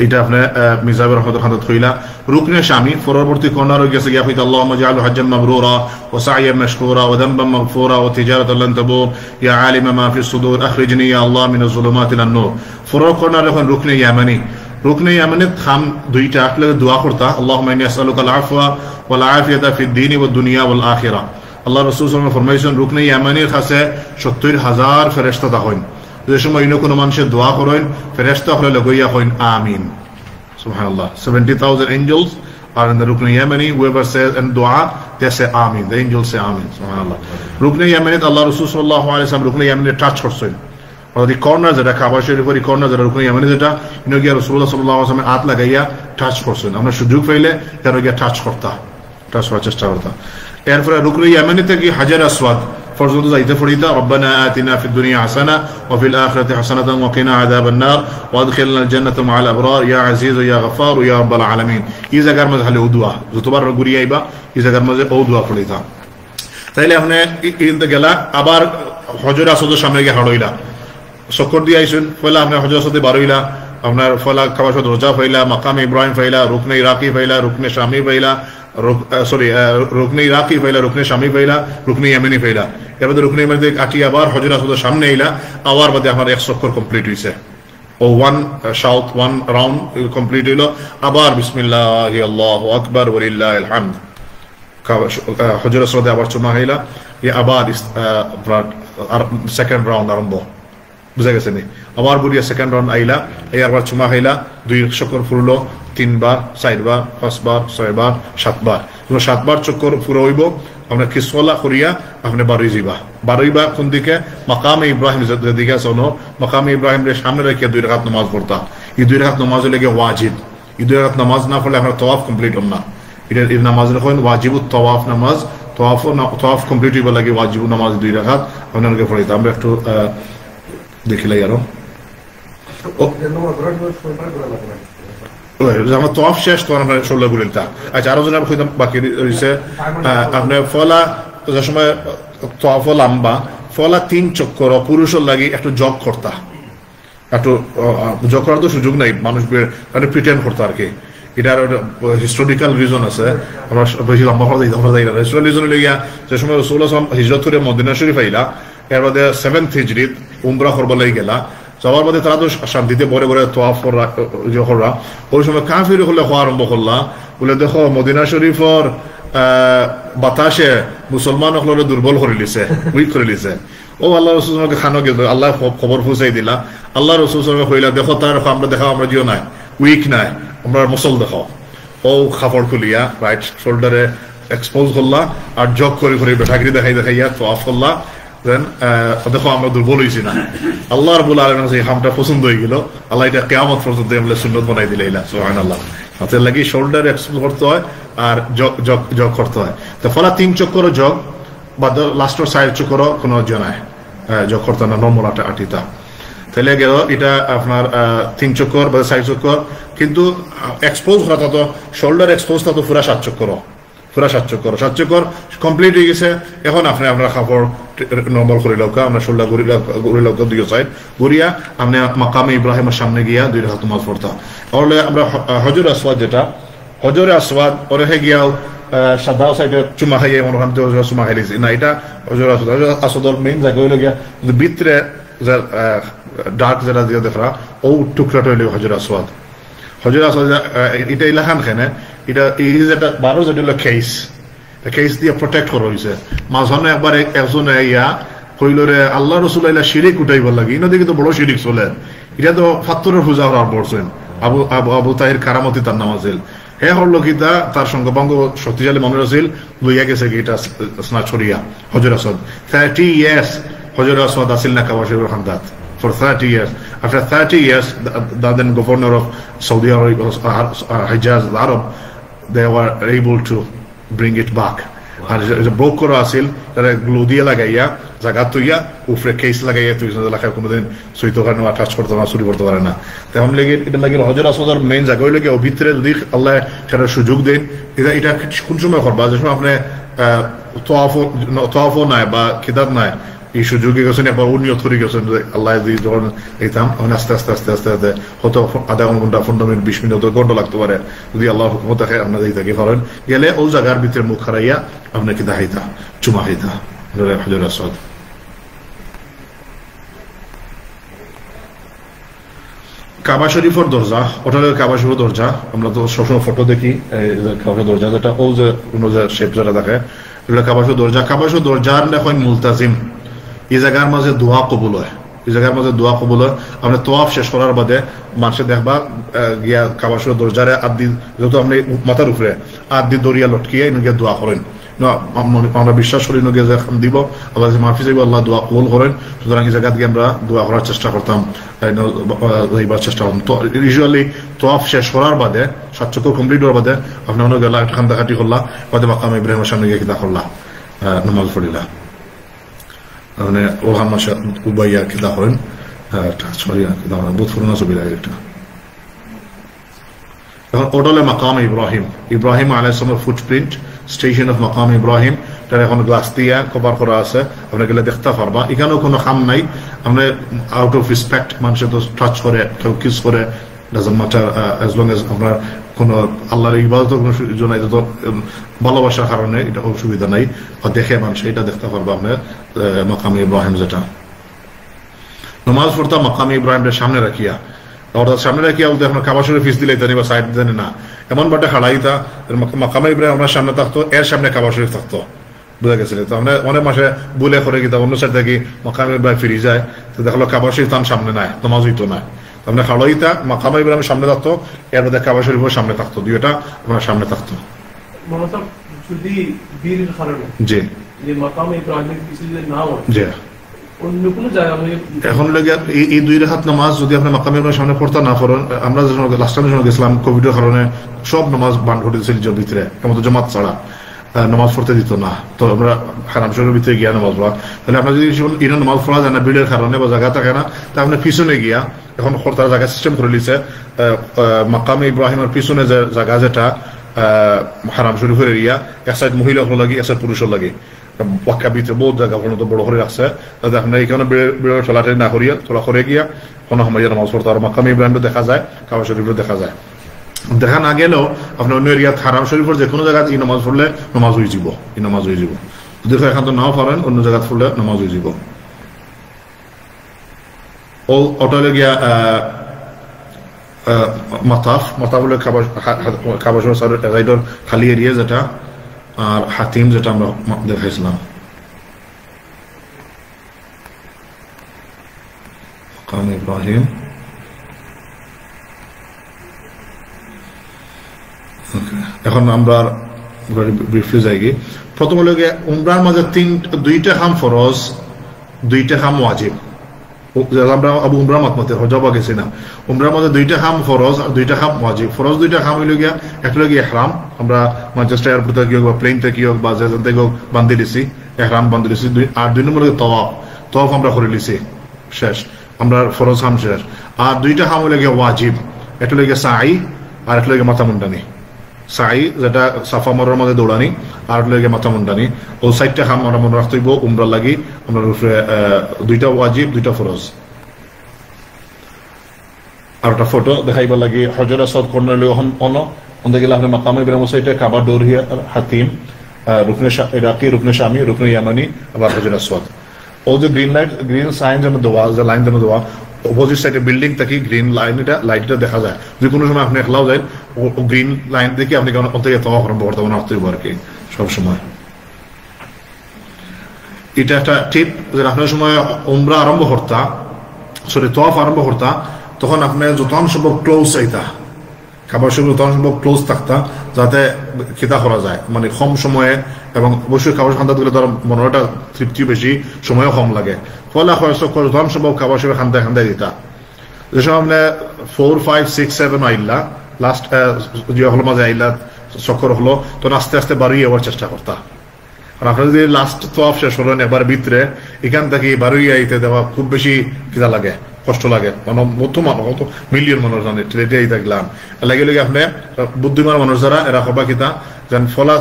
এটা আপনার মিজাবের রহমতের খানত হইলা। রুকনে শামি পরবর্তী কর্নার হয়ে গেছে গিয়া হইতা, আল্লাহুম্মা জাআলহু হাজ্জান মাবরুরা ওয়া সা'য়ান মাশকুরা ওয়া যানবান মাগফুরা ওয়া তিজারাতান লান তাবুর ইয়া আলিমা মা ফিস সুদুর আখরিজনি ইয়া আল্লাহ মিনাজ যুলুমাতি ইলান নূর। পরের কর্নার এখন রুকনে ইয়ামানি, রুকনে ইয়ামানি খাম দুইটা আসলে দোয়া করতা, আল্লাহুম্মা ইন্নী আসআলুকাল আফওয়া ওয়াল আফিয়াতা ফিদ দীনি ওয়াদ দুনিয়া ওয়াল আখিরা। আল্লাহ রাসূল সাল্লাল্লাহু আলাইহি ওয়াসাল্লাম ফরমাইছেন রুকনে ইয়ামানির কাছে ৭০,০০০ ফেরেশতা থাকেন, যে সময় ইনো কোনো মানুষের দোয়া করেন ফেরেশতা হলে লগইয়া হইন আমিন। Subhanallah, 70,000 angels are in the Rukn Yamani. Whoever says in dua, they say Amin. The angels say Amin. Subhanallah. Rukn Yamani, Allah Rasul sallallahu alaihi wasallam Rukn Yamani touch করছেন। or the corners that কাবা শরীফের corners that Rukn Yamani যেটা ইনো গিয়া রাসূলুল্লাহ সাল্লাল্লাহু আলাইহি ওয়াসাল্লাম হাত লাগাইয়া touch করছেন। আমরা সুযোগ পাইলে তার গিয়া টাচ করতা, টাচ করার চেষ্টা করতা। এরপরে রুকন ইয়ামানি থেকে হাজার আসওয়াদ পর্যন্ত যাইতে পড়িতা, রব্বানা আতিনা ফিদ দুনিয়া হাসানা ওয়া ফিল আখিরাতি হাসানাতান ওয়া কিনা আযাবান নার ওয়া আদখিলনা আল জান্নাতা মা'আল আবরার ইয়া আজিজ ইয়া গফার ইয়া রাব্বাল আলামিন। এই জায়গার মধ্যে খালি দুয়া, যতবার ঘুরিয়ে আইবা এই জায়গার মধ্যে ও দুয়া পড়িতা। তাইলে আপনি ইনতে গেলা, আবার হজর আসওয়াদের সামনে গিয়ে হাড়ইলা, চক্কর দিয়ে আইছেন, পয়লা আপনি হজর আসওয়াদে বারইলা, আপনার ফলা কাবা শরীফ রোজা ফাইলা, মাকাম ইব্রাহিম ফাইলা, রুকনে ইরাকি ফাইলা, রুকনে শামি ফাইলা, রুকনে ইরাকি ফাইলা, রুকনে শামি ফাইলা, রুকনে ইয়ামানি ফাইলা। এরপরে রুকনে ইয়ামানি আটি আবার হজর আসওয়াদের সামনে আইলা, আবার বাদে আমার এক চক্কর কমপ্লিট হইছে, ও one shout one round complete হইল, আবার বিসমিল্লাহি আল্লাহু আকবার ওয়ালিল্লাহিল হামদ, হজর আসওয়াদে আবার চুমা খাইলা, আবার সেকেন্ড রাউন্ড আরম্ভ, বুঝা গেছে নি? আবার বুড়িয়া সেকেন্ড রাউন্ড আইলা, আবার চুমা খাইলা, 2 চক্কর ফুরলো, 3 বার, 4 বার, 5 বার, 6 বার, 7 বার। 7 বার চক্কর ফুরা হইব, আপনার কিসলা করিয়া আপনি বারোই যাইবা। বারোইবা কোন দিকে? মাকামে ইব্রাহিম দিকে শোনো, মাকামে ইব্রাহিমের সামনে রেখে 2 রাকাত নামাজ পড়তা। এই 2 রাকাত নামাজ লেগে ওয়াজিব, এই 2 রাকাত নামাজ না পড়লে আপনার তওয়াফ কমপ্লিট হন না। এটা এই নামাজ রেখেন ওয়াজিবুত তওয়াফ নামাজ, তওয়াফ কমপ্লিট হইবা লাগে ওয়াজিবুত নামাজ 2 রাকাত আপনাকে পড়াইতে। আমরা একটু দেখিলাই আরো আমার তওয়াফ শেষ, তখন আমরা ষোলো গুলিটা। আচ্ছা, আরো জন বাকি রয়েছে আপনার ফলা, যে সময় তওয়াফ লম্বা ফলা 3 চক্কর পুরুষের লাগি একটু জগ করতা, একটু জগ করার তো সুযোগ নাই, মানুষ মানে প্রিটেন্ড করতো আর কি। এটার হিস্টোরিক্যাল রিজন আছে, আমরা বেশি লম্বা করে যাই না। হিস্টোরিক্যাল রিজন লেগিয়া যে সময় রাসূলুল্লাহ সাল্লাল্লাহু আলাইহি ওয়াসাল্লাম হিজরত করে মদিনা শরীফ আইলা, এর বাদে 7th হিজরিত উমরা করবার লাগি গেলা, যাওয়ার বাদে তারা তো শান্তিতে বড় বড় তোয়াফ করা, ওই সময় কাফির হলে হওয়া আরম্ভ করলা, বলে দেখো মদিনা শরীফর বাতাসে মুসলমান হলে দুর্বল করে লিছে, উইক করে লিছে। ও আল্লাহ রাসূল খানো গেল, আল্লাহ খবর পৌঁছাই দিলা। আল্লাহ রাসূল কইলা দেখো তার আমরা দেখাও, আমরা জিও নাই, উইক নাই, আমরা মুসল দেখাও। ও খাপড় খুলিয়া রাইট শোল্ডারে এক্সপোজ করলা, আর জগ করে করে বেঠাগিরি দেখাইয়া তোয়াফ করলা। দেখো আমরা দুর্বল হয়েছি না। আল্লাহ রাব্বুল আলামিন এই হামটা পছন্দ হয়ে গেল, আল্লাহ এটা কিয়ামত পর্যন্ত আমরা সুন্নাত বানাই দিলে। সুবহানাল্লাহ। হাতের লাগি শোল্ডার এক্সপোজ করতে হয় আর জগ করতে হয়। তো ফলা 3 চক্কর জগ বা লাস্টের সাইড চক্কর কোনো জনায় জগ করতে না, নর্মাল আটিতা। তাহলে গেল এটা আপনার 3 চক্কর বা 4 চক্কর, কিন্তু এক্সপোজ করা তো শোল্ডার এক্সপোজ তো পুরা 7 চক্কর, পুরা 7 চক্কর কমপ্লিট হয়ে গেছে। এখন আপনি আপনার কাপড় নর্মাল করে লৌকা, আমরা শোল্ডার ঘুরে লৌকা 2 সাইড ঘুরিয়া আপনি মাকামে ইব্রাহিমের সামনে গিয়া 2 রাকাত নামাজ পড়তা। তাহলে আমরা হজর আসওয়াদ, যেটা হজর আসওয়াদ ওরে গিয়াও সাদা সাইডে চুমা খাইয়ে মনে হয় চুমা খাইছি না, এটা হজর আসওয়াদ। আসওয়াদের মেইন জায়গা হইল গিয়া ভিতরে ডার্ক যেটা দিয়ে দেখা ও টুকরাটা হইল হজর আসওয়াদ। হজর আসওয়াদ এটা ইলাখান খানে এটা এই যেটা 12 যেটা হলো কেস দিয়ে প্রটেক্ট করা হয়েছে। মাঝখানে একবার একজন ইয়া কইল রে আল্লাহ রসুল আইলা শিরিক উঠাইব লাগে, ইনদিকে তো বড় শিরিক চলে, এটা তো ফাত্তরের পূজা করার পড়ছেন। আবু আবু আবু তাহির কারামতি তার নাম আছিল। হে হল কিতা তার সঙ্গভঙ্গ শক্তিশালী মনে আছিল, লইয়া গেছে কি এটা ছড়িয়া হজর আসওয়াদ। 30 years হজর আসওয়াদ আসিল না কাবা শরীফের খান্দাত। For 30 years. After 30 years, the then governor of Saudi Arabia, Hijaz, the Arab, they were able to bring it back. আর যে ব্রোক করা আছিল তারা গ্লু দিয়ে লাগাইয়া জায়গা তুইয়া উপরে কেস লাগাইয়া তুই এলাকায় কোনোদিন সইতে পারে না, টাচ করতে না, চুরি করতে পারে না। তেমন লেগে এটা লাগে হজর আসওয়াদের মেইন জায়গা হইলে ও ভিতরে যদি আল্লাহ সেটা সুযোগ দেন, এটা কোন সময় করবা যে সময় আপনি তোয়াফও নাই বা খিদাত নাই, এই সুযোগে গেছেন একবার উন্নিয়ত করে গেছেন আল্লাহ যখন এইতাম আস্তে আস্তে আস্তে আস্তে আস্তে হয়তো আধা ঘন্টা 15 মিনিট 20 মিনিট ঘন্টা লাগতে পারে যদি আল্লাহ হুকুমত থাকে আপনার এই থেকে করেন গেলে ও জায়গার ভিতরে মুখ হারাইয়া আপনাকে দেখাইতা চুমা খাইতা হজর আসওয়াদ। কাবা শরীফের দরজা, ওটা কাবা শরীফের দরজা, আমরা তো সবসময় ফটো দেখি কাবা দরজা যেটা ও যে কোনো যে শেপ যেটা দেখে এগুলো কাবা শরীফ দরজা। কাবা শরীফ দরজার এখন মুলতাজিম এই জায়গার মাঝে দোয়া কবুল হয়, এই জায়গার মাঝে দোয়া কবুল হয়। আপনি তোয়াফ শেষ করার বাদে মানুষে দেখবা গিয়া কাবা শরীফ দরজারে আদি যেহেতু আপনি মাথার উপরে আদি দরিয়া লটকিয়ে গিয়ে দোয়া করেন, আমরা বিশ্বাস করি নগে যে দিব আল্লাহ মাফি চাইব, আল্লাহ দোয়া কবুল করেন। সুতরাং এই জায়গা দিয়ে আমরা দোয়া করার চেষ্টা করতাম, চেষ্টা করতাম। তো ইউজুয়ালি তোয়াফ শেষ করার বাদে 7 চক্কর কমপ্লিট হওয়ার বাদে আপনি মনে গেলা একটা খান্দাখাটি করলা, বাদে মাকাম ইব্রাহিমের সামনে গিয়ে কিতা করলা, নামাজ পড়িলা, মানে ওখান মাসে উবাইয়া কিতা করেন ছড়িয়া কিতা করেন বহুত পুরোনো ছবি লাগে এটা। এখন ওডলে মাকাম ইব্রাহিম, ইব্রাহিম আলাইহিস সালামের ফুটপ্রিন্ট, স্টেশন অফ মাকাম ইব্রাহিম, তার এখন গ্লাস দিয়া কভার করা আছে, আপনি গেলে দেখতে পারবা। এখানেও কোনো খাম নাই, আপনি আউট অফ রেসপেক্ট মানুষের তো টাচ করে কেউ কিস করে doesn't matter as long age আপনার কোনো আল্লাহর ইবাদতের কোনো সুযোগ নাই, তো ভালোবাসার কারণে এটা অসুবিধা নাই, দেখে মানুষ এটা দেখতে পারবা আপনার মাকাম ইব্রাহিম যেটা। নামাজ পড়তাম মাকাম ইব্রাহিমের সামনে রাখিয়া, অর্থাৎ সামনে রাখিয়া বলতে আপনার কাবা শরীফ ফিস দিলে বা সাইড দেন না, এমন বাটে খাড়াইতা মাকাম ইব্রাহিম আপনার সামনে থাকতো, এর সামনে কাবা শরীফ থাকতো, বুঝা গেছিল। তো আমরা অনেক মাসে বুলে করে গিয়ে অন্য সাইড থেকে মাকাম ইব্রাহিম ফিরে যায়, তো দেখলো কাবা শরীফ তার সামনে নাই, নামাজ হইতো না। আপনার খাড়াইতা মাকাম ইব্রাহিমের সামনে থাকতো, এর মধ্যে কাবা শরীফের সামনে থাকতো, দুইটা আপনার সামনে থাকতো। জি জি। এখন এই 2 রাকাত নামাজ যদি আপনার মাকাম ইব্রাহিমের সামনে পড়তে না পড়েন, আমরা লাস্ট টাইম গেছিলাম কোভিডের কারণে সব নামাজ বান ঘটে দিয়েছিল ভিতরে, এমন জামাত ছাড়া নামাজ পড়তে দিত না। তো আমরা হারাম শরীরের ভিতরে গিয়া নামাজ পড়া, তাহলে আপনার যদি ইনো নামাজ পড়া যায় না ভিড়ের কারণে বা জায়গা থাকে না, তা আপনি পিছনে গিয়া এখন তারা জায়গা সিস্টেম করে দিচ্ছে মাকাম ইব্রাহিমের পিছনে যে জায়গা যেটা হারাম শরীফের এরিয়া, এক সাইড মহিলা লাগে এক সাইড পুরুষের লাগে, ওয়াক্কা ভিতরে বহুত জায়গা পর্যন্ত বড় করে রাখছে, তাতে আপনার এখানে বেড়ে চলাটাই না করিয়া তোলা করে গিয়া কোনো সময় নামাজ পড়তে। আর মাকাম ইব্রাহিমও দেখা যায়, কাবা শরীফও দেখা যায়। দেখা না গেলেও আপনার অন্য এরিয়া হারাম শরীফের যে কোনো জায়গায় এই নামাজ পড়লে নামাজ হয়ে যাব, এই নামাজ হয়ে যাব। যদি এখান তো নাও পারেন অন্য জায়গায় পড়লে নামাজ হয়ে যাব। ও অটোলে গিয়া মাতাফ হলে কাবা শরীফের খালি এরিয়া যেটা, আর হাতিম যেটা আমরা দেখাইছিলাম। মাকাম ইব্রাহিম এখন আমরা ব্রিফলি যাই। প্রথম হলো গিয়ে উমরার মাঝে 2টা খাম ফরজ, 2টা খাম ওয়াজিব। আমরা আবু উমরা মতমতে হজবা গেছি না, উমরার মধ্যে 2টা খাম ফরজ আর 2টা খাম ওয়াজিব। ফরজ 2টা খাম হইল গিয়া একটা হলো গিয়ে ইহরাম, আমরা ম্যানচেস্টার এয়ারপোর্ট থেকে হোক বা প্লেন থেকে হোক বা যেখান থেকে হোক বান্ধি দিছি, ইহরাম বান্ধি দিছি। আর 2 নম্বর তওয়াফ আমরা করে লিছি, শেষ আমরা ফরজ খাম শেষ। আর 2টা খাম হইল গিয়ে ওয়াজিব, একটা হলো গিয়ে সাই আর একটা হলো গিয়ে মাথা মুন্ডানি। সাই যেটা সাফা মারার মধ্যে দৌড়ানি, আর লাগে মাথা মুন্ডানি। ও 4টা খাম আমরা মনে রাখতে হইব উমরার লাগি। আমরা 2টা ওয়াজিব 2টা ফরজ। আর একটা ফটো দেখাইবার লাগি হজর আসওয়াদ কর্নার অন্য গেলে আপনি মাকাম ইব্রাহিম সাইডে কাবা ডোরিয়া হাতিম, রুকনে ইরাকি, রুকনে শামি, রুকনে ইয়ামানি, আবার হজর আসওয়াদ। ও যে গ্রিন সাইন যেন দেওয়া, যে লাইন যেন দেওয়া, অপোজিট সাইডে বিল্ডিং থেকে গ্রিন লাইটটা দেখা যায়। যে কোনো সময় আপনি একলাও যায় ও গ্রিন লাইন দেখে আপনি কেমন থেকে তওয়াফ আরম্ভ করতে পারেন আর কি সবসময়। এটা একটা টিপ, যে আপনার সময় উমরা আরম্ভ করতা, সরি তওয়াফ আরম্ভ করতা, তখন আপনি যত সম্ভব ক্লোজ চাইতা, খাবার সময় তখন সম্ভব ক্লোজ থাকতা, যাতে খিতা করা যায়, মানে কম সময়ে, এবং অবশ্যই খাবার খান্দাত গেলে তার মনোটা তৃপ্তিও বেশি, সময়ও কম লাগে। ফলে তখন সম্ভব খাবার সময় খান্দায় দিতা। যে সময় আপনি 4, 5, 6, 7 আইলা, লাস্ট হলো মাঝে আইলা চক্কর হলো, তখন আস্তে আস্তে বাড়িয়ে যাওয়ার চেষ্টা করতা। আর আপনার যদি লাস্ট তওয়াফ শেষ হলেন একবার ভিতরে, এখান থেকে বাড়িয়ে আইতে দেওয়া খুব বেশি খিদা লাগে, কষ্ট লাগে, মানে কত মিলিয়ন মানুষ জানে ট্রেডেই দেখলাম লাগে লাগে। আপনি বুদ্ধিমান মানুষ যারা এরা হবা কিতা যেন ফলা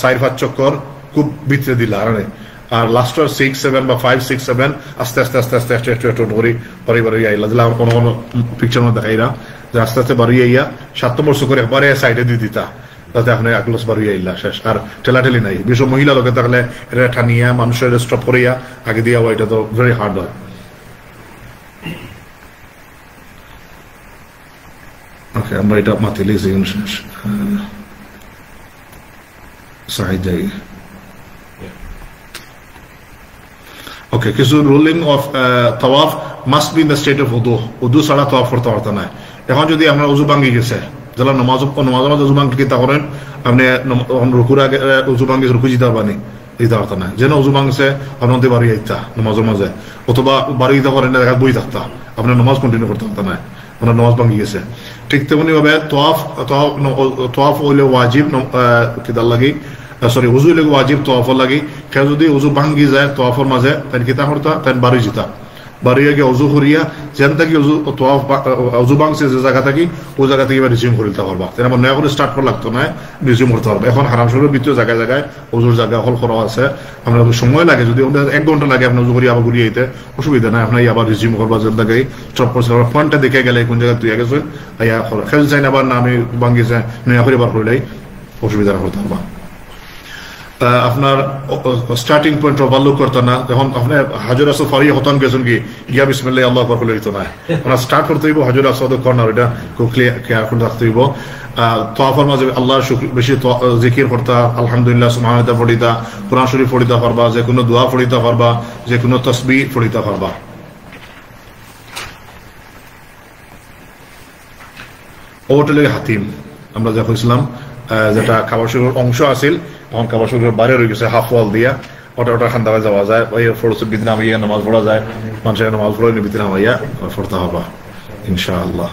4-5 চক্কর খুব ভিতরে দিলা, আর লাস্টের 6, 7 বা 5, 6, 7 আস্তে আস্তে আস্তে আস্তে আস্তে একটু একটু করে বাড়ি আইলা দিলা। কোনো কোনো পিকচার মধ্যে দেখাইরা যে আস্তে আস্তে বাড়ি আইয়া 7 নম্বর চক্কর একবারে সাইডে দিয়ে দিতা, যাতে আপনি আগলস বাড়ি আইলা শেষ। আর ঠেলাঠেলি নাই, বিশেষ মহিলা লোকে থাকলে এটা ঠানিয়া মানুষের স্টপ করিয়া আগে দিয়া, এটা তো ভেরি হার্ড হয়। ওকে, আমরা এটা মাথায় লিখছি সাইড যাই। ওকে, কিছু রুলিং অফ তাওয়াফ must be in the state of উদু। উদু ছাড়া তাওয়াফ করতে পারত না। এখন যদি আপনার উজু ভাঙ্গি গেছে, যারা নমাজ উজু ভাঙ্গি কিতা করেন, আপনি রুকুর আগে উজু ভাঙ্গি রুকু দিতে পারবেন, দিতে পারত না। যেন উজু ভাঙছে আপনার বাড়ি আইতা নমাজের মাঝে, অথবা বাড়ি দিতে পারেন না, দেখা বই থাকতা, আপনার নমাজ কন্টিনিউ করতে পারত না, আপনার নমাজ ভাঙ্গি গেছে। ঠিক তেমনি ভাবে তোয়াফ হইলে ওয়াজিব কিতার লাগি, সরি উজু হইলে ওয়াজিব তোয়াফর লাগি। কেউ যদি উজু ভাঙ্গি যায় তোয়াফর মাঝে, তাই কিতা করতা, তাই বাড়ি যেতা, বাড়ি গিয়ে উজু করিয়া যেন থাকি উজু ভাঙছে যে জায়গা থাকি ওই জায়গা থেকে রিজিউম করে দিতে পারবা। তেমন নয়া করে স্টার্ট করা লাগতো না, রিজিউম করতে পারবা। এখন হারাম শরীরের ভিতরে জায়গায় জায়গায় উজুর জায়গা হল করা আছে, আপনার সময় লাগে, যদি 1 ঘন্টা লাগে আপনার উজু করি আবার ঘুরিয়ে যেতে অসুবিধা নাই, আপনার আবার রিজিউম করবা। যেন থাকে চপ করছে পয়েন্টটা দেখে গেলে কোন জায়গায় তুই গেছে খেল চাই না, আবার না আমি ভাঙ্গিছে নয়া করে বার করলেই অসুবিধা করতে পারবা। আপনার স্টার্টিং পয়েন্ট ওভারলুক করতো না। যখন আপনি হাজর আসদ ফারিয়ে হতান গেছেন কি গিয়া বিসমিল্লাহ আল্লাহ আকবার করলে হইতো না, আপনার স্টার্ট করতে হইব হাজর আসদ কর্নার, এটা খুব ক্লিয়ার করে রাখতে হইব। তোয়াফার মাঝে আল্লাহর বেশি জিকির করতা, আলহামদুলিল্লাহ সুবহানাল্লাহ পড়িতা, কোরআন শরীফ পড়িতে পারবা, যে কোনো দোয়া পড়িতে পারবা, যে কোনো তাসবিহ পড়িতে পারবা। ওটা লাগে হাতিম, আমরা যা কইছিলাম যেটা খাবার শুরুর অংশ আছিল, তখন খাবার শুরুর বাইরে রয়ে গেছে হাফ ওয়াল দিয়া, ওটা খান্দায় যাওয়া যায়, ওই ফরসের ভিতরে নামাইয়া নামাজ পড়া যায়, মানুষের নামাজ পড়ে ভিতরে নামাইয়া পড়তে হবা ইনশাআল্লাহ।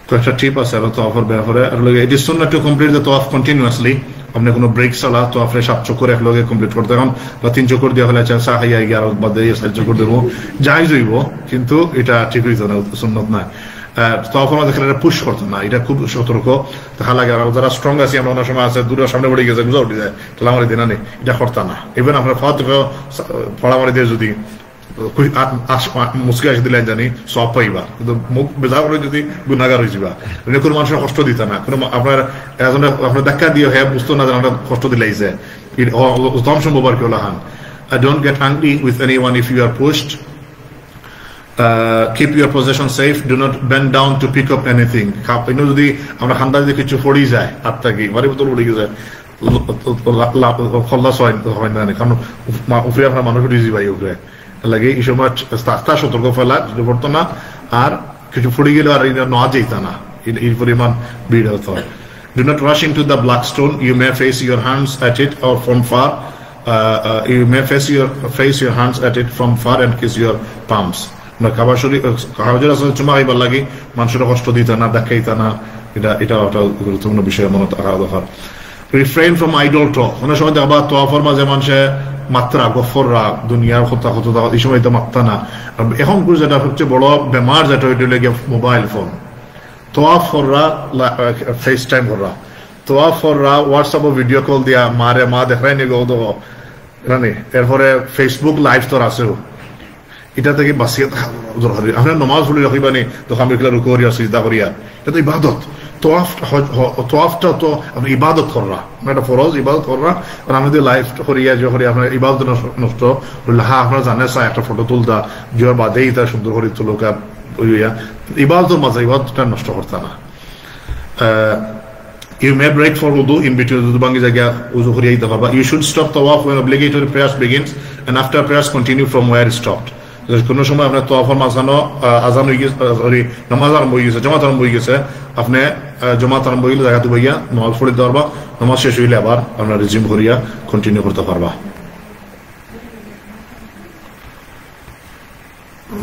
তো একটা টিপ আছে আর তোয়াফের ব্যাপারে, it is Sunnah to complete the তোয়াফ continuously. আপনি কোনো ব্রেক ছাড়া তো আপনি 7 চক্কর একলগে কমপ্লিট করতে, এখন বা 3 চক্কর দিয়ে হলে চা হাইয়া গিয়ে আরো বাদ দিয়ে 4 চক্কর দেবো, যাই যাইব, কিন্তু এটা ঠিক হইতো না, সুন্নত না। তোয়াফের মাঝে পুশ করতো না, এটা খুব সতর্ক দেখা লাগে। আর যারা স্ট্রং আছে, আমরা অনেক সময় আছে দূরের সামনে পড়ে গেছে, গুজা উঠে যায়, তাহলে আমার দিনা নেই, এটা করতা না। ইভেন আপনার ফড়ামারি দিয়ে যদি মুসকে আসে দিলেন জানি সব পাইবা, কিন্তু মুখ বেজা করে যদি গুণাগার হয়ে যাবা, কোনো মানুষের কষ্ট দিতে না। কোনো আপনার আপনার দেখা দিয়ে হ্যাঁ বুঝতো না যে আমরা কষ্ট দিলাইছে, কম সম্ভব আর কি ওলাহান। Don't get angry with anyone if you are pushed. Keep your possession safe. Do not bend down to pick up anything. যদি আমরা খান্দা যদি কিছু পড়ি যায় আর থাকি বাড়ির ভিতর পড়ে গেছে খল্লাস হয় না, কারণ উপরে আপনার মানুষ উঠে ভাই উপরে লাগে, এই সময় সতর্ক ফেলা পড়তো না, আর কিছু ফুড়ে গেলে আর নেওয়া যেত না, এই পরিমাণ ভিড় হতো। Do not rush into the black stone. You may face your hands at it or from far. You may face your hands at it from far and kiss your palms. না খাবার শরীর হাজর আসলে চুমা খাইবার লাগে, মানুষের কষ্ট দিত না, দেখাইত না, এটা একটা গুরুত্বপূর্ণ বিষয় মনে রাখা দরকার। Refrain from idle talk. অনেক সময় দেখবা তোয়াফের মাঝে মানুষে মাত্রা গফররা দুনিয়ার কথা এই সময় তো মাত্রা না। এখন যেটা সবচেয়ে বড় বেমার যেটা ওইটা লেগে মোবাইল ফোন। তোয়াফ কররা ফেস টাইম কররা, তোয়াফ কররা হোয়াটসঅ্যাপ ভিডিও কল দিয়া মারে মা দেখাই নি গো, এরপরে ফেসবুক লাইভ তোর আছেও, এটা থেকে বাঁচিয়ে থাকা দরকারি। আপনার নমাজ পড়ে রাখিবানি তো আমি রুকু করিয়া সিজদা করিয়া, এটা তো ইবাদত। তোয়াফটা তো আপনি ইবাদত করা, একটা ফরজ ইবাদত করা। আর আমাদের লাইফ করিয়া যে করি আপনার ইবাদত নষ্ট করলে, হ্যাঁ আপনারা জানেন একটা ফটো তুলতা যার বাদেই তার সুন্দর করে তুলকা ইবাদতের মাঝে ইবাদতটা নষ্ট করতে না। You may break for wudu in between wudu bangi jagya wudu koriya ita parba. You should stop tawaf when obligatory prayers begins, and after prayers continue from where it stopped. কোনো সময় আপনার তওয়াফের মাঝখানে আজান হয়ে গেছে, সরি নামাজ আরম্ভ হয়ে গেছে, জামাত আরম্ভ হয়ে গেছে, আপনি জামাত আরম্ভ হইলে জায়গাতে বইয়া নামাজ পড়ে দিতে পারবা, নামাজ শেষ হইলে আবার আপনার রিজিউম করিয়া কন্টিনিউ করতে পারবা।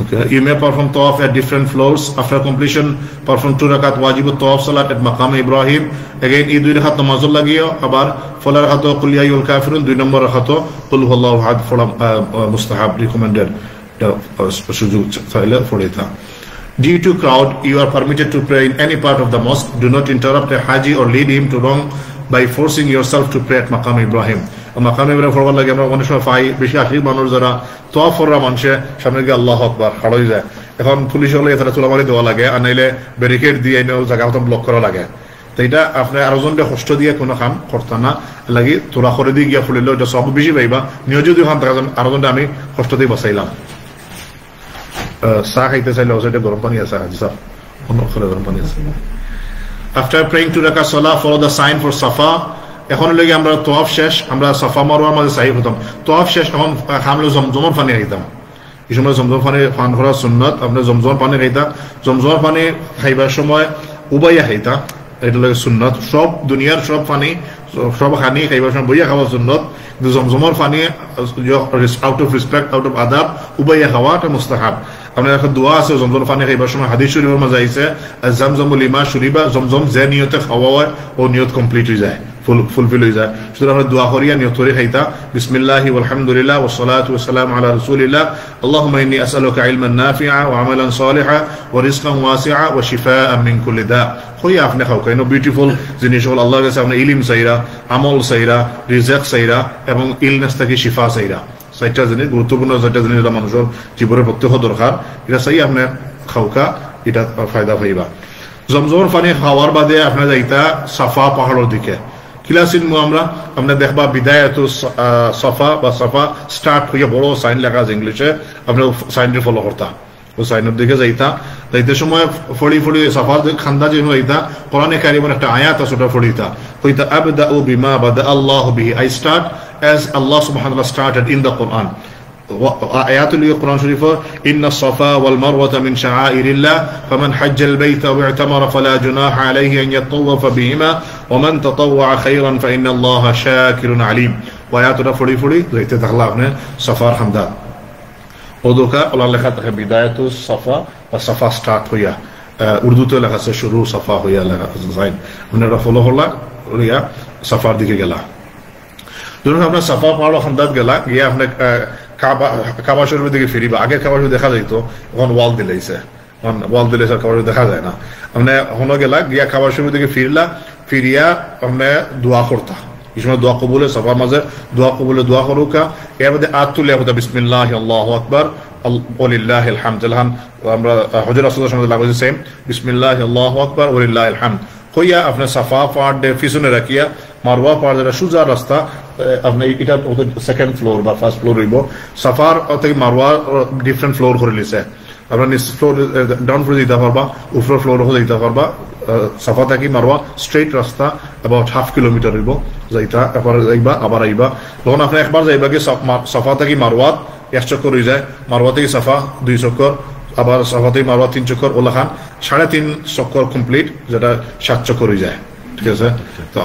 Okay. You may perform tawaf at different floors. After completion, perform 2 rakat wajib tawaf salat at maqam Ibrahim. Again, এই 2 রাকাত নামাজের লাগিও, আবার ফলা রাকাত কুল ইয়া আইয়ুল কাফিরুন 2 নম্বর রাকাত কুল হুয়াল্লাহু আহাদ ফলা মুস্তাহাব recommended সুযোগ চাইলে পড়িতা। Due to crowd, you are permitted to pray in any part of the mosque. Do not interrupt a haji or lead him to wrong by forcing yourself to pray at maqam Ibrahim. মাকাম ইব্রাহিম পড়বার লাগে আমরা অনেক সময় পাই বেশি আশিক মানুষ যারা তোয়াফ করা মানুষে সামনে গিয়ে আল্লাহু আকবার খাড়া হয়ে যায়। এখন পুলিশ হলে এখানে চুলামারি দেওয়া লাগে, আর নাইলে ব্যারিকেড দিয়ে জায়গা মতো ব্লক করা লাগে। তো এটা আপনি আরোজনকে কষ্ট দিয়ে কোনো কাম করতে না লাগি, তোরা করে দিয়ে গিয়া ফুলিলেও এটা সব বেশি পাইবা। নিয়োজিত যদি ওখান থাকা আরোজনটা আমি কষ্ট দিয়ে বাঁচাইলাম। চাহ খাইতে চাইলে ওসাইডে গরম পানি আছে, হাজি স্যার অন্য গরম পানি আছে। After praying 2 rakat salah, follow the sign for Safa. এখন লেগে আমরা তোয়াফ শেষ, আমরা সাফা মারওয়ার মাঝে সাহি হতাম। তোয়াফ শেষ এখন খামলে জমজমের পানি খাইতাম। এই সময় জমজম পানি পান করা সুন্নত। আপনি জমজমের পানি খাইতাম, জমজমের পানি খাইবার সময় উবাইয়া খাইতাম, এটা লাগে সুন্নত। সব দুনিয়ার সব পানি সব খানি খাইবার সময় বইয়া খাওয়া সুন্নত, কিন্তু জমজমের পানি out of respect, out of আদাব উবাইয়া খাওয়া এটা মুস্তাহাব। আপনার একটা দোয়া আছে জমজম পানি খাইবার সময়, হাদিস শরীফের মাঝে আইছে জামজামুল লিমা শুরিবা, জমজম যে নিয়তে খাওয়া হয় ও নিয়ত কমপ্লিট হয়ে যায়, ফুলফিল হয়ে যায়। সুতরাং আমরা দোয়া করিয়া নিয়ত করে খাইতা বিসমিল্লাহি ওয়ালহামদুলিল্লাহ ওয়াসসালাতু ওয়াসসালামু আলা রাসূলিল্লাহ আল্লাহুম্মা ইন্নী আসআলুকা ইলমান নাফিআ ওয়া আমালান সালিহা ওয়া রিজকান ওয়াসিআ ওয়া শিফাআন মিন কুল্লি দা। কইয়া আপনি খাও কেন বিউটিফুল জিনিস হল আল্লাহর কাছে আপনি ইলম চাইরা, আমল চাইরা, রিজক চাইরা এবং ইলনেস থেকে শিফা চাইরা। 4টা জিনিস গুরুত্বপূর্ণ, 4টা জিনিস মানুষের জীবনে প্রত্যক্ষ দরকার। এটা চাই আপনি খাওকা, এটা ফায়দা পাইবা। জমজমের পানি খাওয়ার বাদে আপনার যাইতা সাফা পাহাড়ের দিকে। কিলাসিন আমরা আপনার দেখবা বিদায়াতু সাফা বা সাফা স্টার্ট হইয়া বড় সাইন লেখা আছে ইংলিশে, আপনার সাইনটি ফলো করতা, ও সাইনের দিকে যাইতা। যাইতে সময় ফড়ি ফড়ি সাফার খান্দা যে যাইতা কোরআনে কারিমের একটা আয়াত আছে ওটা ফড়িতা, কইতা আবদাউ বিমা বাদা আল্লাহু বিহি, I start as Allah subhanahu wa ta'ala started in the Quran. آيات القرآن الشريف إن الصفا والمروة من شعائر الله فمن حج البيت واعتمر فلا جناح عليه أن يطوف بهما ومن تطوع خيرا فإن الله شاكر عليم. وآياتنا فري فري زي تتخلقنا صفا حمدان ودوكا الله لخط بداية الصفا والصفا start هي اردو تو لخط شروع صفا هي لخط زين من رفضه الله ريا صفا দিকে গেলা। ধরুন আপনার সাফা পাহাড় খান্দাত গেলা গিয়ে আপনার কাবা শরীফের দিকে ফিরিবা। আগে কাবা শরীফ দেখা যাইতো, এখন ওয়াল দিলেছে, ওয়াল দিলে কাবা শরীফ দেখা যায় না। আপনি এখন গেলা গিয়া কাবা শরীফের দিকে ফিরলা, ফিরিয়া আপনি দোয়া করতা। এই সময় দোয়া কবুলে সাফার মাঝে দোয়া কবুলে দোয়া করুকা। এর মধ্যে আত তুলে বিসমিল্লাহি আল্লাহু আকবার ওয়ালিল্লাহিল হামদ। আমরা হজরত রাসূলের সঙ্গে লাগাইছি সেম বিসমিল্লাহি আল্লাহু আকবার ওয়ালিল্লাহিল হামদ কইয়া আপনার সাফা পাহাড় পিছনে রাখিয়া মারওয়া পাহাড় যেটা সোজা রাস্তা, আপনি এটা সেকেন্ড ফ্লোর বা ফার্স্ট ফ্লোর হইব। সাফার থেকে মারওয়া ডিফারেন্ট ফ্লোর করে নিছে, আপনার নিচ ফ্লোর ডাউন ফ্লোর দিতে পারবা, উপরের ফ্লোর দিতে পারবা। সাফা থেকে মারওয়া স্ট্রেট রাস্তা অ্যাবাউট 1/2 কিলোমিটার হইব যাইতা, এবার যাইবা আবার আইবা। তখন আপনি একবার যাইবা কি সাফা থেকে মারওয়াত 1 চক্কর হয়ে যায়, মারওয়া থেকে সাফা 2 চক্কর, আবার সাফা থেকে মারওয়া 3 চক্কর, ওলা খান 3.5 চক্কর কমপ্লিট, যেটা 7 চক্কর হয়ে যায়। ঠিক আছে, তো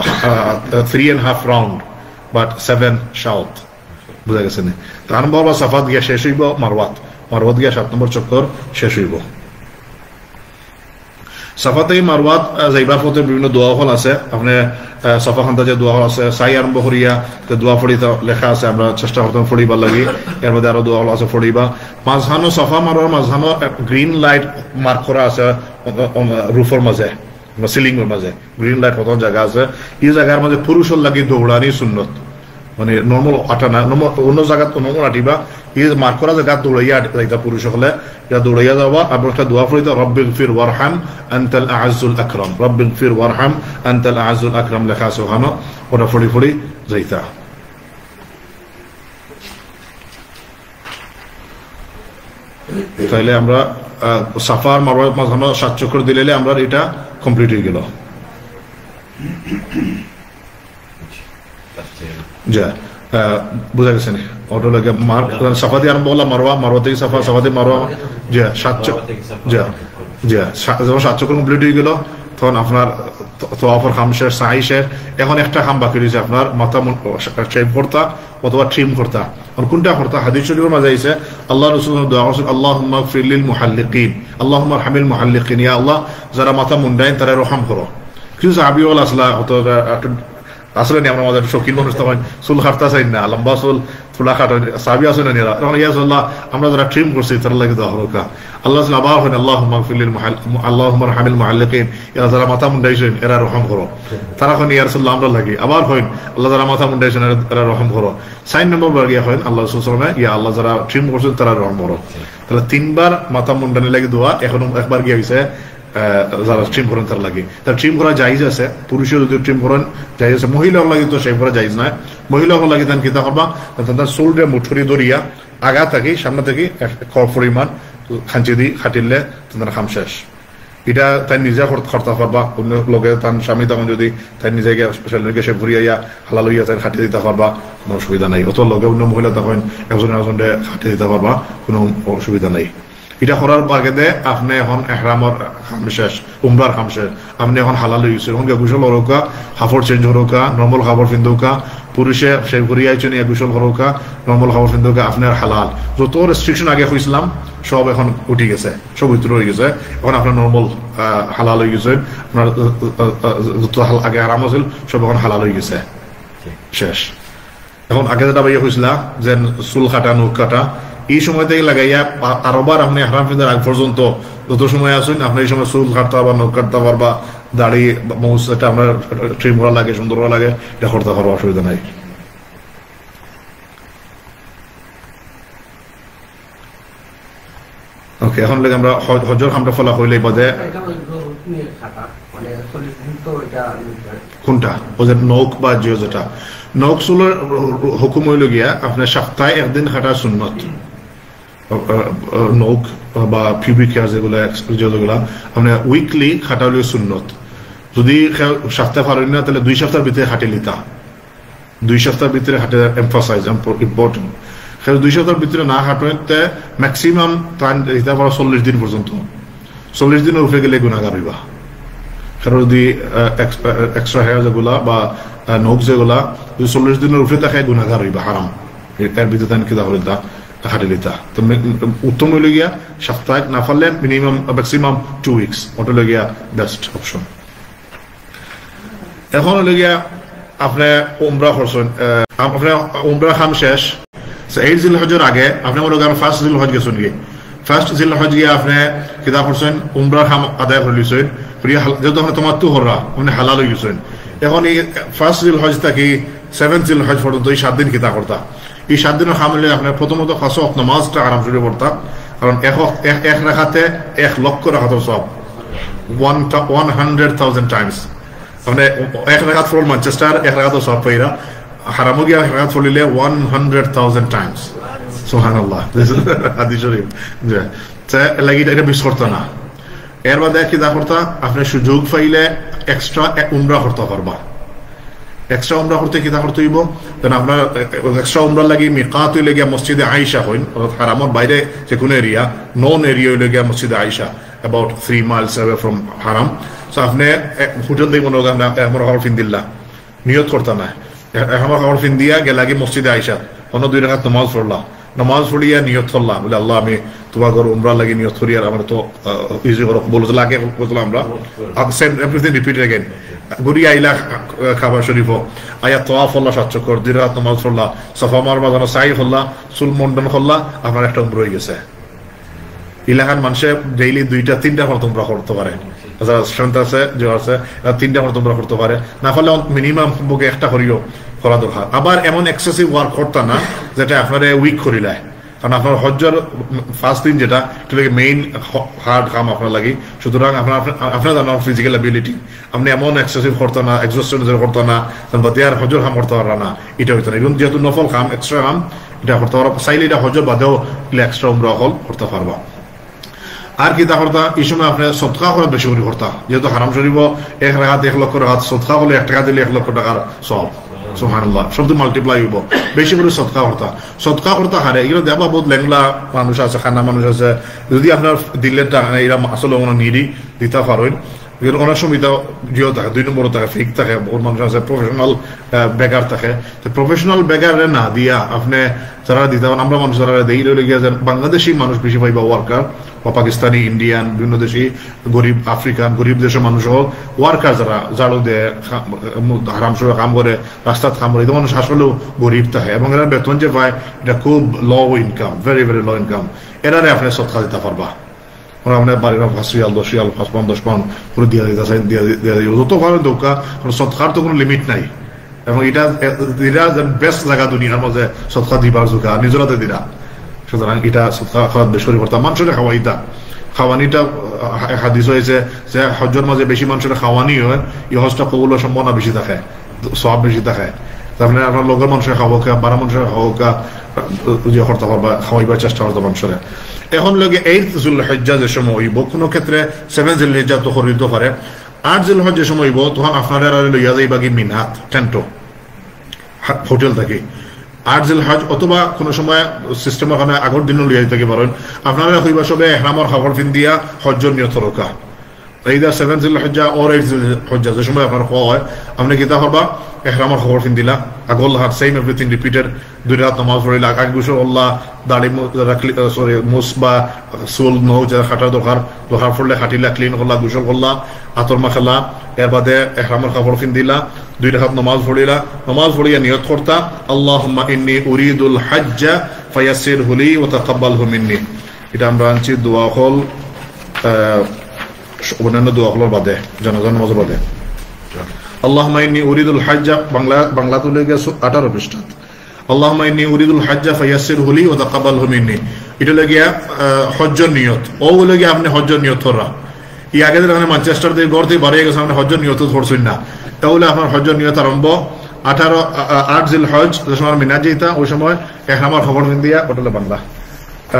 3.5 রাউন্ড বাট 7 সাউথ, বুঝা গেছে না? তো আরম্ভ হবা সাফাত গিয়া শেষ হইব মারওয়াত, মারওয়াত গিয়া 7 নম্বর চক্কর শেষ হইব। সাফা থেকে মারওয়াত যাইবার পথে বিভিন্ন দোয়া হল আছে, আপনি সাফা খান্তা যে দোয়া হল আছে সাই আরম্ভ করিয়া দোয়া ফড়িতে লেখা আছে, আমরা চেষ্টা করতাম ফড়িবার লাগি। এর মধ্যে আরো দোয়া হল আছে ফড়িবা। মাঝখানো সাফা মারওয়ার মাঝখানো গ্রিন লাইট মার্ক করা আছে রুফের মাঝে, সিলিং এর মাঝে গ্রিন লাইট কত জায়গা আছে। এই জায়গার মাঝে পুরুষের লাগি দৌড়ানি সুন্নত, মানে নর্মাল আটা না, অন্য জায়গা তো নর্মাল আটিবা, এই মার্ক করা জায়গা দৌড়াইয়া যাইতা পুরুষ হলে ইয়া দৌড়াইয়া যাওয়া আর একটা দোয়া পড়িত রব্বিগফির ওয়ারহাম আনতাল আ'আজ্জুল আকরাম রব্বিগফির ওয়ারহাম আনতাল আ'আজ্জুল আকরাম লেখা আছে ওখানে ওটা পড়ি পড়ি যাইতা তাইলে আমরা সাফার মারওয়া মাঝখানে 7 চক্র দিলে আমরা এটা কমপ্লিট হয়ে গেল যা বুঝা গেছে না অটো লাগে সাফা দিয়ে আরম্ভ করলাম মারওয়া থেকে সাফা সাফা দিয়ে মারওয়া যা 7 চক্র যা যা যখন 7 চক্র কমপ্লিট হয়ে গেল তখন আপনার তোয়াফের খাম শেষ সাই শেষ এখন একটা খাম বাকি রয়েছে আপনার মাথা শেভ করতা অথবা ট্রিম করতা আর কোনটা করতা হাদিস শরীফের মাঝে আছে আল্লাহ রাসূল দোয়া করেছেন আল্লাহুম্মা গফির লিল মুহাল্লিকিন আল্লাহুম্মা আরহামিল মুহাল্লিকিন ইয়া আল্লাহ যারা মাথা মুন্ডায় তারা রহম করো কিছু সাহাবী ওয়ালা আসলে আমরা আমাদের শৌখিন মানুষ তখন চুল কাটতে চাই না লম্বা চুল ফুলা কাটা সাহাবী আছে না এরা তখন ইয়াসুল্লাহ আমরা যারা ট্রিম করছি তারা লাগে দোয়া হরকা আল্লাহ আবার হয় আল্লাহুম্মা গফির লিল আল্লাহুম্মা আরহামিল মুহাল্লিকিন এরা যারা মাথা মুন্ডাইছেন এরা রহম করো তারা এখন ইয়া রাসূলুল্লাহ আমরা লাগি আবার হয় আল্লাহ যারা মাথা মুন্ডাইছেন এরা রহম করো 4 নম্বর বার গিয়া হয় আল্লাহ রাসূল সাল্লাল্লাহু আলাইহি ইয়া আল্লাহ যারা ট্রিম করছেন তারা রহম করো তাহলে 3বার মাথা মুন্ডানি লাগি দোয়া এখন একবার গিয়া হইছে যারা ট্রিম করেন তার লাগে তার ট্রিম করা জায়েজ আছে পুরুষের যদি ট্রিম করেন জায়েজ আছে মহিলার লাগে তো সেই করা জায়েজ না মহিলার লাগে তান কিতা করবা তার চুলরে মুঠুরি ধরিয়া আগা থাকি সামনে থেকে কর পরিমাণ খাঞ্চি দি খাটিলে তার খাম শেষ এটা তাই নিজে করতে পারবা অন্য লোকে তার স্বামী তখন যদি তাই নিজেকে ছেলেকে সে ঘুরিয়া হালাল হইয়া তাই খাটিয়ে দিতে পারবা কোনো অসুবিধা নাই অত লোকে অন্য মহিলা তখন একজন একজনকে খাটিয়ে দিতে পারবা কোনো অসুবিধা নাই এটা করার বাগেদে আপনি এখন এহরামর খাম শেষ উমরার খাম শেষ আপনি এখন হালাল হয়ে গেছে এখন গোসল হরকা কাপড় চেঞ্জ হরকা নর্মাল কাপড় পিন্ধৌকা পুরুষে সে ঘুরিয়ে আইছেন গোসল হরকা নর্মাল কাপড় পিন্ধৌকা আপনার হালাল যত রেস্ট্রিকশন আগে হয়েছিলাম সব এখন উঠে গেছে সব উত্তর হয়ে গেছে এখন আপনার নর্মাল হালাল হয়ে গেছে আপনার যত আগে আরাম আছিল সব এখন হালাল হয়ে গেছে শেষ এখন আগে যেটা ভাইয়া হয়েছিলাম যে চুল কাটা নখ কাটা এই সময় থেকে লাগাইয়া আরোবার আপনি হারাম ফিদার আগ পর্যন্ত যত সময় আসুন আপনি এই সময় চুল কাটতে পারবা নখ কাটতে পারবা দাড়ি মৌস এটা আপনার ট্রিম করা লাগে সুন্দর করা লাগে এটা করতে পারবো অসুবিধা নাই ওকে এখন লাগে আমরা হজর খামটা ফলা হইলে বাদে কোনটা ওদের নখ বা জিও যেটা নখ চুলের হুকুম হইল গিয়া আপনার সপ্তাহে একদিন খাটা সুন্নত নখ বা পিউবিক হেয়ার যেগুলা আপনার উইকলি খাটা হইল সুন্নত যদি সপ্তাহে পারেন না তাহলে 2 সপ্তাহের ভিতরে হাঁটে লিতা 2 সপ্তাহের ভিতরে হাঁটে এমফাসাইজ ইম্পর্টেন্ট 2 সপ্তাহের ভিতরে না হাঁটতে ম্যাক্সিমাম টাইম দিতে পারো 40 দিন পর্যন্ত 40 দিনের উপরে গেলে গুণাগার হইবা কারণ যদি এক্সট্রা হেয়ার যেগুলা বা নখ যেগুলা যদি 40 দিনের উপরে থাকে গুণাগার হইবা হারাম এর ভিতরে তাই কিতা হলে তা হাঁটে লিতা তো উত্তম হইলে গিয়া সপ্তাহে না পারলে মিনিমাম ম্যাক্সিমাম 2 উইকস ওটা হলে গিয়া বেস্ট অপশন এখন হলে গিয়া আপনি উমরা করছেন আপনার উমরা খাম শেষ 8 জিলহজের আগে আপনি মনে করেন ফার্স্ট জিলহজ গেছেন গিয়ে ফার্স্ট জিলহজ গিয়ে আপনি কিতা করছেন উমরা খাম আদায় করে লিছেন যেহেতু আপনি তোমার তো হরা আপনি হালাল হয়ে গেছেন এখন এই ফার্স্ট জিলহজ থেকে 7 জিলহজ পর্যন্ত এই 7 দিন কিতা করতা এই 7 দিনের খাম হলে আপনার প্রথমত ফার্স্ট ওয়াক্ত নামাজটা আরাম শুরু করতা কারণ এক রাকাতে 1 লক্ষ রাকাতের সওয়াব 100,000 টাইমস আপনি এক রাকাত ফর ম্যানচেস্টার এক রাকাতের সওয়াব পাইরা হারামো গিয়া এক রাকাত পড়লে 100,000 টাইমস সুবহানাল্লাহ হাদিস শরীফ যে লাগি এটা মিস করতে না এর বাদে কি দা করতা আপনি সুযোগ পাইলে এক্সট্রা উমরা করতে পারবা এক্সট্রা উমরা করতে কি দা করতে হইব কারণ আপনার এক্সট্রা উমরা লাগি মিকাত হইলে গিয়া মসজিদে আয়েশা হইন হারামের বাইরে যে কোন এরিয়া নন এরিয়া হইলে গিয়া মসজিদে Ayesha about 3 miles away from haram so আপনি হোটেল দিয়ে মনে করেন আমরা খবর ফিন দিল্লা নিয়ত করতে না আমরা খবর ফিন দিয়া গেলাগি মসজিদে আয়েশা অন্য 2 রাকাত নামাজ পড়লা নামাজ পড়িয়া নিয়ত করলাম বলে আল্লাহ আমি তোমার ঘর উমরা লাগি নিয়ত করি আর আমরা তো ইজি করো বলতে লাগে বললাম আমরা সেম এভরিথিং রিপিট अगेन গুড়ি আইলা খাবার শরীফ আয়া তাওয়াফ আল্লাহ 7 চক্কর 2 রাকাত নামাজ পড়লা সাফা মারওয়া জানা সাই হল্লা চুল মুন্ডন হল্লা আপনার একটা উমরা হয়ে গেছে ইলাকার মানুষে ডেইলি 2টা 3টা করে তোমরা করতে পারে যারা স্ট্রেংথ আছে যে আছে 3টা করে তোমরা করতে পারে না হলে মিনিমাম বুকে একটা করিও করা দরকার আবার এমন এক্সেসিভ ওয়ার্ক করতে না যেটা আপনারে উইক করিলায় কারণ আপনার হজ্জের ফার্স্ট দিন যেটা এটাকে মেইন হার্ড কাম আপনার লাগে সুতরাং আপনার জানা ফিজিক্যাল অ্যাবিলিটি আপনি এমন এক্সেসিভ করতো না এক্সস্টেন্স করতো না বাতিয়ার হজর কাম করতে পারবা না এটা হইতো না এবং যেহেতু নফল কাম এক্সট্রা কাম এটা করতে পারবা চাইলে এটা হজর বাদেও এক্সট্রা উমরা হল করতে পারবা আর কি তা করতা এই সময় আপনি সদকা করে বেশি করে করতা যেহেতু হারাম শরীফ 1 রাকাত 1 লক্ষ টাকা সদকা হলে 1 টাকা দিলে 1 লক্ষ টাকার সব সুবহানাল্লাহ শব্দ মাল্টিপ্লাই হইব বেশি করে সদকা করতা হারে এগুলো দেবা বহুত লেংলা মানুষ আছে খানা মানুষ আছে যদি আপনার দিলের টাকা এরা আসলে ওনা নিডি দিতে পারেন অনেক সময় জিও থাকে 2 নম্বর থাকে ফিক থাকে বহুত মানুষ আছে প্রফেশনাল বেগার থাকে তো প্রফেশনাল বেগারে না দিয়া আপনি যারা দিতে আমরা মানুষ যারা দেই গিয়ে বাংলাদেশি মানুষ বেশি পাইবা ওয়ার্কার বা পাকিস্তানি ইন্ডিয়ান বিভিন্ন দেশি গরিব আফ্রিকান গরিব দেশের মানুষ হোক ওয়ার্কার যারা ঝাড়ু দেয় হারাম সুরা কাম করে রাস্তাত কাম করে এই মানুষ আসলেও গরিব থাকে এবং এরা বেতন যে পায় এটা খুব low income very very low income এরারে আপনি সৎকা দিতে পারবা আপনার বাড়ির 5 রিয়াল 10 রিয়াল 5 পাউন্ড 10 পাউন্ড করে দিয়ে যত ভালো দোকা সৎকার তো কোনো লিমিট নাই এবং এটা বেস্ট জায়গা দুনিয়ার মাঝে সৎকা দিবার জোগা নিজরাতে দিরা সুতরাং এটা সৎকা খাওয়া বেশ করে করতাম মানুষের খাওয়াইতা খাওয়ানিটা হাদিস হয়েছে যে হজ্জের মাঝে বেশি মানুষের খাওয়ানি হয় এই হজটা কবুলের সম্ভাবনা বেশি থাকে সব বেশি থাকে তারপরে আপনার লোকের মানুষের খাওয়াকা 12 মানুষের খাওয়াকা যে করতে পারবা খাওয়াইবার চেষ্টা করতে মানুষের এখন লগে 8 যুলহিজ্জা যে সময় হইব কোনো ক্ষেত্রে 7 যুলহিজ্জা তো হইতে পারে 8 যুলহিজ্জা যে সময় হইব তখন আপনারা লইয়া যাইবা কি মিনাত টেন্টো হোটেল থেকে 8 যুলহজ অথবা কোনো সময় সিস্টেম ওখানে আগের দিনও লইয়া যেতে পারেন আপনারা হইবা সবে ইহরামর খাবার ফিন দিয়া হজ্জর নিয়ত রকা either 7 যুলহিজ্জা or 8 যুলহিজ্জা যে সময় আপনার খাওয়া হয় আপনি কিতা করবা ইহরামর খবর ফিন দিলা আগল হাত সেম এভরিথিং রিপিটেড 2 রাত নামাজ পড়িলা আগে গুসল আল্লাহ দাড়ি রাখলি সরি মুসবা সুল নৌ যারা খাটার দরকার পড়লে খাটিলা ক্লিন করলা গুসল করলা আতর মাখালা এর বাদে ইহরামর খবর ফিন দিলা 2 রাত নামাজ পড়িলা নামাজ পড়িয়া নিয়ত করতা আল্লাহুম্মা ইন্নী উরিদুল হজ্জ ফায়াসসিরহু লি ওয়া তাকাব্বালহু মিন্নি এটা আমরা আনছি দোয়া হল অন্যান্য দোয়া হলোর বাদে জানাজার নামাজের বাদে আল্লাহুম্মা ইন্নী উরিদুল হজ্জ বাংলা তুলে গেছে 18 পৃষ্ঠা আল্লাহুম্মা ইন্নী উরিদুল হজ্জ ফায়াসসিরহু লি ওয়া তাকাব্বালহু মিন্নি এটা লাগিয়া হজ্জের নিয়ত ও লাগিয়া আপনি হজ্জের নিয়ত করা এই আগে যেখানে ম্যানচেস্টার থেকে গড়তে বাড়িয়ে গেছে আপনি হজ্জের নিয়ত ধরছেন না তাহলে আপনার হজ্জের নিয়ত আরম্ভ 8 জিলহজ যে সময় মিনাত যাইতা ওই সময় ইহরামের খবর ফিন দিয়া হোটেলে বান্দা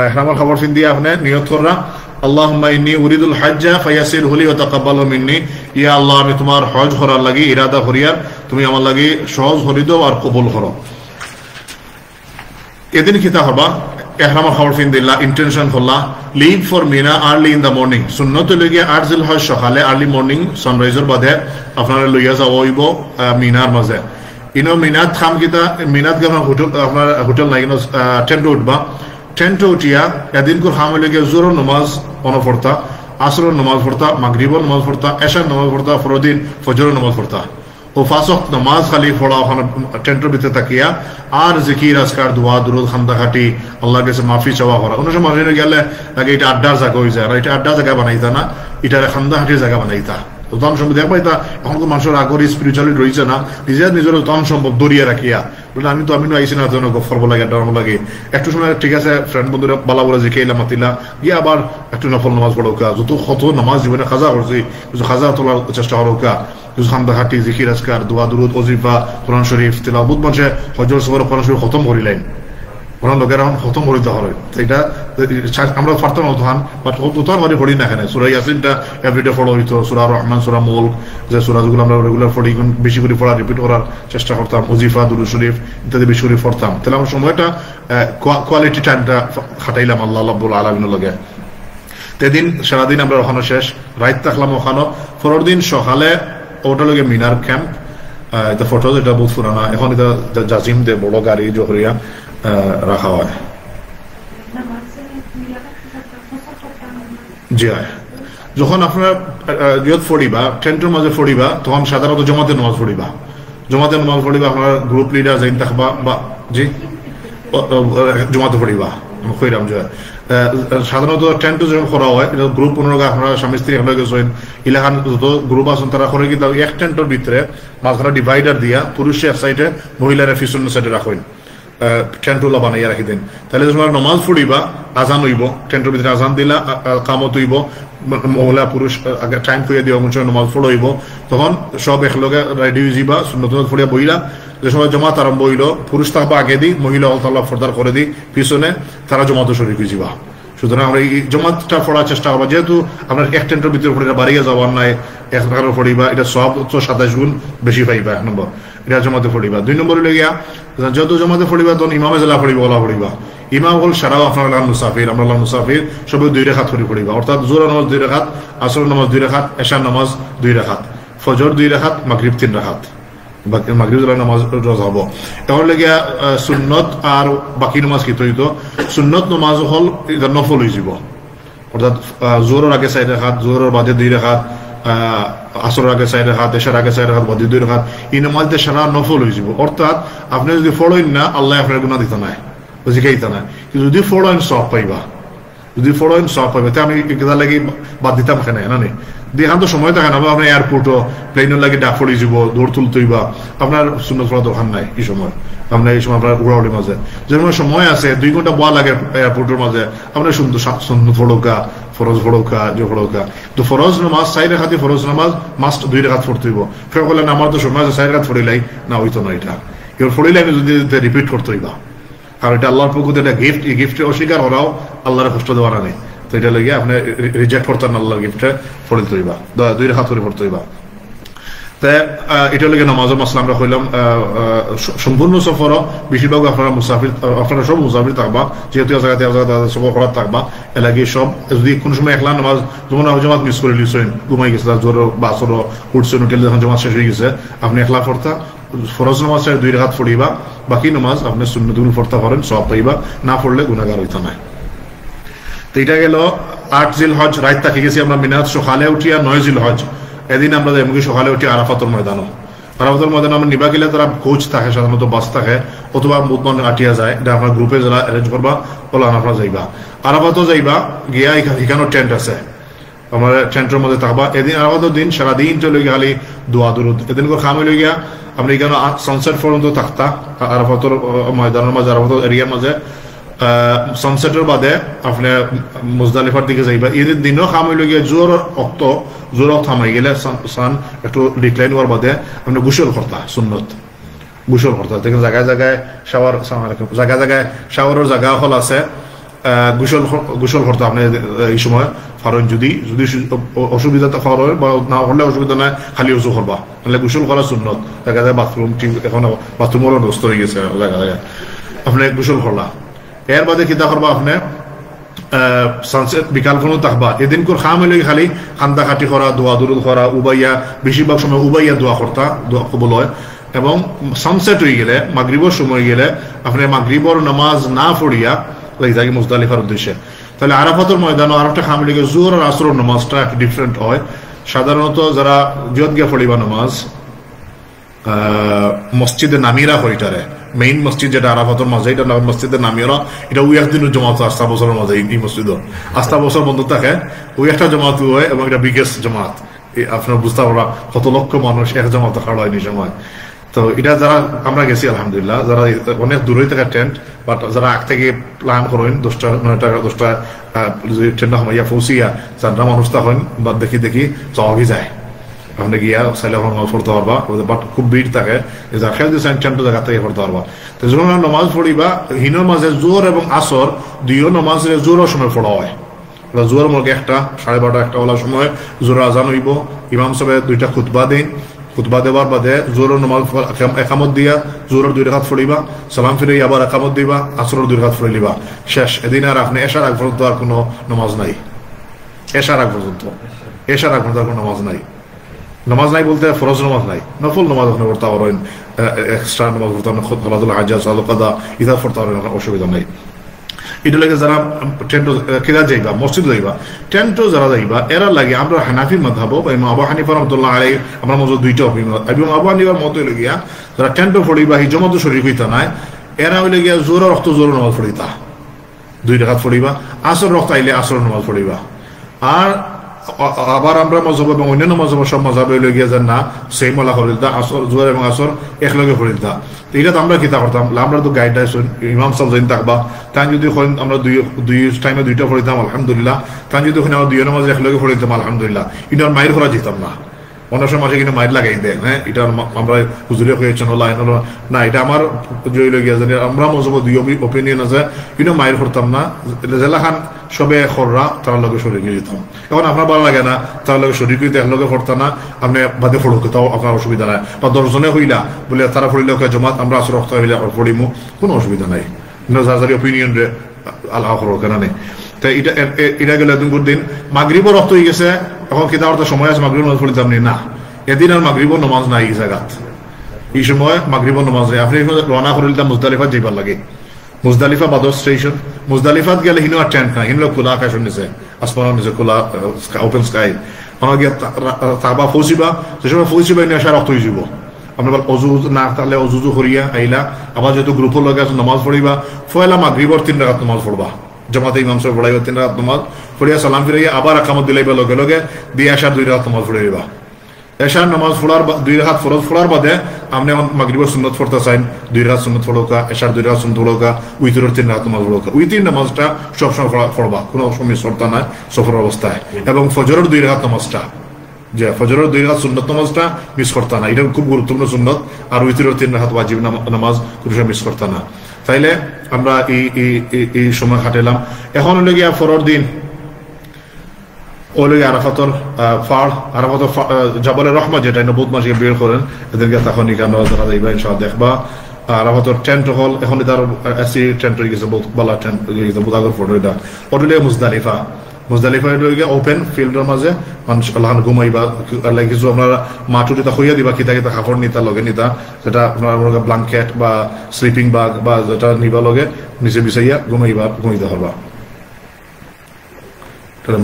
ইহরামের খবর ফিন দিয়া আপনি নিয়ত করা আল্লাহুম্মা ইন্নী উরিদুল হজ্জ ফায়াসসিরহু লি ওয়া তাকাব্বালহু মিন্নি ইয়া আল্লাহ আমি তোমার হজ করার লাগি ইরাদা করিয়া তুমি আমার লাগি সহজ করে দাও আর কবুল করো এদিন কিতা হবা ইহরামের খবর ফিন দিলা ইন্টেনশন করলা leave for Mina early in the morning সুন্নত লইয়া 8 জিলহজ সকালে আর্লি মর্নিং সানরাইজের বাদে আপনারা লইয়া যাওয়া হইব মিনার মাঝে ইনো মিনাত খাম কিতা মিনাত গেল হোটেল আপনার হোটেল নাই টেন্ট উঠবা টেন্ট উঠিয়া এদিন করে খাম লইয়া জোহর নামাজ অনফরতা আসরের নামাজ পড়তা মাগরিবের নামাজ পড়তা এশার নামাজ পড়তা ফরদিন ফজরের নামাজ পড়তা ও পাঁচ ওয়াক্ত নামাজ খালি পড়া ওখানে টেন্টের ভিতরে তাকিয়া আর জিকির আজকার দোয়া দুরুদ খান্দাখাটি আল্লাহর কাছে মাফি চাওয়া করা অন্য সময় মানুষ গেলে আগে এটা আড্ডার জায়গা হয়ে যায় আর এটা আড্ডার জায়গা বানাইতা না এটা খান্দাখাটির জায়গা বানাইতা তখন সম্ভব দেখবা এটা এখন তো মানুষের আগর স্পিরিচুয়ালি রয়েছে না নিজের তখন সম্ভব দরিয়া রাখিয়া বলে আমি আইসি না গফর লাগে ডর লাগে একটু সময় ঠিক আছে ফ্রেন্ড বন্ধুরা বালা বলে যে খেলা মাতিলা গিয়ে আবার একটু নফল নামাজ পড়োকা যত কত নামাজ জীবনে খাজা করছি খাজা তোলার চেষ্টা করোকা খান্দাখাটি জিকির আজকার দোয়া দুরুদ ওজিফা কোরআন শরীফ তিলাওয়াত মানুষে হজর সফর কোরআন শরীফ খতম করিলেন কোরআন লোকের এখন খতম করিতে হবে এটা আমরা পারতাম তখন বাট তখন মানে পড়ি না এখানে সূরা ইয়াসিনটা এভরিডে পড়া হইতো সূরা রহমান সূরা মুলক যে সূরাগুলো আমরা রেগুলার পড়ি বেশি করে পড়া রিপিট করার চেষ্টা করতাম ওজিফা দুরুদ শরীফ ইত্যাদি বেশি করে পড়তাম তাহলে আমার সময়টা কোয়ালিটি টাইমটা খাটাইলাম আল্লাহ রাব্বুল আলামিনের লগে তেদিন সারাদিন আমরা ওখানে শেষ রাত থাকলাম ওখানে পরের দিন সকালে ওটা লগে মিনার ক্যাম্প এটা ফটো এটা বহুত পুরানা এখন এটা জাজিম দে বড় গাড়ি জহরিয়া রাখা হয় জি হয় যখন আপনার ইয়ত পড়িবা টেন্টের মাঝে পড়িবা তখন সাধারণত জমাতের নামাজ পড়িবা আপনার গ্রুপ লিডার যাই থাকবা বা জি জমাতে পড়িবা কইরাম যে সাধারণত টেন্ট যখন করা হয় গ্রুপ অনুরাগ আপনারা স্বামী স্ত্রী হয়ে গেছেন ইলাকান যত গ্রুপ আছেন তারা করে কিন্তু এক টেন্টের ভিতরে মাঝখানে ডিভাইডার দিয়া পুরুষের এক সাইডে মহিলারা পিছনের সাইডে রাখেন টেন্টুলা বানাইয়া রাখি দেন তাহলে তোমার নমাজ পড়িবা আজান হইব টেন্টের ভিতরে আজান দিলা কামত হইব মহিলা পুরুষ আগে টাইম খুঁজে দিবা মনে নমাজ পড়ো হইব তখন সব একলগে রেডি হয়ে যাবা সুন্নত পড়িয়া বইলা যে সময় জমাত আরম্ভ হইল পুরুষ থাকবা আগে দিই মহিলা আল্লাহ ফর্দার করে দিই পিছনে তারা জমাত শরীর হয়ে যাবা সুতরাং আমরা এই জমাতটা পড়ার চেষ্টা করবো যেহেতু আপনার এক টেন্টের ভিতরে পড়ে বাড়িয়ে যাওয়ার নাই এক টাকার পড়িবা এটা সব 27 গুণ বেশি পাইবা 1 নম্বর এটা জমাতে পড়িবা 2 নম্বর হইলে গিয়া যত জমাতে পড়িবা তখন ইমামে জেলা পড়িবা ওলা পড়িবা ইমাম হল সারাও আপনার মুসাফির আমরা মুসাফির সবে 2 রাকাত করে পড়িবা অর্থাৎ জোহর নামাজ 2 রাকাত আসর নামাজ 2 রাকাত এশার নামাজ 2 রাকাত ফজর 2 রাকাত মাগরিব 3 রাকাত মাগরিব নামাজ রোজা হবো এখন লেগে সুন্নত আর বাকি নামাজ কি তৈরি সুন্নত নামাজ হল নফল হয়ে যাব অর্থাৎ জোহরের আগে 4 রাকাত জোহরের বাদে 2 রাকাত আসরের আগে 4 রাকাত এশার আগে 4 রাকাত বাদে 2 রাকাত এই নামাজ দিয়ে সারা নফল হয়ে যাব অর্থাৎ আপনি যদি ফড়েন না আল্লাহ আপনার গুনাহ দিতে নাই বুঝিকাইতে না কিন্তু যদি ফড়েন সব পাইবা যদি ফড়েন সব পাইবা তাই আমি এটা লাগি বাদ দিতাম কেন না নেই দেখান তো সময় থাকে না আপনার এয়ারপোর্টও প্লেনের লাগে ডাক পড়ে যাব দৌড় তুলতেইবা আপনার সুন্নত পড়া দরকার নাই এই সময় আপনার এই সময় আপনার উড়াউড়ির মাঝে যেমন সময় আছে 2 ঘন্টা বয়া লাগে এয়ারপোর্টের মাঝে আপনার সুন্দর সুন্নত ফড়োকা ফরজ ফড়োকা যে ফড়োকা তো ফরজ নামাজ 4 রাকাত ফরজ নামাজ মাস্ট 2 রাকাত পড়তে হইব ফের বলেন আমার তো সময় আছে 4 রাকাত পড়িলাই না হইতো না এটা এবার পড়িলাই যদি রিপিট করতে হইবা আর এটা আল্লাহর পক্ষ থেকে একটা গিফট এই গিফটে অস্বীকার করাও আল্লাহর কষ্ট দেওয়ার নেই তো এটা লেগে আপনি রিজেক্ট করতেন আল্লাহর গিফটে পড়তে হইবা 2 রাকাত করে পড়তে হইবা তাই এটা লেগে নামাজের মাসলা আমরা কইলাম সম্পূর্ণ সফর বেশিরভাগ আপনারা মুসাফির আপনারা সব মুসাফির থাকবা যেহেতু জায়গাতে সফর করার থাকবা এর লাগে সব যদি কোনো সময় একলা নামাজ যেমন জমাত মিস করে লিছেন ঘুমাই গেছে জোর বাসর উঠছেন উঠে যখন জমাত শেষ হয়ে গেছে আপনি একলা পড়তা ফরজ নামাজ 2 রাকাত পড়িবা বাকি নামাজ আপনি সুন্নতগুলো পড়তে পারেন সব পাইবা না পড়লে গুনাহগার হইতা না তো এটা গেল 8 জিলহজ রাত থাকি গেছি আমরা মিনাত সকালে উঠিয়া 9 জিলহজ এদিন আমরা যাইমুখী সকালে উঠি আরাফাতের ময়দানও আরাফাতের ময়দানে আমরা নিবা গেলে তারা কোচ থাকে সাধারণত বাস থাকে অথবা মুদমান আটিয়া যায় এটা আপনার গ্রুপে যারা অ্যারেঞ্জ করবা বলা আপনারা যাইবা আরাফাতও যাইবা গিয়া এখানেও টেন্ট আছে আমার টেন্টের মধ্যে থাকবা এদিন আরাফাতের দিন সারাদিন চলে গিয়ে খালি দোয়া দুরুদ এদিন করে খাম হইলে গিয়া আপনি এখানে সানসেট পর্যন্ত থাকতা আরাফাতের ময়দানের মাঝে আরাফাতের এরিয়ার মাঝে সানসেটের বাদে আপনি মুজদালিফার দিকে যাইবা ঈদের দিনও খাম হইলে গিয়ে জোর অক্ত জোর থামাই গেলে সান একটু ডিক্লাইন হওয়ার বাদে আপনি গোসল করতা সুন্নত গোসল করতা দেখেন জায়গায় জায়গায় শাওয়ার জায়গায় জায়গায় শাওয়ারের জায়গা হল আছে গোসল করতে আপনি এই সময় কারণ যদি অসুবিধা হয় বা না হলে অসুবিধা নাই খালি উজু করবা তাহলে গোসল করা সুন্নত দেখা যায় বাথরুম এখন বাথরুমেরও নষ্ট হয়ে গেছে জায়গা জায়গায় আপনি গোসল করলা এর বাদে কিতা করবা আপনি সানসেট বিকালখনও থাকবা এদিন করে খাম হইলে খালি খান্দা খাটি করা দোয়া দুরুদ করা উবাইয়া বেশিরভাগ সময় উবাইয়া দোয়া করতা দোয়া কবুল হয় এবং সানসেট হয়ে গেলে মাগরিবর সময় গেলে আপনি মাগরিবর নামাজ না পড়িয়া যাই মুজদালিফার উদ্দেশ্যে তাহলে আরাফাতের ময়দানও আরেকটা খাম লেগে জোহর আর আসরের নামাজটা ডিফারেন্ট হয় সাধারণত যারা জিয়ত গিয়া পড়িবা নামাজ মসজিদে নামিরা হইটারে মেইন মসজিদ যেটা আরাফাতের মাঝে এটা মসজিদে নামিরা এটা ওই একদিনের জমাত আস্থা বছরের মাঝে এই মসজিদ আস্থা বছর বন্ধ থাকে ওই একটা জমাত হয় এবং এটা বিগেস্ট জমাত আপনার বুঝতে পারা কত লক্ষ মানুষ এক জমাতে খাড়া হয়নি সময় তো এটা যারা আমরা গেছি আলহামদুলিল্লাহ যারা অনেক দূরে থাকা টেন্ট বাট যারা আগ থেকে প্ল্যান করেন 10টা 9টা 10টা ট্রেনটা হমাইয়া পৌঁছিয়া যারা মানুষ তখন বা দেখি যাওয়া যায় আপনি গিয়া সাইলে নামাজ পড়তে পারবা বাট খুব ভিড় থাকে খেয়াল দিয়েছেন টেন্ট জায়গা থেকে পড়তে পারবা তো যখন নামাজ পড়িবা হিনোর মাঝে জোর এবং আসর দুইও নামাজের জোরের সময় পড়া হয় জোর মধ্যে 1টা 12:30 1টা ওলার সময় জোর আজান হইব ইমাম সাহেব 2টা খুতবা দেন খুতবা দেওয়ার বাদে জোরের নামাজ একামত দিয়া জোরের 2 রাকাত পড়িবা সালাম ফিরে আবার একামত দিবা আসরের 2 রাকাত পড়িবা শেষ এদিন আর আপনি এশার আগ পর্যন্ত আর কোনো নামাজ নাই এশার আগ পর্যন্ত কোনো নামাজ নাই বলতে ফরজ নামাজ নাই নফল নামাজ আপনি পড়তে পারেন এক্সট্রা নামাজ পড়তে আপনি খোলাদুল হাজা সালকাদা ইদা পড়তে পারেন অসুবিধা নাই এটা লাগে যারা টেন্ট কেদা যাইবা মসজিদ যাইবা টেন্টও যারা যাইবা এরা লাগে আমরা হানাফি মাযহাব বা ইমাম আবু হানিফা রাহমাতুল্লাহ আলাইহি আমরা মজুদ 2টা অভিমত এবং আবু হানিফার মত হইল গিয়া যারা টেন্টও পড়িবা হি জমাত শরীক হইতা নাই এরা হইল গিয়া জোর রক্ত জোর নামাজ পড়িতা 2 রাকাত পড়িবা আসর রক্ত আইলে আসর নামাজ পড়িবা আর আবার আমরা মজহব এবং অন্যান্য মজহব সব মজহবে লই গিয়ে যান না সেই মলা হরিলদা আসর জোয়ার এবং আসর একলগে হরিলদা এটা তো আমরা কিতা করতাম আমরা তো গাইড ইমাম সাহেব যেন থাকবা তাই যদি আমরা দুই টাইমে দুইটা পড়িতাম আলহামদুলিল্লাহ তাই যদি আমরা দুই নামাজ একলগে পড়িতাম আলহামদুলিল্লাহ এটা মায়ের করা যেতাম না অনেক সময় মাসে কিন্তু মায়ের লাগাই দেয় হ্যাঁ এটা আমরা হুজুরে হয়েছেন না এটা আমার জয় গিয়া জানি আমরা মজহব দুই ওপিনিয়ন আছে কিন্তু মায়ের করতাম না জেলা খান সবে খররা তার লগে শরীর গিয়ে যেতাম এখন আপনার ভালো লাগে না তার লগে শরীর কিন্তু একলগে করতাম না আপনি বাদে ফড়ক তাও আপনার অসুবিধা নাই বা 10 জনে হইলা বলে তারা পড়িলে জমাত আমরা আসর রক্ত হইলে পড়িমু কোনো অসুবিধা নাই যার ওপিনিয়ন রে আল্লাহ কেন নেই তাই এটা গেলে দিন মাগরিবও রক্ত হয়ে গেছে এখন কিতা অর্থ সময় আছে মাগরিব নামাজ পড়িতাম না এদিন আর মাগরিব নামাজ নাই এই জায়গাত এই সময় মাগরিব নামাজ নাই আপনি রওনা করিলাম মুজদালিফা যাইবার লাগে মুজদালিফা বাদর স্টেশন মুজদালিফাত গেলে হিনো আর টেন্ট না হিনো খোলা আকাশের নিচে আসমানের নিচে খোলা ওপেন স্কাই আমার গিয়ে তাবা পৌঁছিবা যে সময় পৌঁছিবা এনে আসা রক্ত হয়ে যাব আপনার অজু না তাহলে অজুজু করিয়া আইলা আবার যেহেতু গ্রুপের লগে আছে নামাজ পড়িবা ফয়লা মাগরিবর 3 রাকাত নামাজ পড়বা জামাতে ইমাম সাহেব পড়াইবা 3 রাকাত নামাজ পড়িয়া সালাম ফিরাইয়া আবার আকামত দিলাইবা লগে লগে দিয়ে আসার 2 রাকাত নামাজ পড়াইবা এশার নামাজ পড়ার 2 রাকাত ফরজ পড়ার বাদে আপনি মাগরিবের সুন্নাত পড়তে চাইন 2 রাকাত সুন্নাত পড়োকা এশার 2 রাকাত সুন্নাত পড়োকা উইতরের 3 রাকাত নামাজ পড়োকা উইতির নামাজটা সবসময় পড়বা কোনো সময় সরতা না সফর অবস্থায় এবং ফজরের 2 রাকাত নামাজটা যে ফজরের 2 রাকাত সুন্নাত নামাজটা মিস করতা না এটা খুব গুরুত্বপূর্ণ সুন্নাত আর উইতরের 3 রাকাত ওয়াজিব নামাজ কোনো সময় মিস করতা না তাইলে আমরা এই সময় কাটালাম এখন হলো গিয়া ফরর দিন ওলে আরাফাতর ফাড় আরাফাতর জাবালের রহমা যেটা বহুত মাসে বের করেন এদেরকে তখন আমরা যারা যাইবা ইনশাআল্লাহ দেখবা আরাফাতর টেন্ট হল এখন তার এসি টেন্ট হয়ে গেছে বহুত ভালো টেন্ট হয়ে গেছে বহুত আগের ফটো এটা ওটা মুজদালিফা মুজদালিফা হয়ে ওপেন ফিল্ডের মাঝে মানুষ আল্লাহ ঘুমাইবা কিছু আপনারা মাটুরিটা হইয়া দিবা কিতা কিতা কাপড় নিতা লগে নিতা যেটা আপনার ব্লাঙ্কেট বা স্লিপিং ব্যাগ বা যেটা নিবা লগে নিচে বিছাইয়া ঘুমাইতে পারবা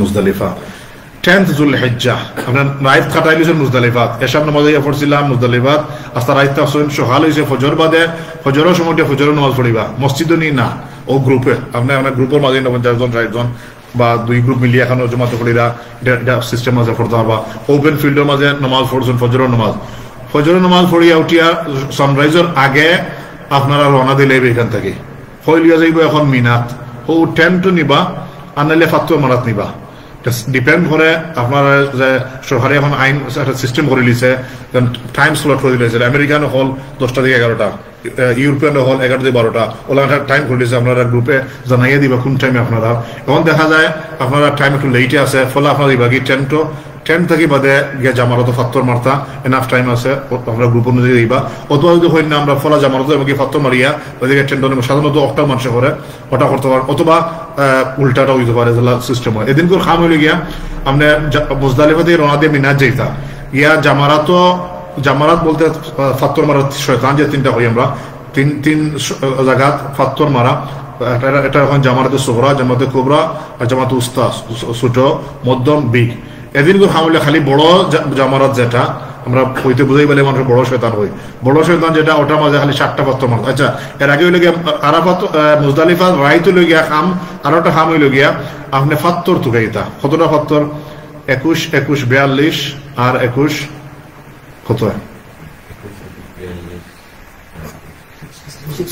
মুজদালিফা 10th যুলহিজ্জা আপনার রাত কাটাইলেছেন মুজদালিফাত এশার নামাজে পড়ছিলাম মুজদালিফাত আস্তা রাইতে আসেন সকাল হইছে ফজর বাদে ফজরের সময় ফজরের নামাজ পড়িবা মসজিদে নি না ও গ্রুপে আপনি আপনার গ্রুপের মাঝে 50 জন 60 জন বা 2 গ্রুপ মিলিয়ে এখন জমাতে পড়িরা এটা সিস্টেম মাঝে পড়তে পারবা ওপেন ফিল্ডের মাঝে নামাজ পড়ছেন ফজরের নামাজ পড়িয়া উঠিয়া সানরাইজের আগে আপনারা রওনা দিলে এখান থেকে হইলিয়া যাইব এখন মিনাত ও টেন্ট নিবা আনাইলে ফাত্তু মারাত নিবা ডিপেন্ড করে আপনার যে সরকারি এখন আইন একটা সিস্টেম করে দিয়েছে টাইম স্লট করে দিয়েছে আমেরিকান হল 10টা থেকে 11টা ইউরোপিয়ান হল 11টা থেকে 12টা ওলা একটা টাইম করে দিয়েছে আপনারা গ্রুপে জানাইয়া দিবা কোন টাইমে আপনারা এখন দেখা যায় আপনারা টাইম একটু লেটে আছে ফলে আপনারা দিবা কি 10 থেকে বাদে গিয়ে জামারত ফাত্তর মারতা এনাফ টাইম আছে আমরা গ্রুপ অনুযায়ী দিবা অথবা যদি হয় না আমরা ফলা জামারত এবং ফাত্তর মারিয়া ওইদিকে টেন্টনে সাধারণত অক্টা মানুষে করে ওটা করতে পারেন অথবা উল্টাটা হইতে পারে সিস্টেম হয় এদিন করে খাম হইলে গিয়া আপনি মুজদালিফা দিয়ে রওনা দিয়ে মিনাত যাইতা ইয়া জামারাত বলতে ফাত্তর মারা শয়তান যে 3টা হই আমরা তিন জায়গা ফাত্তর মারা এটা এখন জামারাতে সুগরা জামাতে কুবরা আর জামাতে উস্তা ছোট মধ্যম বিগ এদিন করে খামলে খালি বড় জামারাত যেটা আমরা হইতে বুঝাই বলে মানুষ বড় শয়তান হই বড় শয়তান যেটা ওটার মাঝে খালি 7টা পাত্তর মারত আচ্ছা এর আগে হইলে গিয়া আরাফাত মুজদালিফা রাইতে লই গিয়া খাম আর ওটা খাম হইল গিয়া আপনি ফাত্তর তুকাইতা কতটা ফাত্তর 21 42 আর 21 কত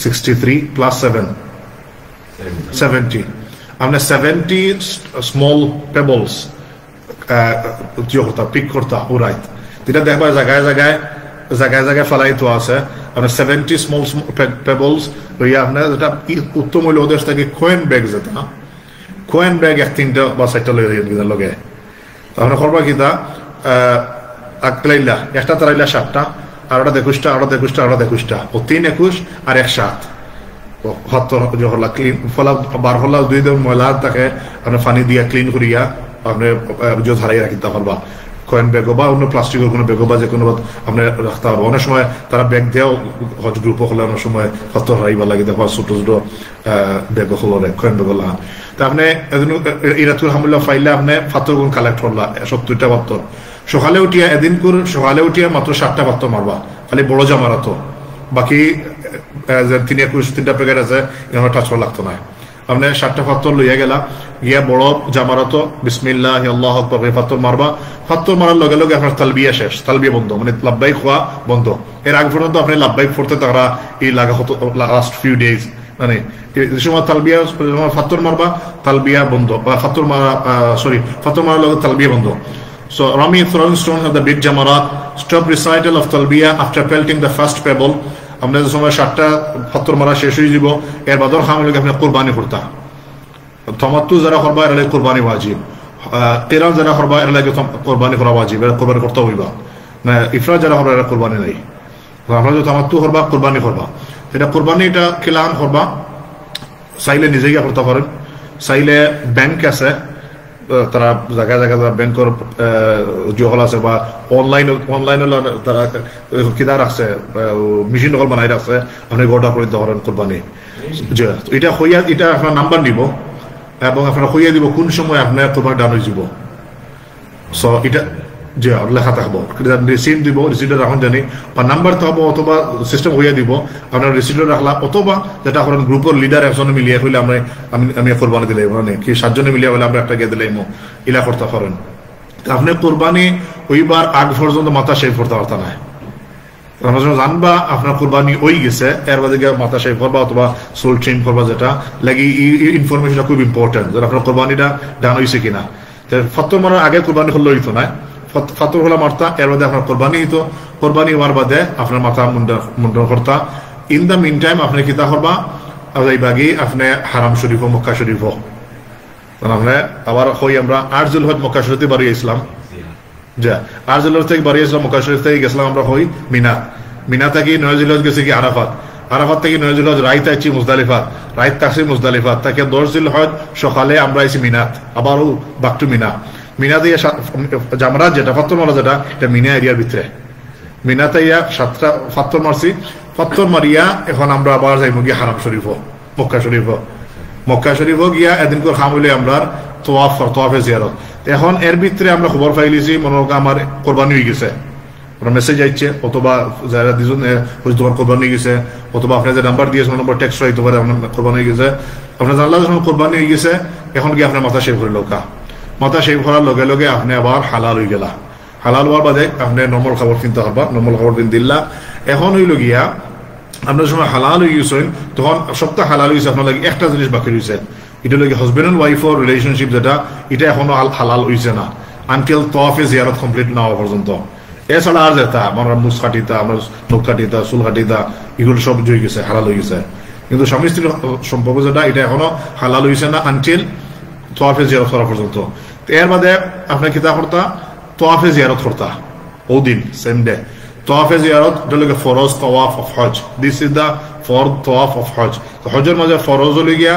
63 প্লাস 7 70 আপনি 70 স্মল পেবলস পিক করতা উড়াইত যেটা দেখবা জায়গায় জায়গায় ফেলাইতো আছে আপনার 70 স্মল পেবলস লইয়া আপনার যেটা উত্তম হইল ওদের থেকে কোয়েন ব্যাগ যেটা কোয়েন ব্যাগ 3টা বা 4টা লইয়া লগে আপনার করবা কিতা আকলাইলা একটা তারাইলা 7টা আর ওটা 21টা আর 21টা আর 21টা ও 3 21 আর 1 7 ৭ হলা ক্লিন ফলা বার হলা 2 দিন ময়লা থাকে আপনার পানি দিয়া ক্লিন করিয়া আপনি হারাই রাখিতে পারবা কয়েন ব্যাগ বা অন্য প্লাস্টিকের কোনো ব্যাগ বা যে কোনো আপনি রাখতে পারবো অনেক সময় তারা ব্যাগ দেওয়া হজ গ্রুপ হলে অনেক সময় হত হারাইবা লাগে দেখো ছোট ছোট ব্যাগ হলে কয়েন ব্যাগ হল তা আপনি ইরাতুল হামুল্লাহ ফাইলে আপনি ফাতর গুণ কালেক্ট করলা 70টা পাত্তর সকালে উঠিয়া মাত্র 7টা পাত্তর মারবা খালি বড় জামারাতো বাকি 3 21 3টা প্যাকেট আছে টাচ করা লাগতো না আপনি 7টা পাথর লইয়া গেলা গিয়া বড় জামারাত বিসমিল্লাহ আল্লাহু আকবার পাথর মারবা পাথর মারার লগে লগে আপনার তালবিয়া শেষ তালবিয়া বন্ধ মানে লাব্বাইক হওয়া বন্ধ এর আগে পর্যন্ত আপনি লাব্বাইক পড়তে তারা এই লাগা হতো লাস্ট ফিউ ডেজ মানে এই সময় তালবিয়া পাথর মারবা তালবিয়া বন্ধ বা পাথর মারা পাথর মারার লগে তালবিয়া বন্ধ So Rami throwing stones at the big jamarat, stop recital of talbiya after pelting the first pebble. আমরা যে সময় 7টা পাথর মারা শেষ হয়ে যাব এর বাদর খামলে আপনি কুরবানি করতা তামাত্তু যারা করবা এর লাগে কুরবানি ওয়াজিব কিরান যারা করবা এর লাগে কুরবানি করা ওয়াজিব এর কুরবানি করতে হইবা না ইফরাদ যারা করবা এর কুরবানি নাই আমরা যে তামাত্তু করবা কুরবানি করবা এটা কুরবানিটা কিলান করবা চাইলে নিজেই করতে পারেন চাইলে ব্যাংক আছে তারা জায়গা জায়গা ব্যাংকের জহল আছে বা অনলাইন তারা কিনা রাখছে মেশিন দখল বানাই রাখছে আপনি অর্ডার করে দিতে পারেন কোরবানি এটা হইয়া এটা আপনার নাম্বার নিব এবং আপনার হইয়া দিব কোন সময় আপনার কোরবানি ডান হয়ে যাব সো এটা যে লেখা থাকবো রিসিপ্ট দিব রিসিপ্টে রাখুন জানি বা নাম্বার থাকবো অথবা সিস্টেম হইয়া দিব আপনার রিসিপ্টে রাখলা অথবা যেটা করেন গ্রুপের লিডার একজনে মিলিয়ে হইলে আমি কোরবানি দিলে মানে কি 7 জনে মিলিয়ে হলে আমরা একটা গিয়ে দিলে ইলা করতে পারেন আপনি কোরবানি ওইবার আগ পর্যন্ত মাথা শেভ করতে পারতা না জানবা আপনার কোরবানি ওই গেছে এর বাদে মাথা শেভ করবা অথবা সোল ট্রিম করবা যেটা লাগি ইনফরমেশনটা খুব ইম্পর্টেন্ট যে আপনার কোরবানিটা ডান হয়েছে কিনা ফতর মারার আগে কোরবানি হলো হইতো না ফাতর হলা মারতা এর বাদে আপনার কোরবানি হইতো কোরবানি হওয়ার বাদে আপনার মাথা মুন্ডন করতা ইন দ্য মিন টাইম আপনি কিতা করবা এই বাগি আপনি হারাম শরীফ ও মক্কা শরীফ আমরা আবার হই আমরা 8 জিলহজ মক্কা শরীফে বাড়ি ইসলাম যা 8 জিলহজ থেকে বাড়ি ইসলাম মক্কা শরীফ থেকে গেছিলাম আমরা হই মিনা থেকে 9 জিলহজ গেছি কি আরাফাত থেকে 9 জিলহজ রাইত আইছি মুজদালিফা রাইত তাসি মুজদালিফা তাকে 10 জিলহজ সকালে আমরা আইছি মিনাত আবারও ব্যাক টু মিনা দিয়ে জামরাত যেটা পাথর মারা যেটা এটা মিনা এরিয়ার ভিতরে মিনাতে ইয়া 7টা পাথর মারছি পাথর মারিয়া এখন আমরা আবার যাইব গিয়া হারাম শরীফ মক্কা শরীফ গিয়া এদিন করে খাম হইলে আমরা তোয়াফে জিয়ারত এখন এর ভিতরে আমরা খবর পাইলিছি মনে হোক আমার কোরবানি হয়ে গেছে মেসেজ আইছে অথবা যারা দুজন তোমার কোরবানি হয়ে গেছে অথবা আপনার যে নাম্বার দিয়েছে নম্বর টেক্সট হইতে পারে আপনার কোরবানি হয়ে গেছে আপনার জানলা যখন কোরবানি হয়ে গেছে এখন গিয়ে আপনার মাথা শেভ করে লোকা মাথা শেভ করার লগে লগে আপনি আবার হালাল হয়ে গেলা হালাল হওয়ার বাদে আপনি নর্মাল খাবার কিনতে পারবা নর্মাল খাবার দিন দিল্লা এখন হইল গিয়া আপনার সময় হালাল হয়ে গেছেন তখন সপ্তাহ হালাল হয়েছে আপনার লাগে একটা জিনিস বাকি রয়েছে এটা লাগে হাজবেন্ড এন্ড ওয়াইফ এর রিলেশনশিপ যেটা এটা এখনো হালাল হয়েছে না আনটিল তওয়াফে জিয়ারত কমপ্লিট না হওয়া পর্যন্ত এছাড়া আর যেটা আমরা মুছ কাটিতা আমরা নখ কাটিতা চুল কাটিতা এগুলো সব হয়ে গেছে হালাল হয়ে গেছে কিন্তু স্বামী স্ত্রীর সম্পর্ক যেটা এটা এখনো হালাল হয়েছে না আনটিল তওয়াফে জিয়ারত করা পর্যন্ত এর বাদে আপনি কিতা করতা তওয়াফে জিয়ারত করতা ও দিন সেম ডে তওয়াফে জিয়ারত যেটাকে ফরজ তওয়াফ অফ হজ দিস ইজ দা ফরজ তওয়াফ অফ হজ তো হজের মাঝে ফরজ হলে গিয়া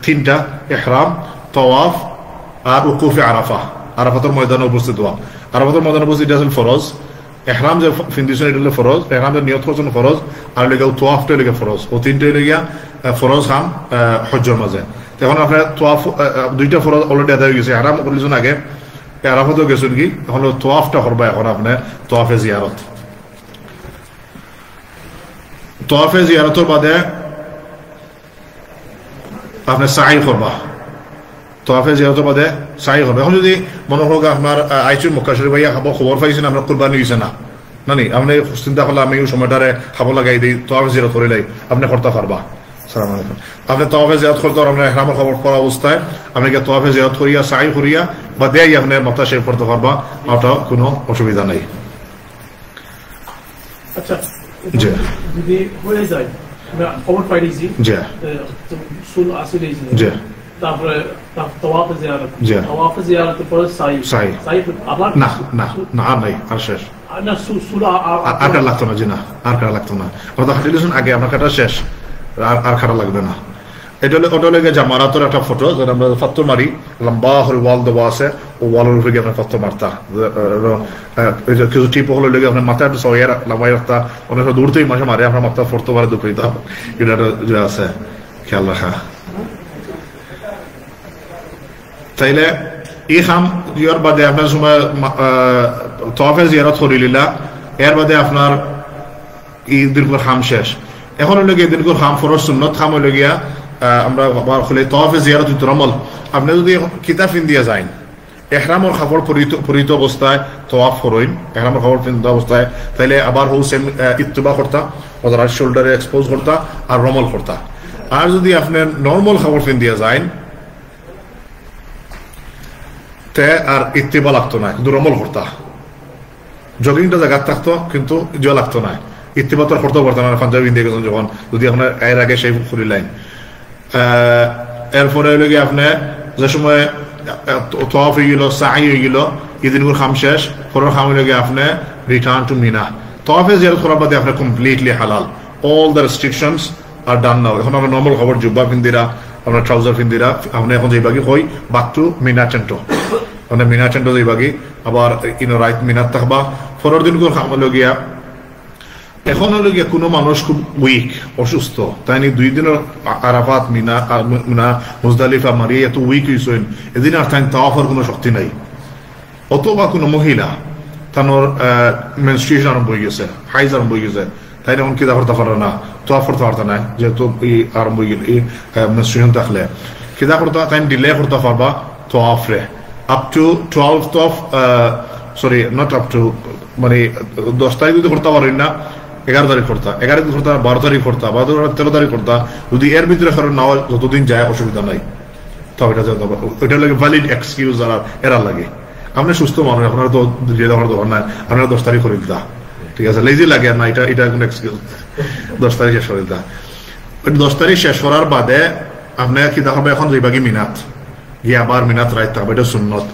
তিনটা ইহরাম তওয়াফ আর উকুফে আরাফাতের ময়দানে উপস্থিত হওয়া আরাফাতের ময়দানে উপস্থিত এটা আসলে ফরজ ইহরাম যে ফিন্দিশন এটা হলো ফরজ ইহরাম যে নিয়ত করছেন ফরজ আর লেগে তওয়াফটা লেগে ফরজ ও তিনটে লেগে ফরজ হাম হজের মাঝে এখন আপনার তোয়াফ দুইটা ফরজ অলরেডি আদায় হয়ে গেছে আরাম করলেন আগে আরাফাতেও গেছেন কি এখন তোয়াফটা করবা এখন আপনার তোয়াফে জিয়ারতের বাদে আপনি সাই করবা তোয়াফে জিয়ারতের বাদে সাই করবা এখন যদি মনে হোক আপনার আইসুন মক্কা শরীফ ভাইয়া খাবো খবর পাইছেন আপনার কোরবানি হয়েছে না নানি আপনি চিন্তা করলে আমি সময়টারে খাবো লাগাই দিই তোয়াফে জিয়ারত করে লাই আপনি করতে পারবা আপনি তওয়াফে জিয়ারত করতে আপনার ইহরামের খবর করা অবস্থায় আপনি তওয়াফে জিয়ারত করিয়া সাই করিয়া বা দেয় আপনি মাথা শেভ করতে পারবা ওটা কোনো অসুবিধা নেই আচ্ছা জি যদি হয়ে যায় খবর পাইছি জি সুল আসলে জি তারপরে তওয়াফে জিয়ারত পরে সাই আবার না নাই আর শেষ না সুল আর কাটা লাগতো না জি না আর কাটা লাগতো না ওটা হাঁটিলেছেন আগে আপনার কাটা শেষ আর খারাপ লাগবে না এটা ওটা লেগে জামারাতের একটা ফটো যেটা আমরা পাথর মারি লম্বা হল ওয়াল দেওয়া আছে ও ওয়ালের উপরে গিয়ে আপনার পাথর মারতা কিছু টিপ হলে লেগে আপনার মাথা একটু সবাই লামাই রাখতা অনেক দূর থেকে মাসে মারে আপনার মাথা ফোরতে পারে দুপুরে দাম এটা যে আছে খেয়াল রাখা তাইলে এই খাম ইয়ার বাদে আপনার সময় তওয়াফে জিয়ারত করিলিলা এর বাদে আপনার ঈদের পর খাম শেষ এখন হইল গিয়ে দিন খাম ফরজ সুন্নত খাম হইল গিয়া আমরা খুলে তওয়াফে জিয়ারতুল রমল আপনি যদি কিতাব ইন্ডিয়া যান ইহরামের কাপড় পরিহিত অবস্থায় তওয়াফ করেন ইহরামের কাপড় পরিহিত অবস্থায় তাহলে আবার হোসেন ইত্তিবা করতা অথবা শোল্ডারে এক্সপোজ করতা আর রমল করতা আর যদি আপনি নরমাল কাপড় ইন্ডিয়া যান তে আর ইত্তিবা লাগতো না কিন্তু রমল করতা জগিংটা জায়গা থাকতো কিন্তু ইয়া লাগতো না ইত্তিবা তো করতে পারতো না পাঞ্জাবি ইন্ডিয়া গেছেন যখন যদি আপনার এর আগে সেই খুলি লাইন এরপরে হইল গিয়ে আপনি যে সময় তওয়াফ হয়ে গেল সাই হয়ে গেল ঈদিনগুর খাম শেষ পরের খাম হইল গিয়ে আপনি রিটার্ন টু মিনা তওয়াফে জিয়ারত করার বাদে আপনি কমপ্লিটলি হালাল অল দ্য রেস্ট্রিকশনস আর ডান নাও এখন আমরা নর্মাল খবর জুব্বা পিন্দিরা আমরা ট্রাউজার পিন্দিরা আপনি এখন যেই বাকি হই বাক টু মিনা চেন্টো মানে মিনা চেন্টো যেই বাকি আবার ইনো রাইট মিনাত থাকবা পরের দিনগুর খাম হইল গিয়া এখন হলো গিয়ে কোনো মানুষ খুব উইক অসুস্থ তাই নি 2 দিনের আরাফাত মিনা মুজদালিফা মারিয়ে এত উইক হয়েছেন এদিন আর তাই তাওয়াফের কোনো শক্তি নাই অথবা কোনো মহিলা তার মেনস্ট্রুয়েশন আরম্ভ হয়ে গেছে হাইজ আরম্ভ হয়ে গেছে তাই এখন কি করতে পারে না তোয়াফ করতে পারতো না যেহেতু আরম্ভ হয়ে গেল এই মেনস্ট্রুয়েশন থাকলে কিদা করতে তাই ডিলে করতে পারবা তোয়াফরে up to 12th of sorry not up to মানে 10 তারিখ যদি করতে পারেন না 11 তারিখ করতা 11 তারিখ করতা 12 তারিখ করতা 13 তারিখ করতা যদি এর ভিতরে কারণ নাও যতদিন যায় অসুবিধা নাই তবে এটা লাগে ভ্যালিড এক্সকিউজ আর এরা লাগে আপনি সুস্থ মানুষ আপনারা তো জেলা করার দরকার নাই আপনারা 10 তারিখ করে দিতা ঠিক আছে লেজি লাগে না এটা কোনো এক্সকিউজ 10 তারিখ শেষ করে দিতা 10 তারিখ শেষ করার বাদে আপনি কি দেখাবে এখন যেবাগি মিনাত গিয়ে আবার মিনাত রাইত থাকবে এটা সুন্নত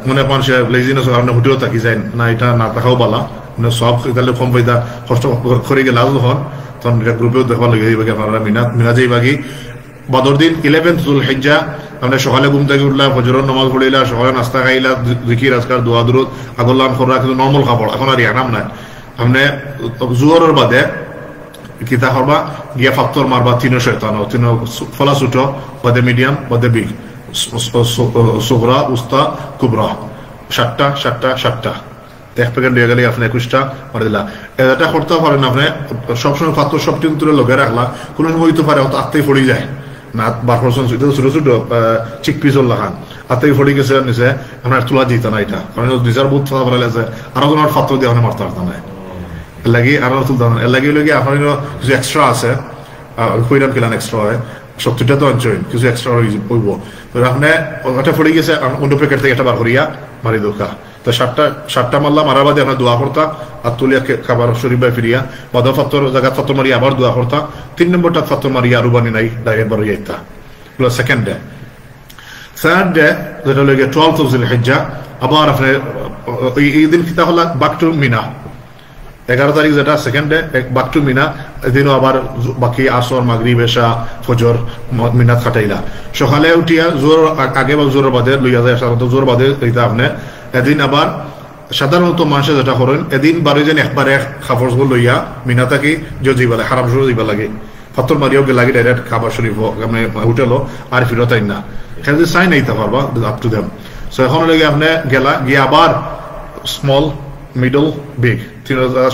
মনে করেন সে লেজিনেস কারণে হোটেলও থাকি যায় না এটা না থাকাও বালা মানে সব তাহলে কম পয়সা কষ্ট করে গেলে যখন তখন এটা গ্রুপেও দেখবার লাগে এইভাবে আপনারা মিনা যেইভাগে বাদর দিন 11th যুলহিজ্জা আপনি সকালে ঘুম থেকে উঠলা ফজরের নামাজ পড়িলা সকালে নাস্তা খাইলা জিকির আজকার দোয়া দুরুদ আগল্লান করা কিন্তু নর্মাল খাবার এখন আর ইয়ানাম নাই আপনি জোহরের বাদে কিতা করবা গিয়া ফাত্তর মারবা তিনো শয়তান তিনো ফলা ছোট বাদে মিডিয়াম বাদে বিগ সুগরা উস্তা কুবরা 7টা এক প্যাকেট দিয়ে গেলে আপনি 21টা মারি দিলা এটা করতে পারেন আপনি সবসময় পাত্র সব টিম তুলে লগে রাখলা কোনো সময় হইতে পারে আত্মাই পড়ে যায় না 12% ছোট ছোট চিক পিসল লাগান আত্মাই পড়ে গেছে নিচে আপনার তোলা দিত না এটা কারণ নিজের বুথ থাকা ভালো আছে আরো কোনো পাত্র দিয়ে আপনি মারতে পারতাম না লাগি আরো তুলতাম না লাগি আপনার কিছু এক্সট্রা আছে কইরাম কিলান এক্সট্রা হয় 70টা তো অঞ্চল কিছু এক্সট্রা হইব আপনি ওটা পড়ে গেছে অন্য প্যাকেট থেকে একটা বার করিয়া মারি দোকা তো 7টা মারলাম মারার বাদে আমরা দোয়া করতা আর তুলিয়া খাবার শরীফ বাই ফিরিয়া বাদা ফাত্তর জায়গা ফাত্তর মারিয়া আবার দোয়া করতা 3 নম্বরটা ফাত্তর মারিয়া আরো বানি নাই ডাইরেক্ট বার হইয়া ইতা সেকেন্ড ডে থার্ড ডে যেটা লাগে 12th of Zulhijjah আবার আপনি এই দিন কিতা হলো বাক টু মিনা 11 তারিখ যেটা সেকেন্ড ডে বাক টু মিনা এদিনও আবার বাকি আসর মাগরিব এশা ফজর মিনাত কাটাইলা সকালে উঠিয়া জোর আগে বা জোর বাদে লইয়া যায় সাধারণত জোর বাদে এইটা আপনি এদিন আবার সাধারণত মানুষে যেটা করেন এদিন বারো জন একবারে খাবার লইয়া মিনা থাকি যাইবা লাগে খারাপ শুরু যাইবা লাগে ফাত্তর মারিয়াও গে লাগে ডাইরেক্ট খাবার শরীফ হোটেলও আর ফিরত আইন না এখানে চাই নাইতে পারবা আপ টু দেম সো এখন লাগে আপনি গেলা গিয়ে আবার স্মল মিডল বিগ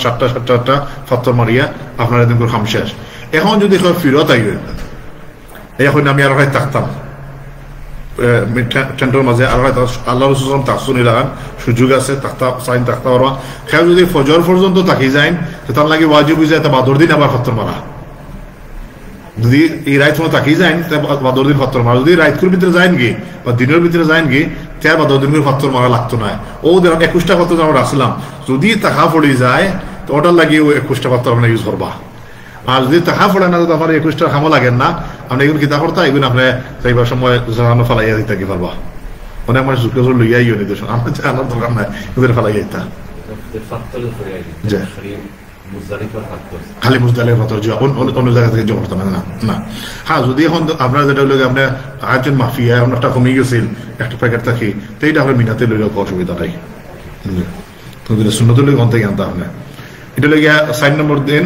7টা ফাত্তর মারিয়া আপনার এদিন করে খাম শেষ এখন যদি ফিরত আইবেন এখন আমি আর থাকতাম টেন্টের মাঝে আর আল্লাহ রসুল তাকসুনি লাগান সুযোগ আছে সাইন থাকতে পারবা খেয়াল যদি ফজর পর্যন্ত থাকি যায় তার লাগে ওয়াজিব হয়ে যায় বাদর দিন আবার ফাত্তর মারা যদি এই রাইত সময় থাকি যায় বাদর দিন ফাত্তর মারা যদি রাইতকুর ভিতরে যায় গিয়ে বা দিনের ভিতরে যায় গিয়ে তার বাদর দিন ফাত্তর মারা লাগতো না ও 21টা ফাত্তর আমরা রাখছিলাম যদি টাকা পড়ে যায় তো ওটার লাগিয়ে ও 21টা ফাত্তর আমরা ইউজ করবা আর যদি টাকা পড়ে না যদি আপনার 21টা খামো লাগেন না আপনি এগুলো কিতা করতা এগুলো আপনি যাইবার সময় জানানো ফালাইয়া দিতে কি পারবা অনেক মানুষ জোর লইয়াই নির্দেশন আমরা জানার দরকার নাই ওদের ফালাইয়া দিতা খালি মুজদালিফা ফাত্তর যে অন্য জায়গা থেকে জমা করতাম না না হ্যাঁ যদি এখন আপনার যেটা হলো আপনি আয়োজন মাফিয়া অনেকটা কমে গেছিল একটা প্যাকেট থাকি তো এইটা আপনার মিনাতে লইলেও অসুবিধা নাই শূন্য লই থেকে আনতে আপনার এটা লেগে 4 নম্বর দিন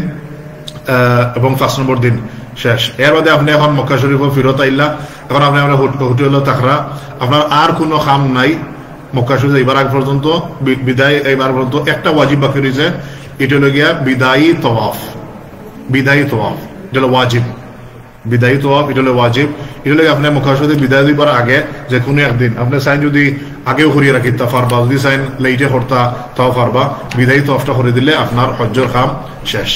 এবং 5 নম্বর দিন শেষ এর বাদে আপনি এখন মক্কা শরীফ ফিরত আইলা এখন আপনি আমরা হোটেল থাকরা আপনার আর কোনো কাম নাই মক্কা শরীফ এইবার আগ পর্যন্ত বিদায় এইবার পর্যন্ত একটা ওয়াজিব বাকি রয়েছে এটা হলো গিয়া বিদায়ী তওয়াফ এটা ওয়াজিব বিদায়ী তওয়াফ এটা হলো ওয়াজিব। এটা হলো আপনি মক্কা শরীফে বিদায় দিবার আগে যে কোনো একদিন আপনি চাইন যদি আগেও করিয়ে রাখি তা পারবা, যদি চাইন লেইটে করতা তাও পারবা। বিদায়ী তওয়াফটা করে দিলে আপনার হজ্জের কাম শেষ।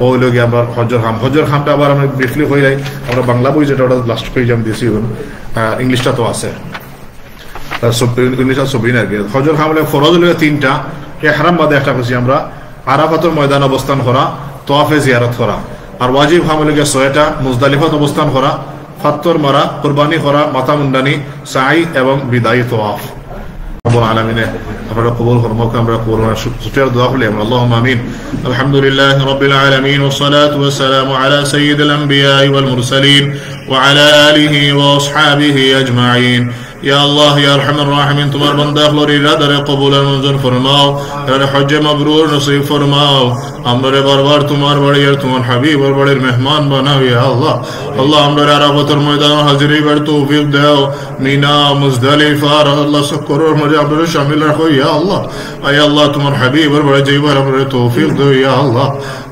ওই লোক আমরা হজ্জের খামটা আবার আমরা ব্রিফলি হয়ে যাই। আমরা বাংলা বই যেটা ওটা লাস্ট পেজ আমি দিয়েছি, ইংলিশটা তো আছে, ইংলিশটা ছবি না আর কি। হজ্জের খাম হলে ফরজ হলে তিনটা, ইহরাম বাদে একটা করছি আমরা, আরাফাতের ময়দান অবস্থান করা, তওয়াফে জিয়ারত করা। আর ওয়াজিব খাম হলে ছয়টা, মুজদালিফাত অবস্থান করা, ফাত্তর মারা, কুরবানি করা, মাথা মুন্ডানি, সাই এবং বিদায়ী তওয়াফ। رب العالمين أمر قبول فرموك أمر قبول سفير دعاء لهم اللهم آمين. الحمد لله رب العالمين والصلاة والسلام على سيد الأنبياء والمرسلين وعلى آله وأصحابه أجمعين. يا الله يا أرحم الراحمين تمہار بندہ خلوری رادر قبول منظور فرماؤ، یا حج مبرور نصیب فرماؤ، ہمارے بار تمہار بڑی اور تمہار حبیب اور بڑے مہمان بناو یا اللہ۔ اللہ ہمارے عرفات اور میدان حاضری پر توفیق دیو، مینا مزدلفہ اللہ شکر اور مجھے ہمارے شامل رکھو یا اللہ۔ اے اللہ تمہار حبیب اور بڑے جیبر ہمارے توفیق دو یا اللہ۔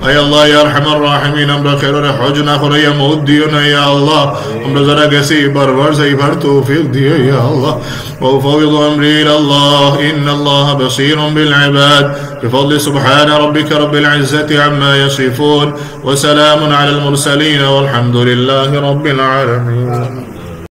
اے اللہ یا ارحم الراحمین ہمارے خیر اور حج نہ کرے یا موت دیو نہ یا اللہ، ہمارے ذرا کیسی بار سے بھر توفیق دیو یا الله. وأفوض أمري إلى الله إن الله بصير بالعباد. بفضل سبحان ربك رب العزة عما يصفون وسلام على المرسلين والحمد لله رب العالمين.